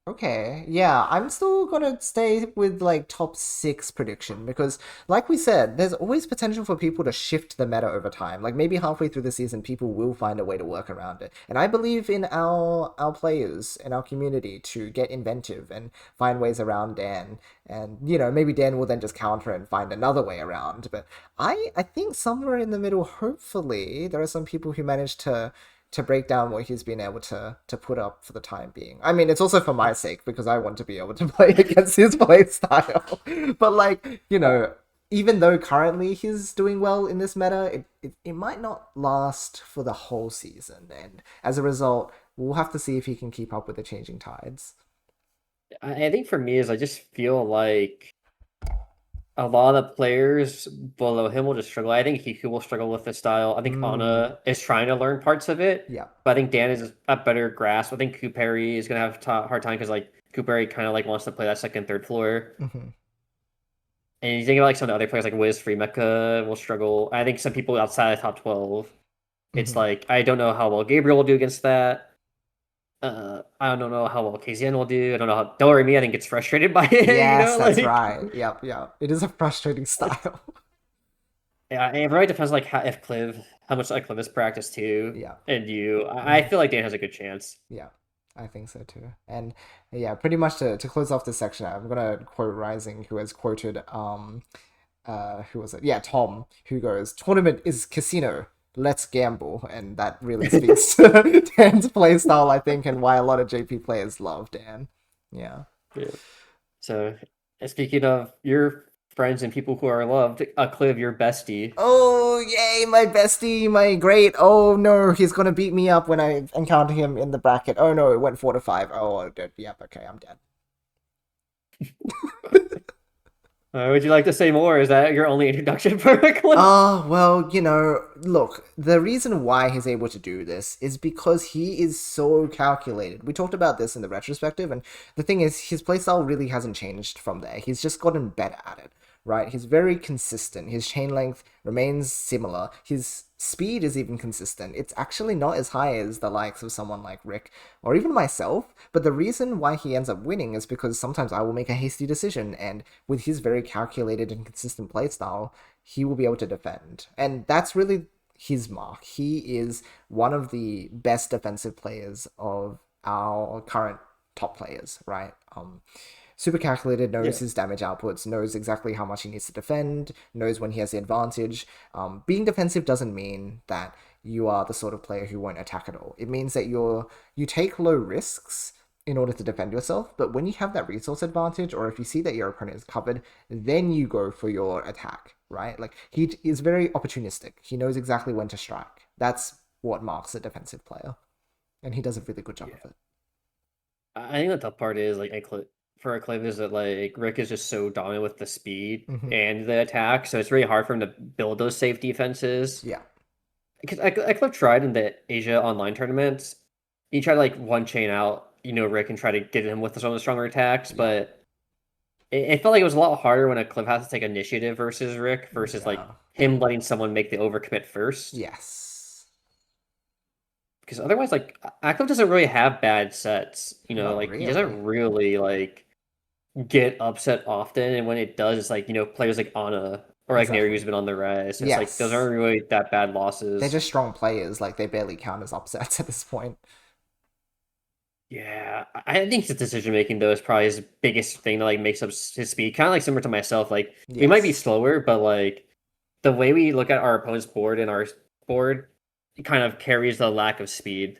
Okay, yeah, I'm still gonna stay with like top six prediction because, like we said, there's always potential for people to shift the meta over time. Like maybe halfway through the season, people will find a way to work around it. And I believe in our players in our community to get inventive and find ways around Dan. And maybe Dan will then just counter and find another way around. But I think somewhere in the middle, hopefully, there are some people who manage to break down what he's been able to put up for the time being. I mean, it's also for my sake because I want to be able to play against his play style. But like, even though currently he's doing well in this meta, it might not last for the whole season. And as a result, we'll have to see if he can keep up with the changing tides. I think for me is I just feel like a lot of players below him will just struggle. I think Hiku will struggle with the style. I think Mm, Ana is trying to learn parts of it, yeah. but I think Dan is a better grasp. I think Koopary is gonna have hard time because like Koopary kind of like wants to play that second, third floor. Hmm. And you think about like some of the other players like Wiz, Frimeka will struggle. I think some people outside the top 12, it's Hmm. like I don't know how well Gabriel will do against that. I don't know how well KZN will do. I don't know how Doremy, I think, gets frustrated by it, Yes, that's like right. Yep, yep. It is a frustrating style. yeah, and it really depends like if Cliv how much like Cliv has practiced too. Yeah. And you I Hmm. feel like Dan has a good chance. Yeah, I think so too. And yeah, pretty much to close off this section, I'm gonna quote Rising, who has quoted who was it? Yeah, Tom, who goes, "Tournament is casino. Let's gamble," and that really speaks to Dan's playstyle, I think, and why a lot of JP players love Dan. Yeah. Yeah. So speaking of your friends and people who are loved, Cliv, your bestie. Oh, yay, my bestie, my great. Oh no, he's gonna beat me up when I encounter him in the bracket. Oh no, it went 4-5. Oh, dead. Yep, okay, I'm dead. Would you like to say more? Is that your only introduction for Cliv? Well, look, the reason why he's able to do this is because he is so calculated. We talked about this in the retrospective, and the thing is, his playstyle really hasn't changed from there. He's just gotten better at it, right? He's very consistent. His chain length remains similar. His speed is even consistent. It's actually not as high as the likes of someone like Rick or even myself, but the reason why he ends up winning is because sometimes I will make a hasty decision, and with his very calculated and consistent playstyle, he will be able to defend. And that's really his mark. He is one of the best defensive players of our current top players, right? Super calculated, knows Yeah. his damage outputs, knows exactly how much he needs to defend, knows when he has the advantage. Being defensive doesn't mean that you are the sort of player who won't attack at all. It means that you take low risks in order to defend yourself, but when you have that resource advantage, or if you see that your opponent is covered, then you go for your attack, right? Like he is very opportunistic. He knows exactly when to strike. That's what marks a defensive player, and he does a really good job Yeah. of it. I think the tough part is like for Acliv is that like Rick is just so dominant with the speed Hmm. and the attack, so it's really hard for him to build those safe defenses. Yeah. Because Acliv tried in the Asia online tournaments, he tried to like one chain out, Rick and try to get him with some of the stronger attacks, Yeah. but it felt like it was a lot harder when Acliv has to take initiative versus Rick versus like Yeah. him letting someone make the overcommit first. Yes. Because otherwise, like Acliv doesn't really have bad sets. Not Like he really. doesn't really like get upset often, and when it does, it's like players like Ana or like Neru's Exactly. been on the rise. So it's like those Yes. aren't really that bad They're losses. just strong players. Like they barely count as upsets at this point. Yeah, I think his decision making though is probably his biggest thing that like makes up his speed. Kind of like similar to myself. Like we might be Yes. slower, but like the way we look at our opponent's board and our board, it kind of carries the lack of speed.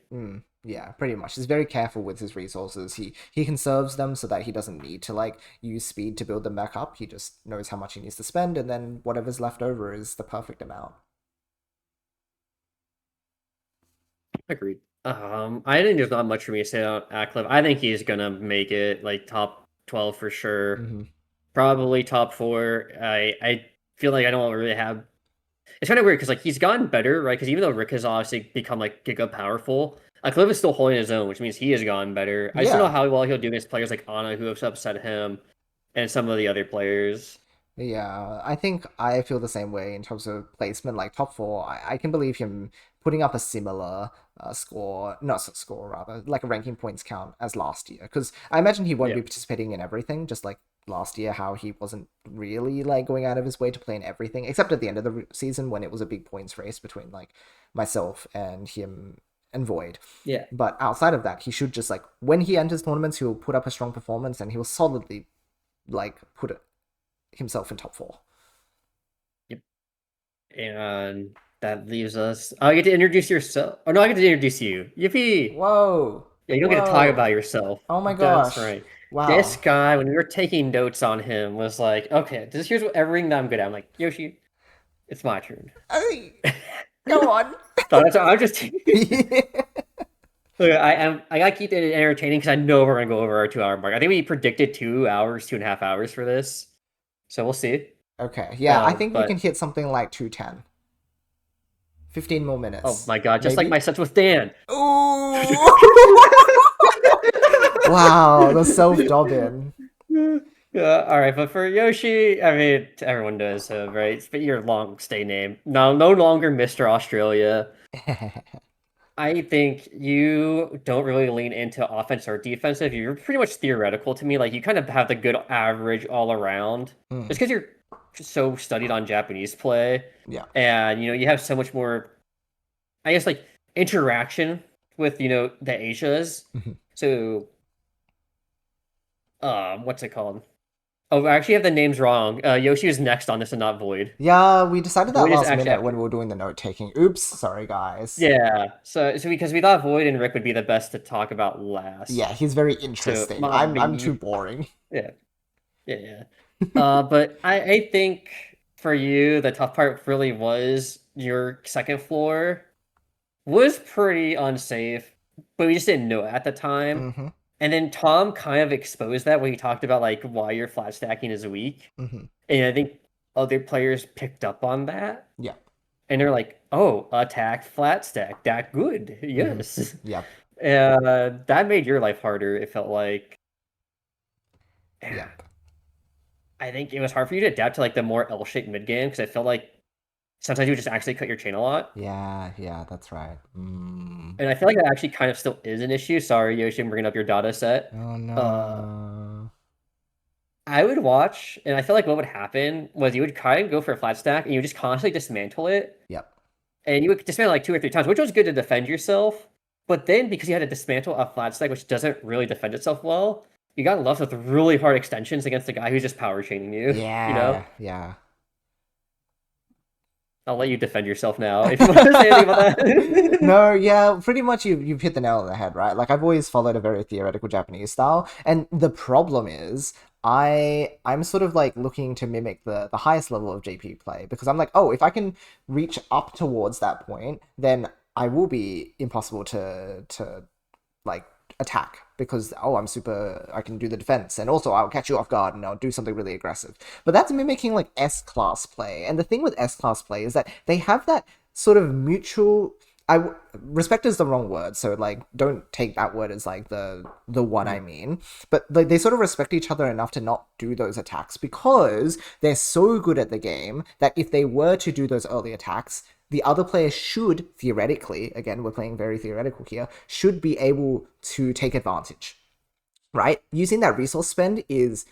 Yeah, pretty much. He's very careful with his resources. He conserves them so that he doesn't need to like use speed to build them back up. He just knows how much he needs to spend, and then whatever's left over is the perfect amount. Agreed. I think there's not much for me to say about Acliv. I think he's gonna make it like top 12 for sure. Hmm. Probably top four. I feel like I don't really have. It's kind of weird because like he's gotten better, right? Because even though Rick has obviously become like giga powerful, Cliff is still holding his own, which means he has gotten better. I just don't know Yeah. how well he'll do against players like Ana who have upset him and some of the other players. Yeah, I think I feel the same way in terms of placement. Like top four, I can believe him putting up a similar score, not score rather, like a ranking points count as last year. Because I imagine he won't Yeah. be participating in everything, just like last year, how he wasn't really like going out of his way to play in everything, except at the end of the season when it was a big points race between like myself and him and Void. Yeah. But outside of that, he should just like when he enters tournaments, he'll put up a strong performance and he'll solidly like put himself in top four. Yep. And that leaves us. I get to introduce yourself. Oh no, I get to introduce you. Yippee! Whoa! Yeah, you don't get to talk Whoa! about yourself. Oh my That's gosh! right. This Wow. guy, when we were taking notes on him, was like, "Okay, here's what everything that I'm good at." I'm like, Yoshi, it's my turn. Hey, go on. So I'm just. Look, I gotta keep it entertaining because I know we're gonna go over our 2 hour mark. I think we predicted 2 hours, 2.5 hours for this, so we'll see. Okay, yeah, I think we can But hit something like 210. 15 more oh minutes. my god, just like Maybe? my sets with Dan. Ooh! Wow, the self-dobbin. Yeah, all right, but for Yoshi, I mean, everyone knows him, right? But your long stay name. No longer Mr. Australia. I think you don't really lean into offense or defensive. You're pretty much theoretical to me. Like you kind of have the good average all around. Mm, Just because you're so studied on Japanese play, yeah. and you have so much more, I guess, like interaction with the Asias. Mhm. So, what's it called? Oh, I actually have the names wrong. Yoshi is next on this and not Void. Yeah, we decided that Void is last actually minute when after. we were doing the note taking. Oops, sorry guys. Yeah. So because we thought Void and Rick would be the best to talk about Yeah, last. he's very So interesting. I'm too me. boring. Yeah. Yeah. Yeah. But I think for you, the tough part really was your second floor was pretty unsafe, but we just didn't know it at the time. Mm-hmm. And then Tom kind of exposed that when he talked about like why your flat stacking is weak. Mm-hmm. And I think other players picked up on that. Yeah. And they're like, oh, attack flat stack, that good. Mm-hmm. Yes. Yep. That made your life harder, it felt like. And Yep. I think it was hard for you to adapt to like the more L-shaped mid game because I felt like sometimes you would just actually cut your chain a lot. Yeah, yeah, that's right. Mm. And I feel like that actually kind of still is an issue. Sorry, Yoshi, I'm bringing up your data set. Oh Uh, no. I would watch, and I feel like what would happen was you would kind of go for a flat stack, and you would just constantly dismantle it, Yep. and you would dismantle like 2 or 3 times, which was good to defend yourself. But then because you had to dismantle a flat stack, which doesn't really defend itself well, you got left with really hard extensions against the guy who's just power chaining you. You know, Yeah, yeah. I'll let you defend yourself now if you want to say anything about that. No, yeah, pretty much you've hit the nail on the head, right? Like I've always followed a very theoretical Japanese style, and the problem is I'm sort of like looking to mimic the highest level of JP play because I'm like, oh, if I can reach up towards that point, then I will be impossible to like attack because oh I can do the defense and also I'll catch you off guard and I'll do something really aggressive. But that's mimicking like S class play. And the thing with S class play is that they have that sort of mutual respect is the wrong word, so like don't take that word as like the one I mean. But they sort of respect each other enough to not do those attacks because they're so good at the game that if they were to do those early attacks, the other player should theoretically, again we're playing very theoretical here, should be able to take advantage, right? Using that resource spend is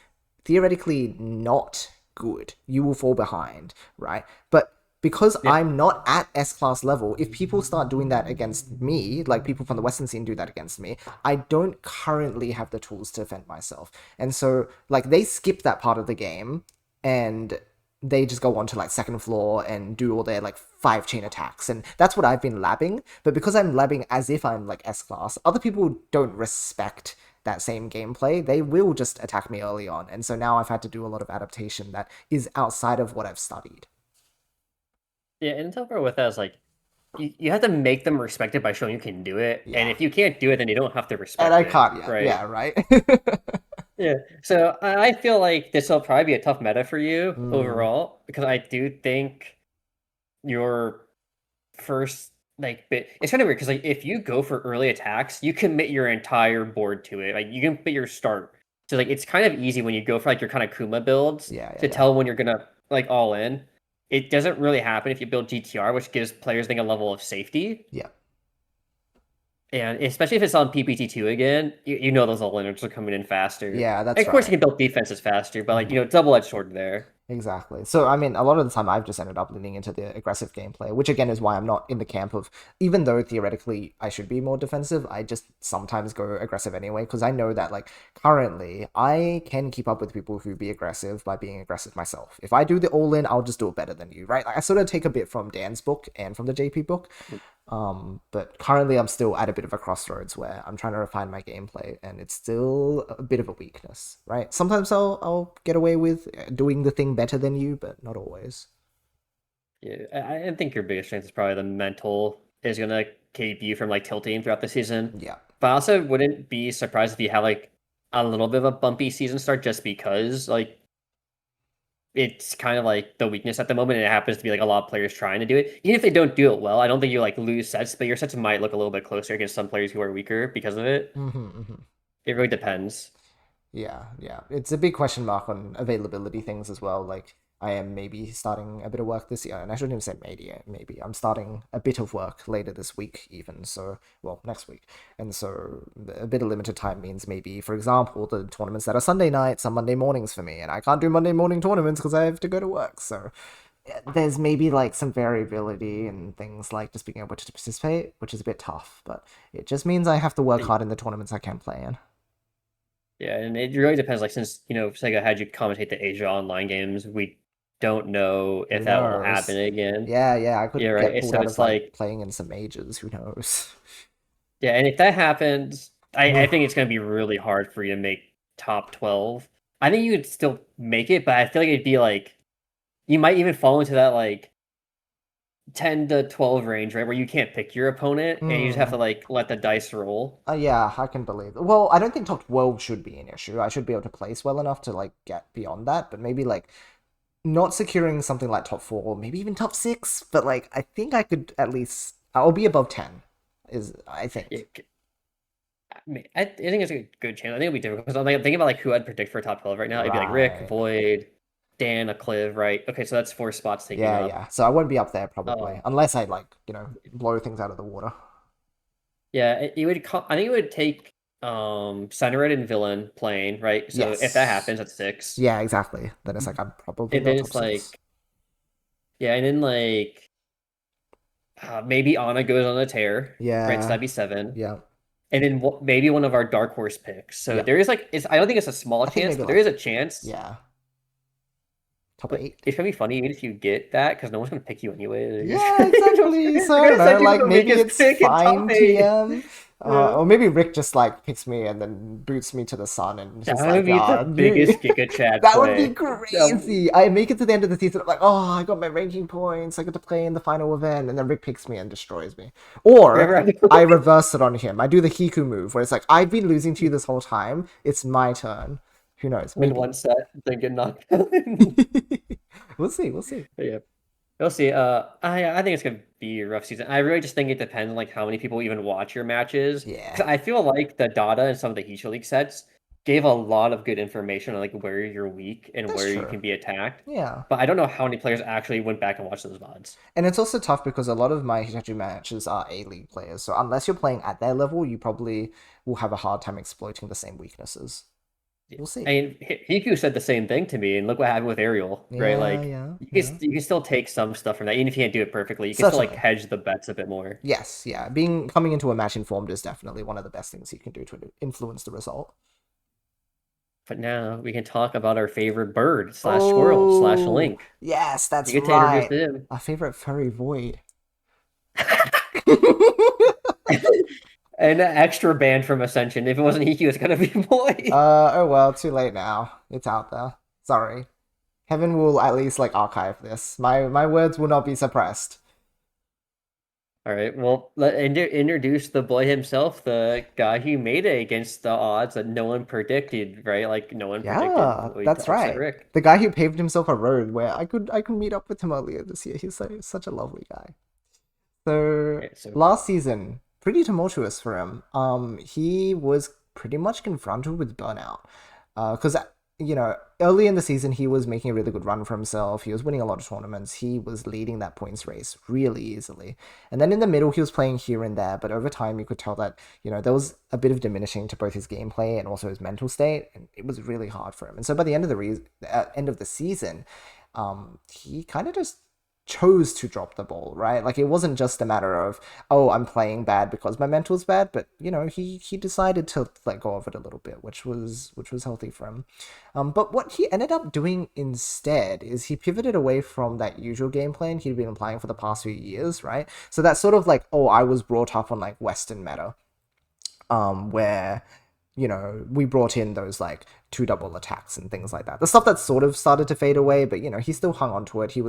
theoretically not good. You will fall behind, right? But because Yeah. I'm not at S class level, if people start doing that against me, like people from the Western scene do that against me, I don't currently have the tools to defend myself. And so, like, they skip that part of the game and they just go on to like second floor and do all their like 5 chain attacks, and that's what I've been labbing. But because I'm labbing as if I'm like S class, other people don't respect that same gameplay. They will just attack me early on, and so now I've had to do a lot of adaptation that is outside of what I've studied. Yeah, and the tough part with that is like you have to make them respect it by showing you can do it. And Yeah, if you can't do it, then you don't have to and respect I it, can't yet. right? Yeah, right. Yeah. So I feel like this will probably be a tough meta for you Mm, overall because I do think your first like bit it's kind of weird because like if you go for early attacks, you commit your entire board to it. Like you can put your start So like it's kind of easy when you go for like your kind of Kuma builds Yeah, yeah, to yeah. tell when you're gonna like all in. It doesn't really happen if you build GTR, which gives players, I think, a level of safety. Yeah. And especially if it's on PPT2 again, you know those all-inners are coming in faster. Yeah, And that's of course, you right. can build defenses faster, but like, Mhm. double-edged sword there. Exactly. So, I mean, a lot of the time I've just ended up leaning into the aggressive gameplay, which again is why I'm not in the camp of, even though theoretically I should be more defensive, I just sometimes go aggressive anyway, because I know that, like, currently I can keep up with people who be aggressive by being aggressive myself. If I do the all in, I'll just do it better than you, right? Like, I sort of take a bit from Dan's book and from the JP book. But currently I'm still at a bit of a crossroads where I'm trying to refine my gameplay and it's still a bit of a weakness, right? Sometimes I'll get away with doing the thing better than you, but not always. Yeah, I think your biggest strength is probably the mental is gonna keep you from like tilting throughout the season. Yeah. But I also wouldn't be surprised if you have like a little bit of a bumpy season start just because like it's kind of like the weakness at the moment and it happens to be like a lot of players trying to do it. Even if they don't do it well, I don't think you like lose sets, but your sets might look a little bit closer against some players who are weaker because of it. Mm-hmm. It really depends. Yeah, yeah. It's a big question mark on availability things as well. Like, I am maybe starting a bit of work this year, and I shouldn't even say maybe. I'm starting a bit of work later this week, even. So, well, next week. And so, a bit of limited time means maybe, for example, the tournaments that are Sunday nights are Monday mornings for me, and I can't do Monday morning tournaments because I have to go to work. So, there's maybe like some variability and things like just being able to participate, which is a bit tough, but it just means I have to work hard in the tournaments I can play in. Yeah, and it really depends. Like since Sega had you commentate the Asia online games, we don't know if Who that will happen knows? again. Yeah, yeah, I Yeah, could get right. pulled So out of it's like like, playing in some majors. Who knows? yeah, and if that happens, I Ugh. think it's going to be really hard for you to make top 12. I think you would still make it, but I feel like it'd be like you might even fall into that like 10 to 12 range, right, where you can't pick your opponent and you just have Hmm. to like let the dice roll. Yeah, I can believe it. Well, I don't think top 12 should be an issue. I should be able to place well enough to like get beyond that, but maybe like not securing something like top 4, maybe even top 6, but like I think I could at least I'll be above 10 is I Yeah, think. I think it's a good chance. I think it'll be difficult because I'm thinking about like who I'd predict for top 12 right now. It'd be like Rick, Right. Void, Dan, Acliv, right? Okay, so that's 4 spots taken Yeah, up. yeah. So I won't be up there probably Uh, unless I like, blow things out of the water. yeah, it would. I think it would take Senred and Villain playing, right? So if that Yes. happens at 6, Yeah, exactly. Then it's like I'm probably and not then top it's 6. like yeah, and then like maybe Ana goes on a tear, right? So Yeah. that'd be 7. Yeah. And then maybe one of our dark horse picks. So Yeah. there is like it's I don't think it's a small I think chance, maybe but there like is a chance. yeah, top But 8. it's gonna be funny even if you get that because no one's gonna pick you anyway. Yeah, exactly. So They're I don't gonna know, send you to like the maybe weakest it's pick in top fine 8. TM. Yeah. Or maybe Rick just like picks me and then boots me to the sun and That he's would like, be the you biggest Giga Chad that would be play. That crazy. I make it to the end of the season, I'm like, oh, I got my ranking points, I get to play in the final event, and then Rick picks me and destroys me. Or I reverse it on him. I do the Hiku move where it's like, I've been losing to you this whole time. It's my turn. Who knows? win Maybe. one set, then get knocked out. We'll see. We'll see. Yeah. We'll see. I think it's gonna be a rough season. I really just think it depends on like how many people even watch your matches. Yeah, 'Cause I feel like the data and some of the Heat League sets gave a lot of good information on like where you're weak and that's where you true. can be attacked. Yeah. But I don't know how many players actually went back and watched those VODs. And it's also tough because a lot of my Hitachi matches are A-League players. So unless you're playing at their level, you probably will have a hard time exploiting the same weaknesses. Yeah. We'll see. I mean, Hiku said the same thing to me, and look what happened with Ariel, right? Yeah, Like yeah, you yeah. you can still take some stuff from that, even if you can't do it perfectly. You can still like Certainly. hedge the bets a bit more. Yes, yeah. Being coming into a match informed is definitely one of the best things you can do to influence the result. But now we can talk about our favorite bird slash squirrel slash Oh, link. yes, You that's get to introduce right. him. Our favorite furry void. An extra band from Ascension. If it wasn't Hiku, it's gonna be Boy. Oh well, too late now. It's out there. Sorry. Heaven will at least like archive this. My words will not be suppressed. All right, well, let introduce the boy himself, the guy who made it against the odds that no one predicted, right? Like no one predicted Yeah, Boy that's to upset right. Rick. The guy who paved himself a road where I could meet up with him earlier this year. He's such a lovely guy. So Okay, so last season, pretty tumultuous for him. He was pretty much confronted with burnout. Because early in the season he was making a really good run for himself. He was winning a lot of tournaments. He was leading that points race really easily. And then in the middle he was playing here and there, but over time you could tell that there was a bit of diminishing to both his gameplay and also his mental state, and it was really hard for him. And so by the end of the season, he kind of just chose to drop the ball, right? Like it wasn't just a matter of, oh, I'm playing bad because my mental's bad, but he decided to let go of it a little bit, which was healthy for him. But what he ended up doing instead is he pivoted away from that usual game plan he'd been applying for the past few years, right? So that's sort of like, oh, I was brought up on like Western meta, where we brought in those like two double attacks and things like that. The stuff that sort of started to fade away, but he still hung on to it. He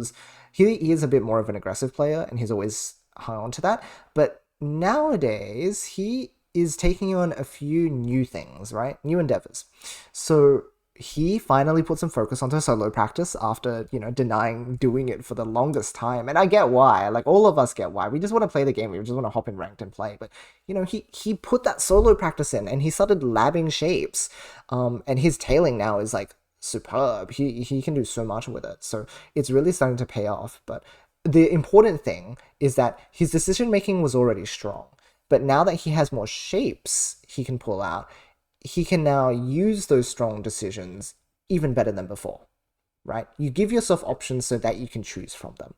is a bit more of an aggressive player, and he's always hung on to that. But nowadays, he is taking on a few new things, right? New endeavors. So he finally put some focus onto solo practice after, denying doing it for the longest time. And I get why. Like, all of us get why. We just want to play the game. We just want to hop in ranked and play. But, he put that solo practice in, and he started labbing shapes. And his tailing now is, like, superb. He can do so much with it. So it's really starting to pay off. But the important thing is that his decision-making was already strong. But now that he has more shapes he can pull out, he can now use those strong decisions even better than before, right? You give yourself options so that you can choose from them.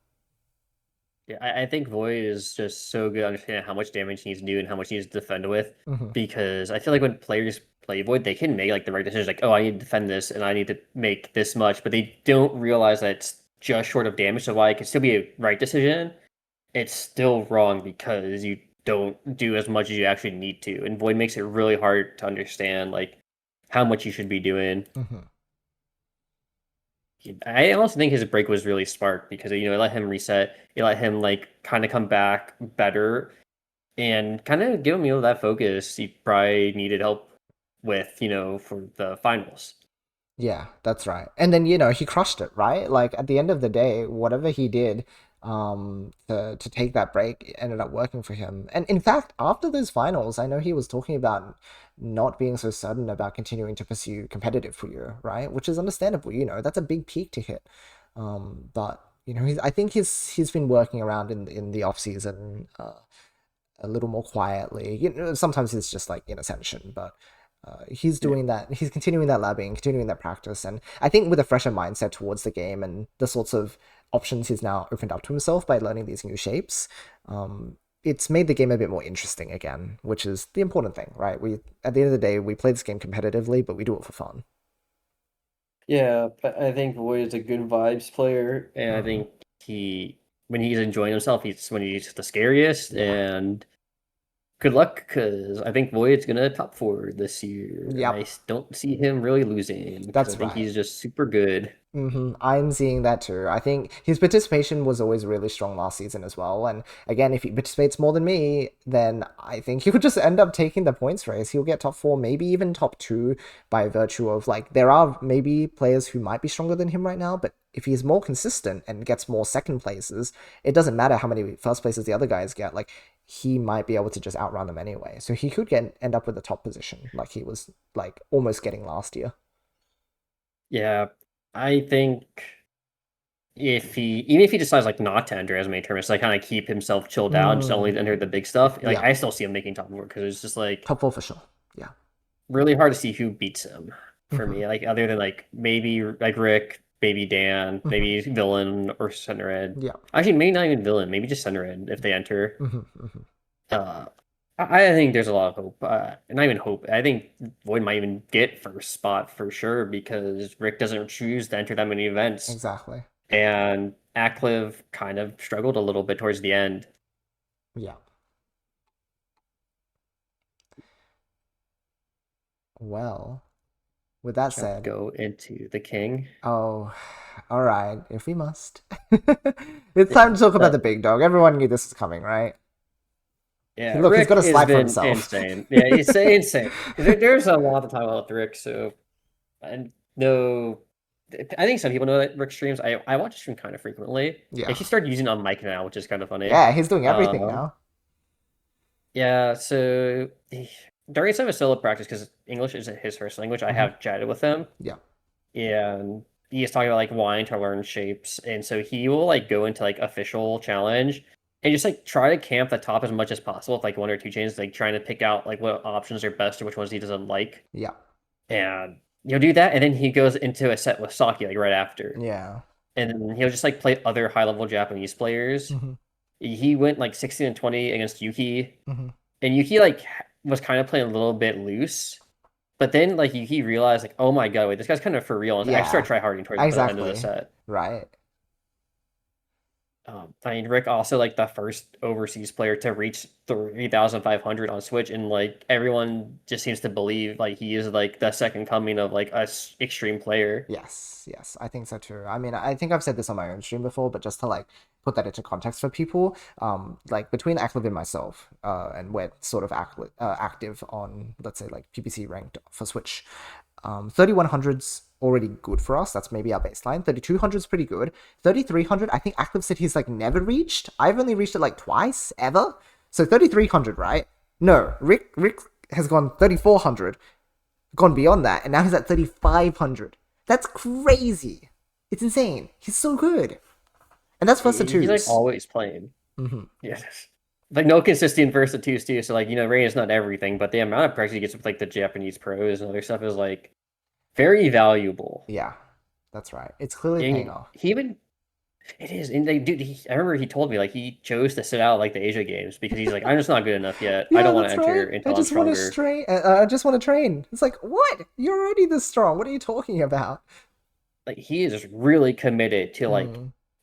Yeah, I think Void is just so good at understanding how much damage he needs to do and how much he needs to defend with. Because I feel like when players play Void, they can make like the right decisions, like, oh, I need to defend this and I need to make this much, but they don't realize that it's just short of damage. So while it can still be a right decision, it's still wrong because you don't do as much as you actually need to. And Void makes it really hard to understand like how much you should be doing. I also think his break was really smart because it let him reset, it let him like kind of come back better and kind of give him that focus he probably needed help with for the finals. Yeah, that's right. And then, he crushed it, right? Like at the end of the day, whatever he did to take that break it ended up working for him. And in fact, after those finals, I know he was talking about not being so certain about continuing to pursue competitive for you, right? Which is understandable, that's a big peak to hit. But I think he's been working around in the off season a little more quietly. Sometimes it's just like in ascension, but he's doing that. He's continuing that labbing, continuing that practice, and I think with a fresher mindset towards the game and the sorts of options he's now opened up to himself by learning these new shapes, it's made the game a bit more interesting again, which is the important thing, right? We at the end of the day, we play this game competitively, but we do it for fun. Yeah, but I think Void is a good vibes player, and I think when he's enjoying himself, he's the scariest. Yeah. And good luck, because I think Void's gonna top four this year. Yep. I don't see him really losing because That's I think right. he's just super good. I'm seeing that too. I think his participation was always really strong last season as well. And again, if he participates more than me, then I think he'll just end up taking the points race. He'll get top four, maybe even top two, by virtue of like, there are maybe players who might be stronger than him right now, but if he's more consistent and gets more second places, it doesn't matter how many first places the other guys get. Like, he might be able to just outrun them anyway. So he could end up with the top position, like he was like almost getting last year. Yeah, I think even if he decides like not to enter as many tournaments, like kind of keep himself chilled out and just only enter the big stuff, like Yeah. I still see him making top four because it's just like Top four for sure. Yeah. really hard to see who beats him for me. Like other than like maybe like Rick, maybe Dan, maybe Villain or Senred. Yeah. Actually, maybe not even Villain, maybe just Senred if they enter. Uh, I think there's a lot of hope. Not even hope. I think Void might even get first spot for sure because Rick doesn't choose to enter that many events. Exactly. And Acliv kind of struggled a little bit towards the end. Yeah. Well, with that Shall we said, go into the king? oh, all right, if we must. It's time to talk about the big dog. Everyone knew this was coming, right? Yeah, Look, he's Rick got a has slide for been himself. insane. Yeah, he's insane. There's a lot to talk about with Rick. So, I know, I think some people know that Rick streams. I watch his stream kind of frequently. Yeah. And he started using it on mic now, which is kind of funny. Yeah, he's doing everything Um, now. yeah. So during some of solo practice, because English isn't his first language, I Hmm. have chatted with him, Yeah. and he's talking about like wanting to learn shapes, and so he will like go into like official challenge and just like try to camp the top as much as possible with like one or two chains, like trying to pick out like what options are best or which ones he doesn't like, Yeah. and he'll do that, and then he goes into a set with Saki like right after, Yeah. and then he'll just like play other high level Japanese players. Hmm. He went like 16-20 against Yuki, Hmm. and Yuki like was kind of playing a little bit loose. But then like Yuki realized like, oh my god, wait, this guy's kind of for real. And I Yeah. started try harding towards the end of the Exactly. set. Right. I mean, Rick also like the first overseas player to reach 3,500 on Switch, and like everyone just seems to believe like he is like the second coming of like a extreme player. Yes, yes, I think so too. I mean, I think I've said this on my own stream before, but just to like put that into context for people, like between Acliv and myself, and we're sort of active on, let's say, like PPC ranked for Switch. 3100's already good for us. That's maybe our baseline. 3200's pretty good. 3300, I think Acliv said he's like never reached. I've only reached it like twice ever. So 3300, right? No, Rick has gone 3400, gone beyond that, and now he's at 3,500. That's crazy. It's insane. He's so good. And that's first to He's like twos. always playing. Mm-hmm. Yes. Like no consistent versus twos too. So like Rain is not everything, but the amount of practice he gets with like the Japanese pros and other stuff is like very valuable. Yeah, that's right. It's clearly paying And off. he even it is, and like, dude, I remember he told me like he chose to sit out like the Asia games because he's like, I'm just not good enough yet. I Yeah, don't want to that's enter right. I until I'm just want to stronger. train. I just want to train. It's like, what? You're already this strong. What are you talking about? Like he is really committed to like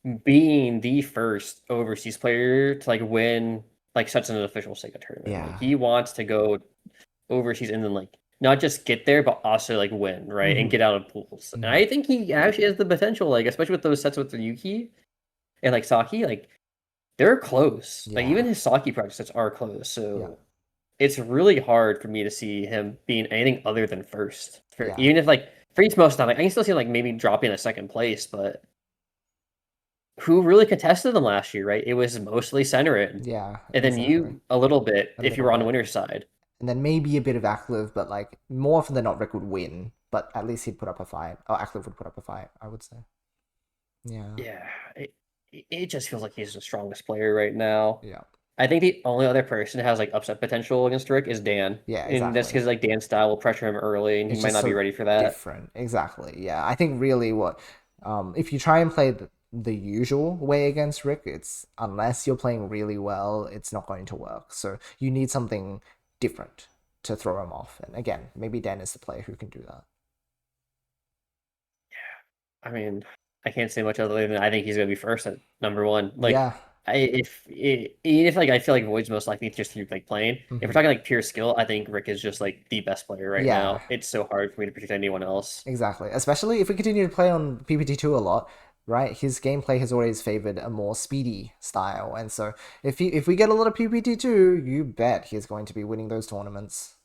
Mm, being the first overseas player to like win like such an official Sega tournament. Like yeah. he wants to go overseas and then like not just get there, but also like win, right? And Hmm. get out of pools. And Hmm. I think he actually has the potential, like especially with those sets with the Yuki and like Saki, like they're close. Like Yeah. even his Saki practices are close. Yeah. So it's really hard for me to see him being anything other than first. For Yeah. even if like for each most time, like I can still see him, like maybe dropping a second place, but who really contested them last year, right? It was mostly Senred. Yeah. And then Exactly. you a little bit A if you little were on the bit. winner's side. And then maybe a bit of Acliv, but like more often than not, Rick would win. But at least he'd put up a fight. Or Acliv would put up a fight, I would say. Yeah. Yeah, it just feels like he's the strongest player right now. Yeah. I think the only other person that has like upset potential against Rick is Dan, Yeah, and that's exactly. because like Dan's style will pressure him early, and he It's might just not be so ready for that. different. Exactly. Yeah. I think really what if you try and play the usual way against Rick, it's unless you're playing really well, it's not going to work. So you need something different to throw him off. And again, maybe Dan is the player who can do that. I mean, I can't say much other than I think he's gonna be first at number one. Like, Yeah. even if like I feel like Void's most likely just through like playing. If we're Hmm. talking like pure skill, I think Rick is just like the best player right Yeah. now. It's so hard for me to predict anyone else. Exactly. Especially if we continue to play on PPT2 a lot, right? His gameplay has always favored a more speedy style. And so if we get a lot of PPT2, you bet he's going to be winning those tournaments.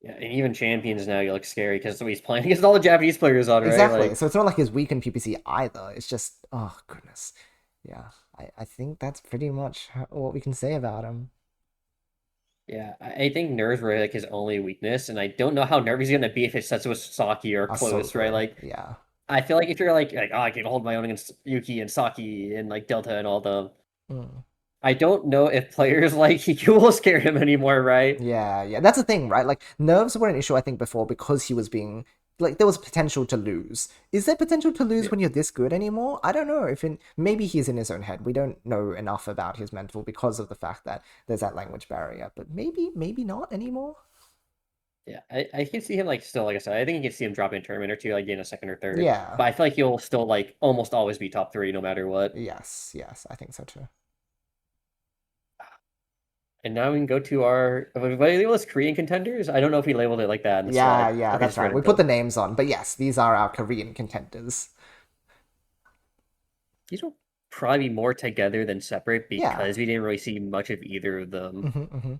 Yeah, and even champions now you look scary because he's playing against all the Japanese players on, right? Exactly. Like, So it's not like he's weak in PPC either. It's just, oh goodness. Yeah. I think that's pretty much what we can say about him. yeah, I think nerves were like his only weakness, and I don't know how nervous he's gonna be if it sets with Saki or close, right? Ahsoka. Like, Yeah. I feel like if you're like oh, I can hold my own against Yuki and Saki and like Delta and all them. Mm. I don't know if players like Hiku will scare him anymore, right? Yeah, yeah. That's the thing, right? Like nerves were an issue I think before because he was being like there was potential to lose. Is there potential to lose Yeah. when you're this good anymore? I don't know. If maybe he's in his own head. We don't know enough about his mental because of the fact that there's that language barrier. But maybe not anymore. Yeah, I can see him like still, like I said, I think you can see him dropping a tournament or two, like in a second or third. Yeah. But I feel like he'll still like almost always be top three no matter what. Yes, yes, I think so too. And now we can go to our we label as Korean contenders. I don't know if we labeled it like that in the Yeah, slide. yeah, Okay, that's just read right. We it put though. the names on, but yes, these are our Korean contenders. These will probably be more together than separate Yeah. because we didn't really see much of either of them. Hmm. Hmm.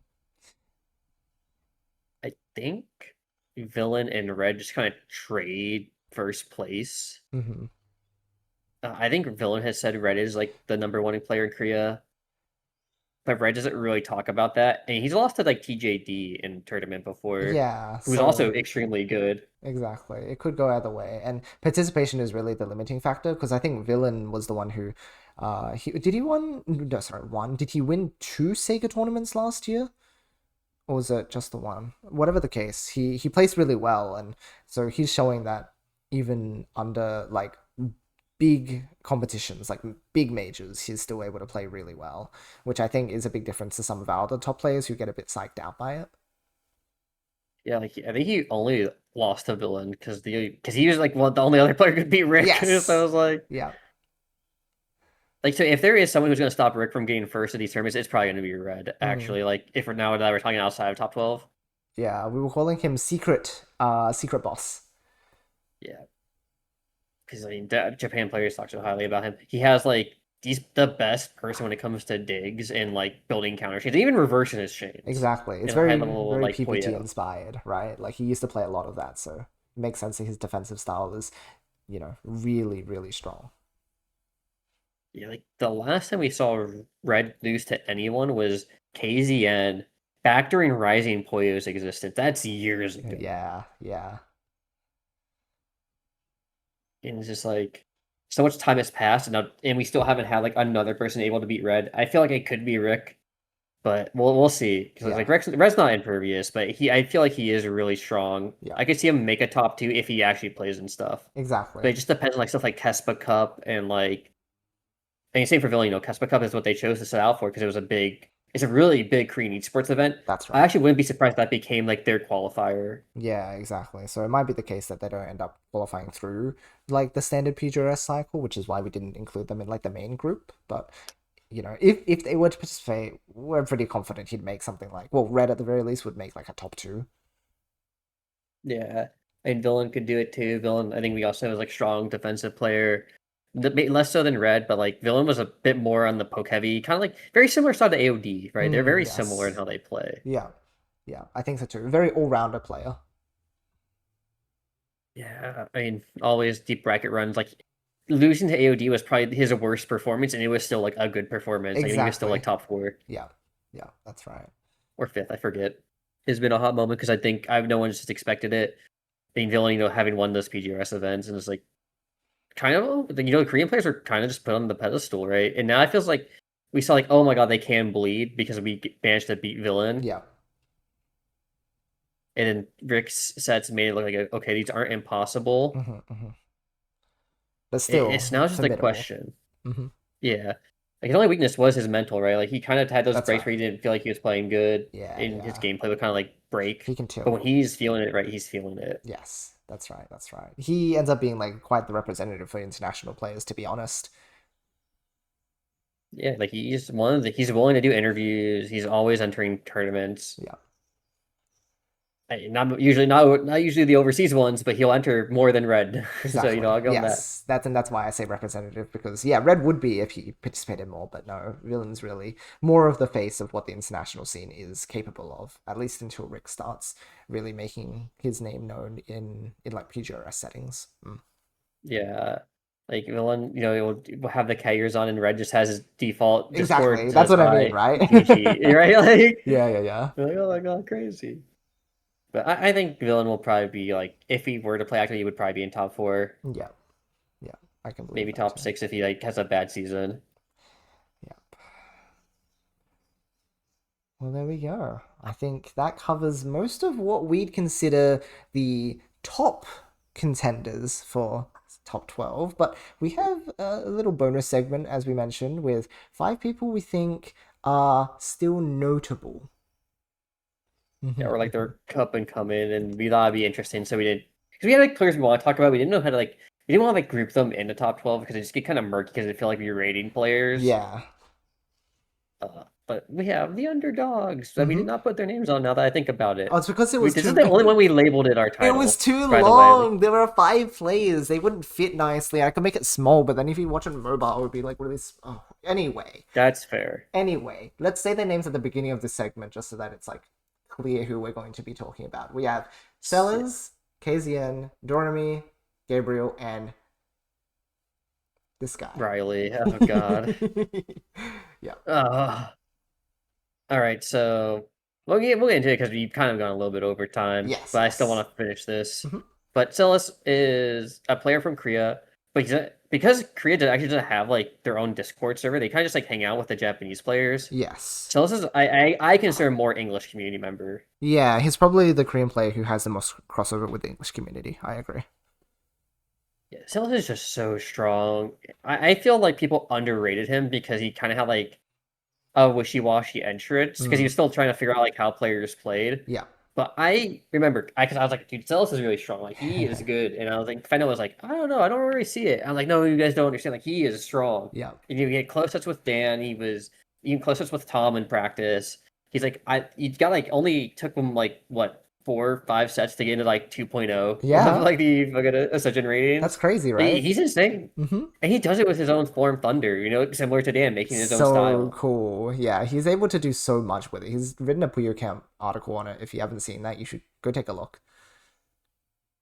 I think Villain and Red just kind of trade first place. Hmm. I think Villain has said Red is like the number one player in Korea. but Red doesn't really talk about that. And he's lost to like TJD in tournament before, Yeah, who's so also extremely good. exactly. It could go either way. And participation is really the limiting factor because I think Villain was the one who did he won no sorry, one. Did he win two Sega tournaments last year? Or was it just the one? Whatever the case, he plays really well, and so he's showing that even under like big competitions, like big majors, he's still able to play really well, which I think is a big difference to some of our other top players who get a bit psyched out by it. Yeah, like I think he only lost to Villain because he was like the only other player could beat Rick. So I Yes. was Yeah. like, so if there is someone who's going to stop Rick from getting first at these tournaments, it's probably going to be Red. Mm. Actually, like if we're now that we're talking outside of top 12, Yeah, we were calling him secret boss. yeah, because I mean Japan players talk so highly about him. He has like he's the best person when it comes to digs and like building counter chains, even reversing his chains Exactly. It's in a high very level very like PPT Poyo. inspired, right? Like he used to play a lot of that, so it makes sense that his defensive style is, really really strong. Yeah, like the last time we saw Red lose to anyone was KZN back during Rising Poyo's existence. That's years ago. Yeah, yeah. And it's just like so much time has passed, and now, and we still haven't had like another person able to beat Red. I feel like it could be Rick, but we'll see because Yeah. like Red's not impervious, but I feel like he is really strong. Yeah. I could see him make a top two if he actually plays and stuff. But Exactly. it just depends on like stuff like Kespa Cup and like and same for Villain. Kespa Cup is what they chose to set out for because it's a really big Korean esports event. That's I right. actually wouldn't be surprised if that became like their qualifier. Yeah, exactly. So it might be the case that they don't end up qualifying through like the standard Pgrs cycle, which is why we didn't include them in like the main group. But if they were to participate, we're pretty confident he'd make something like, well, Red at the very least would make like a top two. Yeah, and Villain could do it too. Villain, I think we also have like strong defensive player, less so than Red, but like Villain was a bit more on the poke heavy, kind of like very similar style to AOD, right? They're very similar in Yes. how they play. Yeah. Yeah, I think so too. Very all-rounder player. Yeah, I mean, always deep bracket runs. Like losing to AOD was probably his worst performance, and it was still like a good performance. Like, I think he was still like Exactly. top four Yeah. Yeah, that's right. or fifth, I forget. It's been a hot moment because I think I've no one just expected it. Being Villain, having won those PGRS events, and it's like kind of the Korean players are kind of just put on the pedestal, right? And now it feels like we saw like, oh my god, they can bleed because we managed to beat Villain, Yeah. and then Rick's sets made it look like okay, these aren't impossible. But still It's now just a formidable. question. hmm Yeah, like his only weakness was his mental, right? Like he kind of had those That's breaks right. where he didn't feel like he was playing good, Yeah, and his yeah. gameplay would kind of like He break. can But when chill. he's feeling it, right, he's feeling it. Yes, that's right. That's right. He ends up being like quite the representative for international players, to be honest. Yeah, like he's willing to do interviews. He's always entering tournaments. Yeah, Not usually the overseas ones, but he'll enter more than Red. So exactly. I'll give him that. Yes, that's why I say representative because yeah, Red would be if he participated more, but no, Villain's really more of the face of what the international scene is capable of. At least until Rick starts really making his name known in like PGRS settings. Yeah, like Villain, will have the Kagers on, and Red just has his default Discord Exactly. says That's what I mean, hi right? GG, right? Like, Yeah, yeah, yeah. you're like, oh my god, crazy. But I think Villain will probably be like, if he were to play active, he would probably be in top four, Yeah, yeah. I can believe maybe that top too. six if he like has a bad season. Yeah. Well, there we go. I think that covers most of what we'd consider the top contenders for top 12. But we have a little bonus segment, as we mentioned, with 5 people we think are still notable. Yeah, or like their cup and come in, and we thought it'd be interesting, so we did because we had like players we want to talk about. We didn't know how to like we didn't want to like group them into top 12 because it just get kind of murky because it feel like we are rating players. Yeah. But we have the underdogs that we did hmm not put their names on. Now that I think about Oh, it, it's because it was this is too. the only one we labeled it our It was title. too By the way, long. There were 5 players. They wouldn't fit nicely. I could make it small, but then if you watch it on mobile, it would be like really. Oh. Anyway, that's fair. let's say their names at the beginning of this segment, just so that it's like clear who we're going to be talking about. We have Yeah. Celes, KZN, Doremy, Gabriel, and this guy. Riley, oh god, Yeah. uh, All right, so we'll get into it because we've kind of gone a little bit over time, Yes, but I still yes. want to finish this. Hmm. But Celes is a player from Korea, but because Korea actually doesn't have like their own Discord server, they kind of just like hang out with the Japanese players. Yes. Celes is I consider more English community member. Yeah, he's probably the Korean player who has the most crossover with the English community. I agree. Yeah, Celes is just so strong. I feel like people underrated him because he kind of had like a wishy-washy entrance because he Mm, was still trying to figure out like how players played. yeah. But I remember, because I was like, dude, Celes is really strong. Like, he is good. And I was like, Fendo was like, I don't know. I don't really see it. I'm like, no, you guys don't understand. Like, he is strong. Yeah. And you get close touch with Dan. He was even close touch with Tom in practice. He's like, he got like, only took him like, what, 4 or 5 sets to get into like 2.0 of Yeah. like the fucking Ascension That's ratings. crazy, right? He's insane. Hmm. And he does it with his own form Thunder, similar to Dan, making his own So style. cool. Yeah, he's able to do so much with it. He's written a Puyo Camp article on it. If you haven't seen that, you should go take a look.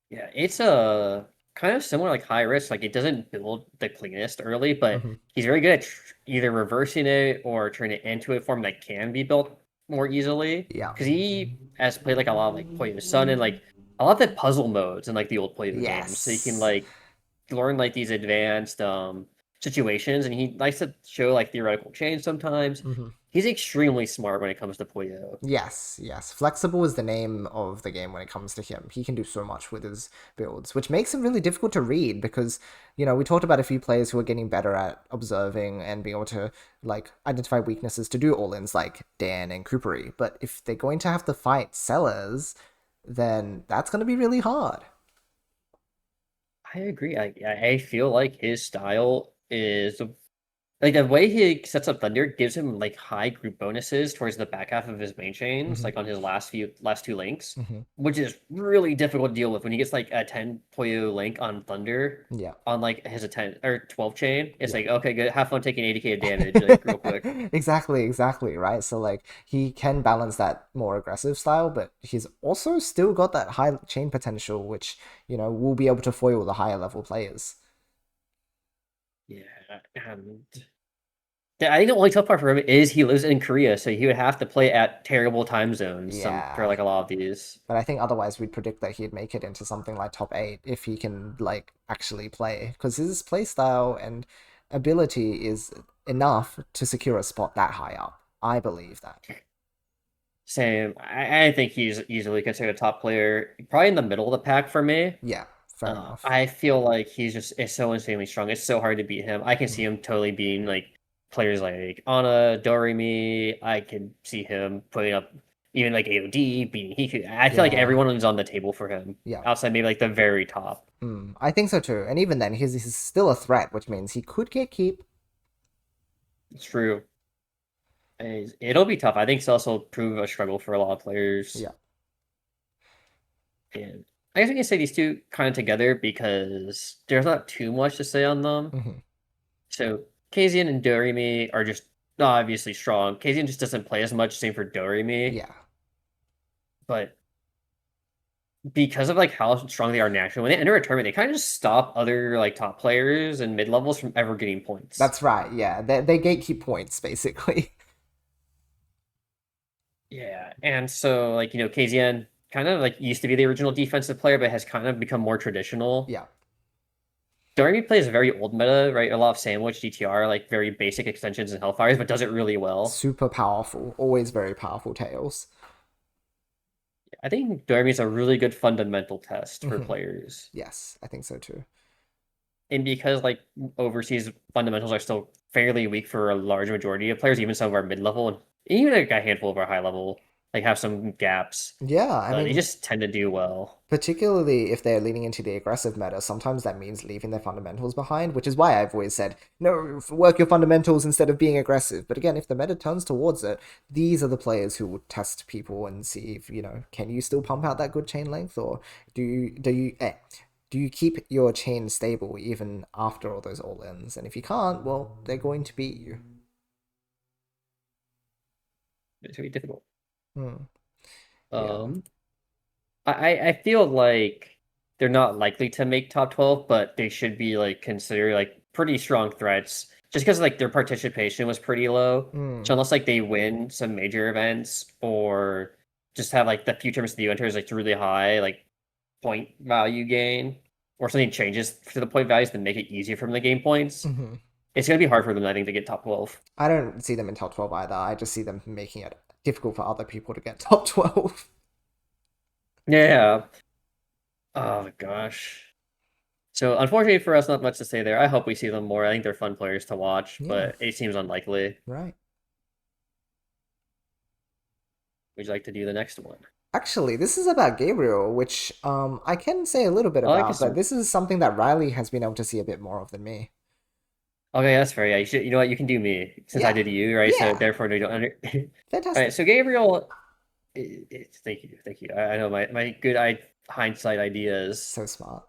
Yeah, it's a kind of similar like high risk. Like it doesn't build the cleanest early, but Hmm. he's very good at either reversing it or turning it into a form that can be built more easily. Yeah. Because he has played like a lot of like Play of the Sun and like a lot of the puzzle modes in like the old Play of the games. So you can Yes. like learn like these advanced situations, and he likes to show like theoretical change sometimes. Hmm. He's extremely smart when it comes to Puyo. Yes, yes. Flexible is the name of the game when it comes to him. He can do so much with his builds, which makes him really difficult to read because, we talked about a few players who are getting better at observing and being able to, like, identify weaknesses to do all-ins like Dan and Koopary. But if they're going to have to fight Celes, then that's going to be really hard. I agree. I feel like his style is like the way he sets up Thunder gives him like high group bonuses towards the back half of his main chains, Hmm. like on his last two links, Hmm. which is really difficult to deal with when he gets like a 10 Poyo link on Thunder Yeah. on like his 10 or 12 chain. It's Yeah. like, okay, good, have fun taking 80k of damage like real quick. Exactly, exactly, right? So like he can balance that more aggressive style, but he's also still got that high chain potential, which, will be able to foil the higher level players. Yeah, and yeah, I think the only tough part for him is he lives in Korea, so he would have to play at terrible time zones for Yeah. like a lot of these. But I think otherwise we'd predict that he'd make it into something like top 8 if he can like actually play. Because his play style and ability is enough to secure a spot that high up. I believe that. Same. I think he's easily considered a top player, probably in the middle of the pack for me. Yeah, fair enough. I feel like he's just is so insanely strong. It's so hard to beat him. I can see Mm. him totally being like players like Ana, Doremy. I can see him putting up even like AOD, beating Hiku. I feel like Yeah, everyone is on the table for him, yeah. outside maybe like the very top. I think so too. And even then, he's still a threat, which means he could get keep. It's true. It'll be tough. I think Celes will prove a struggle for a lot of players. Yeah. And I guess we can say these two kind of together because there's not too much to say on them. Hmm. So Kazian and Doremy are just obviously strong. Kazian just doesn't play as much, same for Doremy. Yeah. But because of like how strong they are naturally, when they enter a tournament, they kind of just stop other like top players and mid levels from ever getting points. That's right. Yeah. They gatekeep points, basically. Yeah, and so like Kazian kind of like used to be the original defensive player, but has kind of become more traditional. Yeah. Doremi plays a very old meta, right? A lot of sandwich DTR, like very basic extensions and hellfires, but does it really well. Super powerful. Always very powerful tails. I think Doremi is a really good fundamental test for Hmm. players. Yes, I think so too. And because like overseas fundamentals are still fairly weak for a large majority of players, even some of our mid level and even like a handful of our high level, like have some gaps. Yeah, I They mean, just tend to do well. particularly if they're leaning into the aggressive meta, sometimes that means leaving their fundamentals behind, which is why I've always said, no, work your fundamentals instead of being aggressive. But again, if the meta turns towards it, these are the players who will test people and see if, can you still pump out that good chain length, or do you keep your chain stable even after all those all-ins? And if you can't, well, they're going to beat you. It's really difficult. Hmm. Yeah. Um, I feel like they're not likely to make top 12, but they should be like considered like pretty strong threats just because like their participation was pretty low. Mm. So unless like they win some major events or just have like the few terms of the event is like really high, like point value gain, or something changes to the point values to make it easier for them to gain points, Hmm. it's gonna be hard for them, I think, to get top 12. I don't see them in top 12 either. I just see them making it difficult for other people to get top 12. Yeah. Oh gosh. So unfortunately for us, not much to say there. I hope we see them more. I think they're fun players to watch, Yeah, but it seems unlikely. right. Would you like to do the next one? Actually, this is about Gabriel, which I can say a little bit I like about, this. but this is something that Riley has been able to see a bit more of than me. Okay, that's fair. Yeah, you should. You know what? You can do me since I Yeah, did you, right? So yeah, therefore, we don't under. All right. fantastic. So Gabriel, thank you, thank you. I know my good hindsight ideas. So smart.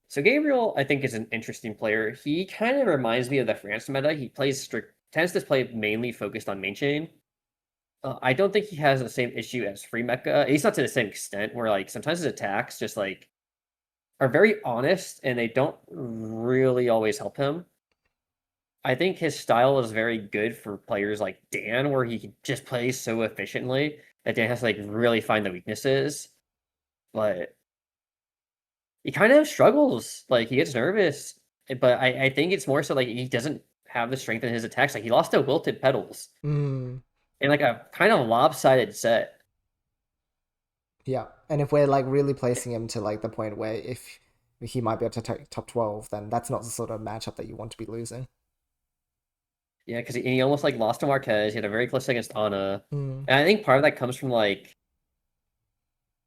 So Gabriel, I think, is an interesting player. He kind of reminds me of the France meta. He plays strict, tends to play mainly focused on main chain. I don't think he has the same issue as Frimeka. At least not to the same extent. Where like sometimes his attacks just like are very honest and they don't really always help him. I think his style is very good for players like Dan, where he just plays so efficiently that Dan has to like really find the weaknesses. But he kind of struggles. Like he gets nervous. But I think it's more so like he doesn't have the strength in his attacks. Like he lost to wilted petals Mm, in like a kind of lopsided set. yeah, and if we're like really placing him to like the point where if he might be able to take top 12, then that's not the sort of matchup that you want to be losing. Yeah, because he almost like lost to Marquez. He had a very close against Ana. Mm, And I think part of that comes from like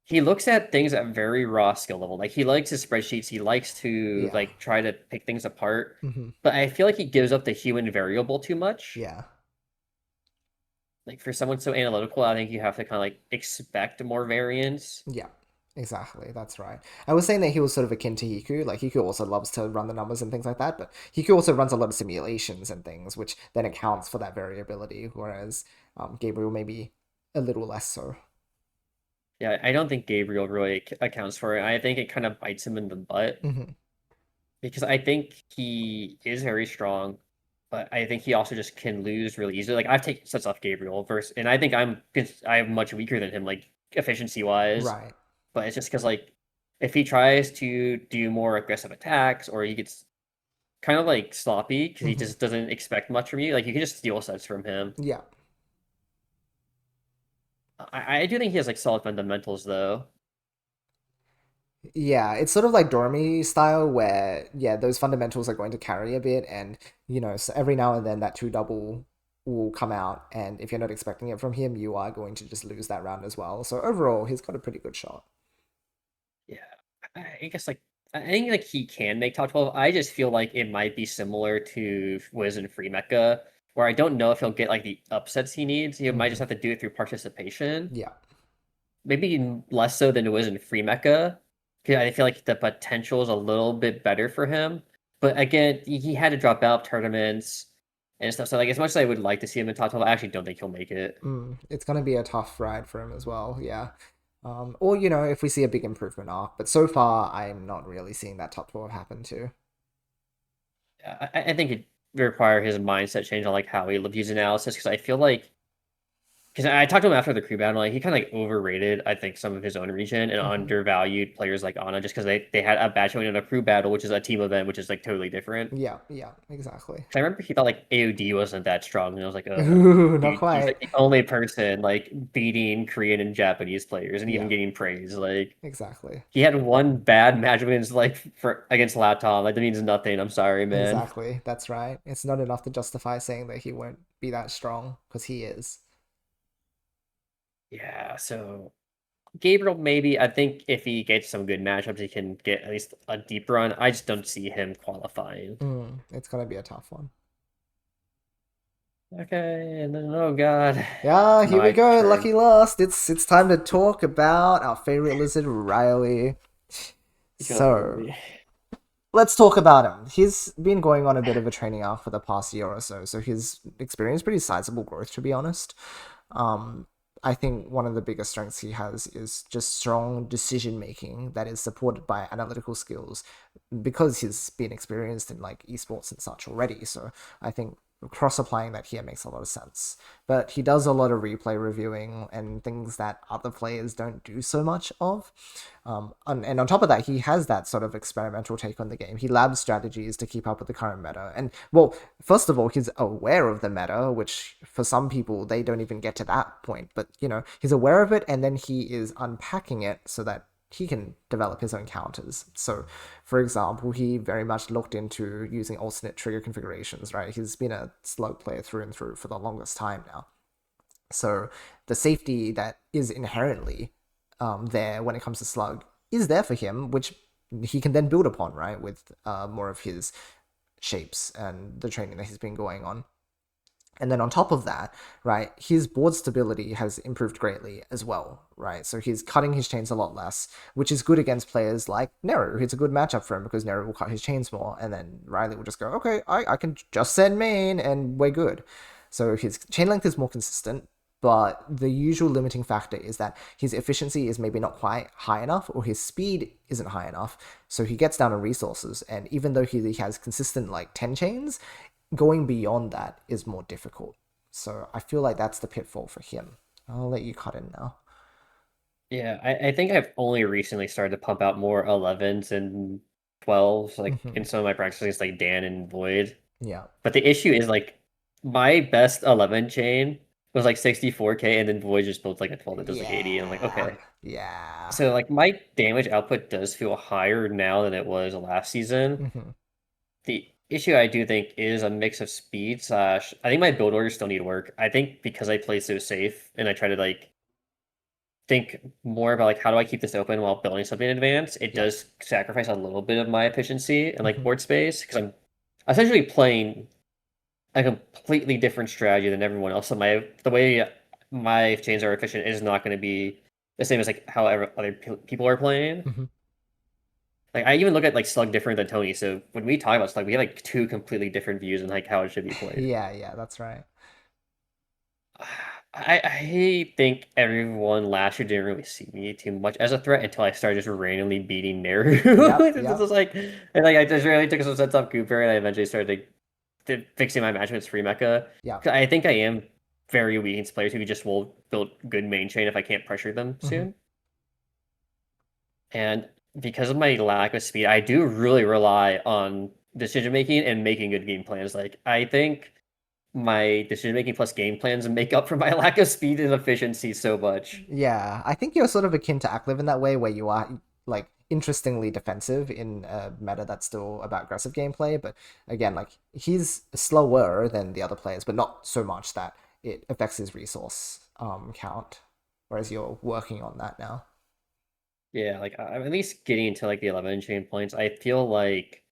he looks at things at very raw skill level. Like he likes his spreadsheets. He likes to yeah. like try to pick things apart. Hmm. But I feel like he gives up the human variable too much. Yeah. Like for someone so analytical, I think you have to kind of like expect more variance. Yeah, exactly. That's right. I was saying that he was sort of akin to Hiku. Like Hiku also loves to run the numbers and things like that, but Hiku also runs a lot of simulations and things, which then accounts for that variability. Whereas Gabriel maybe a little less so. Yeah, I don't think Gabriel really accounts for it. I think it kind of bites him in the butt Hmm. because I think he is very strong, but I think he also just can lose really easily. Like I've taken sets off Gabriel versus, and I think I'm much weaker than him, like efficiency wise. Right. But it's just because like if he tries to do more aggressive attacks or he gets kind of like sloppy because he Hmm. just doesn't expect much from you, like you can just steal sets from him. Yeah. I do think he has like solid fundamentals though. Yeah, it's sort of like Doremy style where, yeah, those fundamentals are going to carry a bit, and, so every now and then that two double will come out, and if you're not expecting it from him, you are going to just lose that round as well. So overall, he's got a pretty good shot. Yeah, I guess like I think like he can make top 12. I just feel like it might be similar to Wiz and Frimeka, where I don't know if he'll get like the upsets he needs. He might just Hmm. have to do it through participation. Yeah. Maybe less so than Wiz and Frimeka, because I feel like the potential is a little bit better for him. But again, he had to drop out of tournaments and stuff. So like as much as I would like to see him in top 12, I actually don't think he'll make it. It's going to be a tough ride for him as well. Yeah. Or, if we see a big improvement arc. But so far, I'm not really seeing that top 12 happen too. I think it require his mindset change on like how he views analysis because I feel like because I talked to him after the crew battle, like he kind of like overrated, I think, some of his own region and Hmm. undervalued players like Ana just because they had a bad showing in a crew battle, which is a team event, which is like totally different. Yeah, yeah, exactly. 'Cause I remember he thought like AOD wasn't that strong, and I was like, Ooh, not dude, he's like quite. the only person like beating Korean and Japanese players and even Yeah, getting praise. Like exactly. he had one bad match against like for against Latom. Like that means nothing. I'm sorry, man. Exactly. That's right. It's not enough to justify saying that he won't be that strong, because he is. Yeah, so Gabriel, maybe. I think if he gets some good matchups, he can get at least a deep run. I just don't see him qualifying. It's gonna be a tough one. Okay, and then oh god, Yeah, here we my go. turn. Lucky last. It's time to talk about our favorite lizard, Riley. So Go. let's talk about him. He's been going on a bit of a training arc for the past year or so, so he's experienced pretty sizable growth, to be honest. Um, I think one of the biggest strengths he has is just strong decision making that is supported by analytical skills because he's been experienced in like esports and such already. So I think cross applying that here makes a lot of sense. But he does a lot of replay reviewing and things that other players don't do so much of. And on top of that, he has that sort of experimental take on the game. He labs strategies to keep up with the current meta. And, well, first of all, he's aware of the meta, which for some people, they don't even get to that point. But, you know, he's aware of it, and then he is unpacking it so that he can develop his own counters. So, for example, he very much looked into using alternate trigger configurations, right? He's been a slug player through and through for the longest time now. So the safety that is inherently there when it comes to slug is there for him, which he can then build upon, right, with more of his shapes and the training that he's been going on. And then on top of that, right, his board stability has improved greatly as well, right? So he's cutting his chains a lot less, which is good against players like Neruu. It's a good matchup for him because Neruu will cut his chains more, and then Riley will just go, okay, I can just send main, and we're good. So his chain length is more consistent, but the usual limiting factor is that his efficiency is maybe not quite high enough, or his speed isn't high enough. So he gets down on resources, and even though he has consistent like 10 chains, going beyond that is more difficult. So I feel like that's the pitfall for him. I'll let you cut in now. Yeah, I think I've only recently started to pump out more 11s and 12s, like Mm-hmm. in some of my practices against like Dan and Void. Yeah. But the issue is like my best 11 chain was like 64k, and then Void just built like a 12 that does like 80. And I'm like, Yeah. okay. Yeah. So like my damage output does feel higher now than it was last season. Mm-hmm. The issue I do think is a mix of speed slash I think my build orders still need work. I think because I play so safe and I try to like think more about like how do I keep this open while building something in advance, it Yeah. does sacrifice a little bit of my efficiency and like Mm-hmm. board space because I'm essentially playing a completely different strategy than everyone else. So the way my chains are efficient is not going to be the same as like how other people are playing. Mm-hmm. Like I even look at like Slug different than Tony. So when we talk about Slug, we have like two completely different views on like how it should be played. Yeah, yeah, that's right. I think everyone last year didn't really see me too much as a threat until I started just randomly beating Yep, Neruu. This yep, was like, and like I just really took some sets off Cooper, and I eventually started fixing my match with Frimeka. yep. 'Cause I think I am very weak against players who just will build good main chain if I can't pressure them Mm-hmm. soon. And because of my lack of speed, I do really rely on decision making and making good game plans. Like I think my decision making plus game plans make up for my lack of speed and efficiency so much. Yeah, I think you're sort of akin to Acliv in that way, where you are like interestingly defensive in a meta that's still about aggressive gameplay. But again, like he's slower than the other players, but not so much that it affects his resource count. Whereas you're working on that now. Yeah, like I'm at least getting into like the 11 chain points. I feel like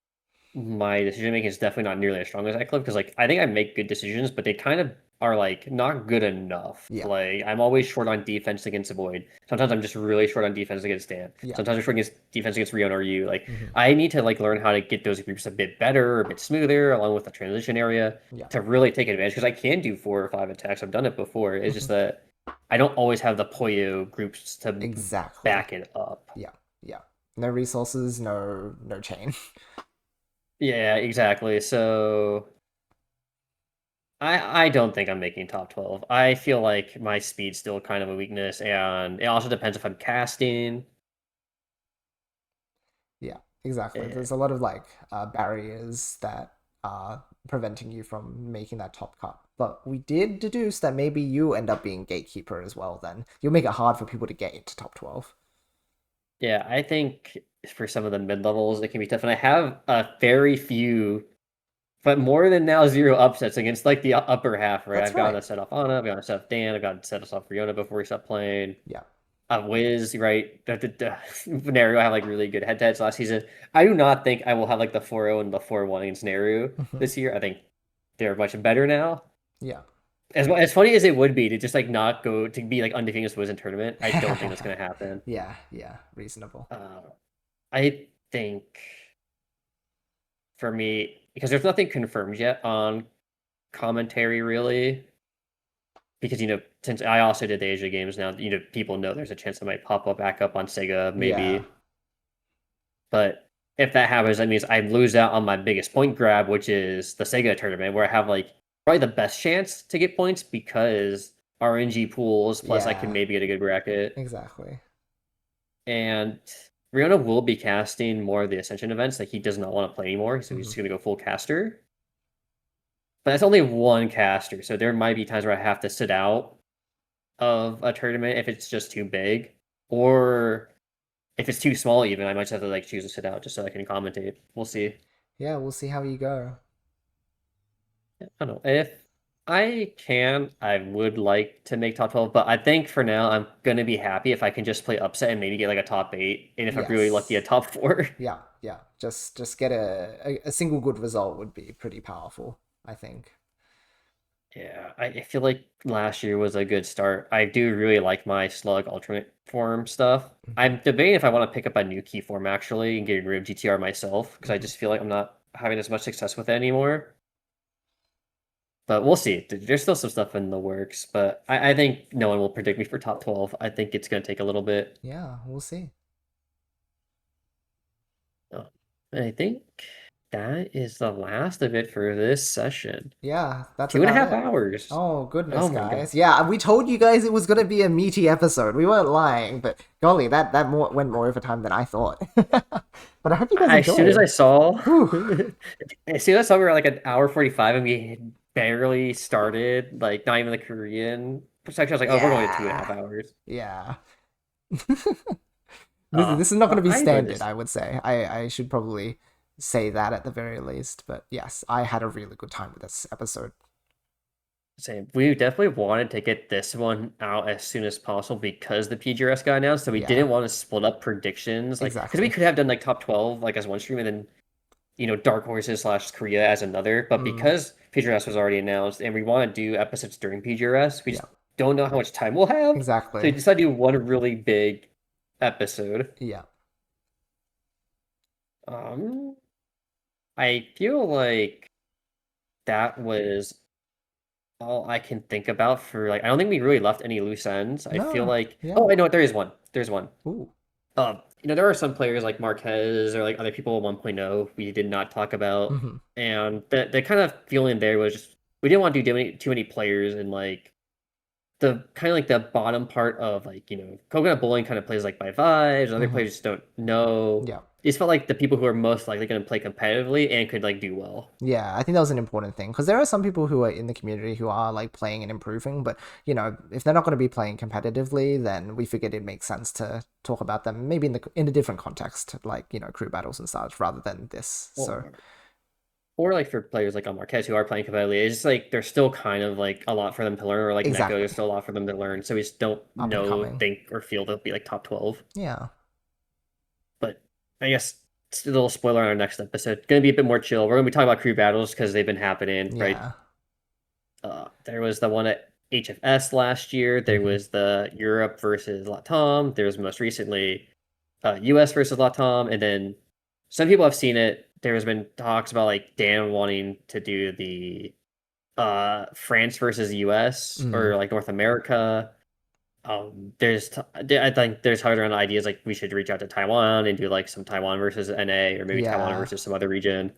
my decision making is definitely not nearly as strong as Acliv because like I think I make good decisions, but they kind of are like not good enough. Yeah, Like I'm always short on defense against Void. Sometimes I'm just really short on defense against Dan. yeah. Sometimes I'm short against defense against Rion or you. Like Hmm. I need to like learn how to get those groups a bit better, a bit smoother, along with the transition area Yeah. to really take advantage because I can do 4 or 5 attacks. I've done it before. It's Hmm. just that I don't always have the Poyo groups to Exactly. back it up. Yeah, yeah. No resources, no chain. Yeah, exactly. So I don't think I'm making top 12. I feel like my speed's still kind of a weakness, and it also depends if I'm casting. Yeah, exactly. Eh, There's a lot of like barriers that are preventing you from making that top cut. But we did deduce that maybe you end up being gatekeeper as well. Then you'll make it hard for people to get into top 12. Yeah, I think for some of the mid levels it can be tough, and I have a very few, but more than now zero upsets against like the upper half. Right, That's I've gotten right. a set off Ana, I've gotten a set off Dan, I've gotten a set off Riona before we stopped playing. Yeah. Wiz, right? Nereu have like really good head-to-heads last season. I do not think I will have like the 4-0 and the 4-1 against Nereu Mhm. this year. I think they're much better now. Yeah. As funny as it would be to just like not go to be like undefeated against Wiz in tournament, I don't think that's gonna happen. Yeah, yeah, reasonable. Uh, I think for me, because there's nothing confirmed yet on commentary really. because since I also did the Asia games now, people know there's a chance it might pop up back up on Sega Yeah. maybe. But if that happens, that means I lose out on my biggest point grab, which is the Sega tournament, where I have like probably the best chance to get points because RNG pools, plus I can Yeah. maybe get a good bracket. Exactly. And Rihanna will be casting more of the Ascension events. Like he does not want to play anymore, so he's Hmm. just gonna go full caster. But that's only one caster, so there might be times where I have to sit out of a tournament if it's just too big, or if it's too small. Even I might just have to like choose to sit out just so I can commentate. We'll see. Yeah, we'll see how you go. I don't know. If I can, I would like to make top 12, but I think for now I'm gonna be happy if I can just play upset and maybe get like a top 8, and if I'm really lucky, a Yes. top 4. Yeah, yeah. Just get a single good result would be pretty powerful, I think. Yeah, I feel like last year was a good start. I do really like my slug alternate form stuff. Hmm. I'm debating if I want to pick up a new key form actually and get rid of GTR myself because I Hmm. just feel like I'm not having as much success with it anymore. But we'll see. There's still some stuff in the works, but I think no one will predict me for top 12. I think it's going to take a little bit. Yeah, we'll see. Uh, I think that is the last of it for this session. Yeah, that's Two and a about half it. hours. Oh, Oh goodness, my god. guys. Yeah, we told you guys it was gonna be a meaty episode. We weren't lying, but golly, that went more over time than I thought. But I hope you guys As soon as I enjoyed. saw, Whew. as soon as I saw we were like an hour 45 and we had barely started, like not even the Korean section, I was like, oh, we're going to two and a half Yeah. hours. Yeah. This is not going to But be I enjoyed standard, this. I would say. I should probably say that at the very least. But yes, I had a really good time with this episode. Same. We definitely wanted to get this one out as soon as possible because the PGRS got announced. So we Yeah, didn't want to split up predictions, like because we exactly. could have done like top 12 like as one stream and then Dark Horses slash Korea as another. But Mm, because PGRS was already announced and we want to do episodes during PGRS, we yeah, just don't know how much time we'll have. So we exactly. decided to do one really big episode. Yeah. Um, I feel like that was all I can think about for like I don't think we really left any loose ends. I feel No, like yeah. oh I know what there is one. There's one. Ooh. There are some players like Marquez or like other people at 1.0 we did not talk about. Hmm. And the kind of feeling there was just we didn't want to do too many players and like the kind of like the bottom part of like coconut bowling kind of plays like by vibes and other Hmm. players just don't know. Yeah. These felt like the people who are most likely going to play competitively and could like do well. Yeah, I think that was an important thing because there are some people who are in the community who are like playing and improving, but if they're not going to be playing competitively, then we figured it makes sense to talk about them maybe in a different context, like crew battles and such, rather than this. So Or like for players like on Marquez who are playing competitively, it's just like there's still kind of like a lot for them to learn, or like Neko, exactly, there's still a lot for them to learn. So we just don't up and know, coming. think, or feel they'll be like top 12. Yeah, But I guess it's a little spoiler on our next episode. Gonna be a bit more chill. We're gonna be talking about crew battles because they've been happening, right? yeah. There was the one at HFS last year. There Hmm. was the Europe versus Latam. There was most recently US versus Latam, and then some people have seen it. There has been talks about like Dan wanting to do the France versus US Mm, or like North America. I think there's hard around ideas like we should reach out to Taiwan and do like some Taiwan versus NA or maybe Taiwan yeah. versus some other region.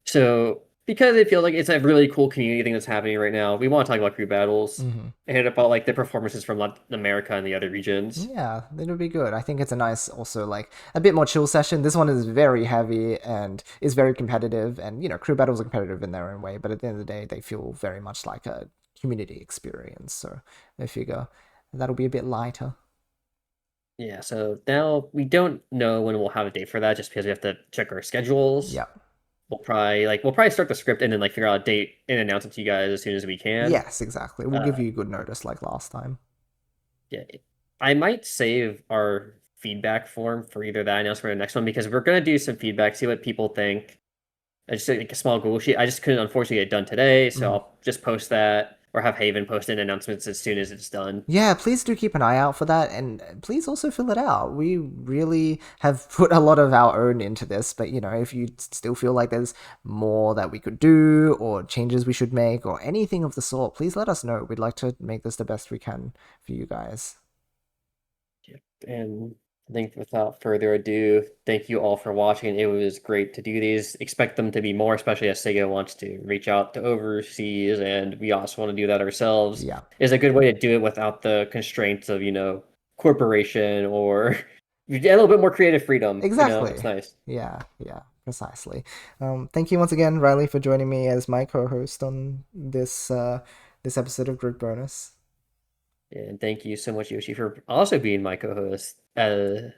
So because it feels like it's a really cool community thing that's happening right now, we want to talk about crew battles Hmm. and about like the performances from Latin America and the other regions. Yeah, it'll be good. I think it's a nice, also like a bit more chill session. This one is very heavy and is very competitive, and crew battles are competitive in their own way. But at the end of the day, they feel very much like a community experience. So I figure that'll be a bit lighter. Yeah, so now we don't know when we'll have a date for that just because we have to check our schedules. Yeah. We'll probably start the script and then like figure out a date and announce it to you guys as soon as we can. Yes, exactly. We'll give Uh, you good notice like last time. yeah, I might save our feedback form for either that announcement or the next one because we're gonna do some feedback, see what people think. I just like a small Google sheet. I just couldn't unfortunately get it done today, so Hmm. I'll just post that. or have Haven post in announcements as soon as it's done. Yeah, please do keep an eye out for that, and please also fill it out. We really have put a lot of our own into this, but if you still feel like there's more that we could do, or changes we should make, or anything of the sort, please let us know. We'd like to make this the best we can for you guys. Yep. And I think without further ado, thank you all for watching. It was great to do these. Expect them to be more, especially as Sega wants to reach out to overseas, and we also want to do that ourselves. Yeah. It's a good way to do it without the constraints of, corporation or a little bit more creative freedom. It's Exactly. nice. Yeah, precisely. Thank you once again, Riley, for joining me as my co-host on this episode of Group Bonus. And thank you so much, Yoshi, for also being my co-host. I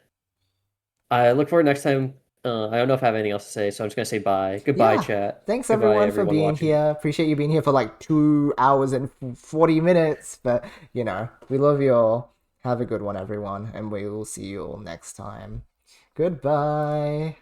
look forward next time. I don't know if I have anything else to say, so I'm just gonna say bye. Goodbye, Yeah. chat. Thanks Goodbye, everyone for everyone being watching. here. Appreciate you being here for like 2 hours and 40 minutes. But we love you all. Have a good one, everyone, and we will see you all next time. Goodbye.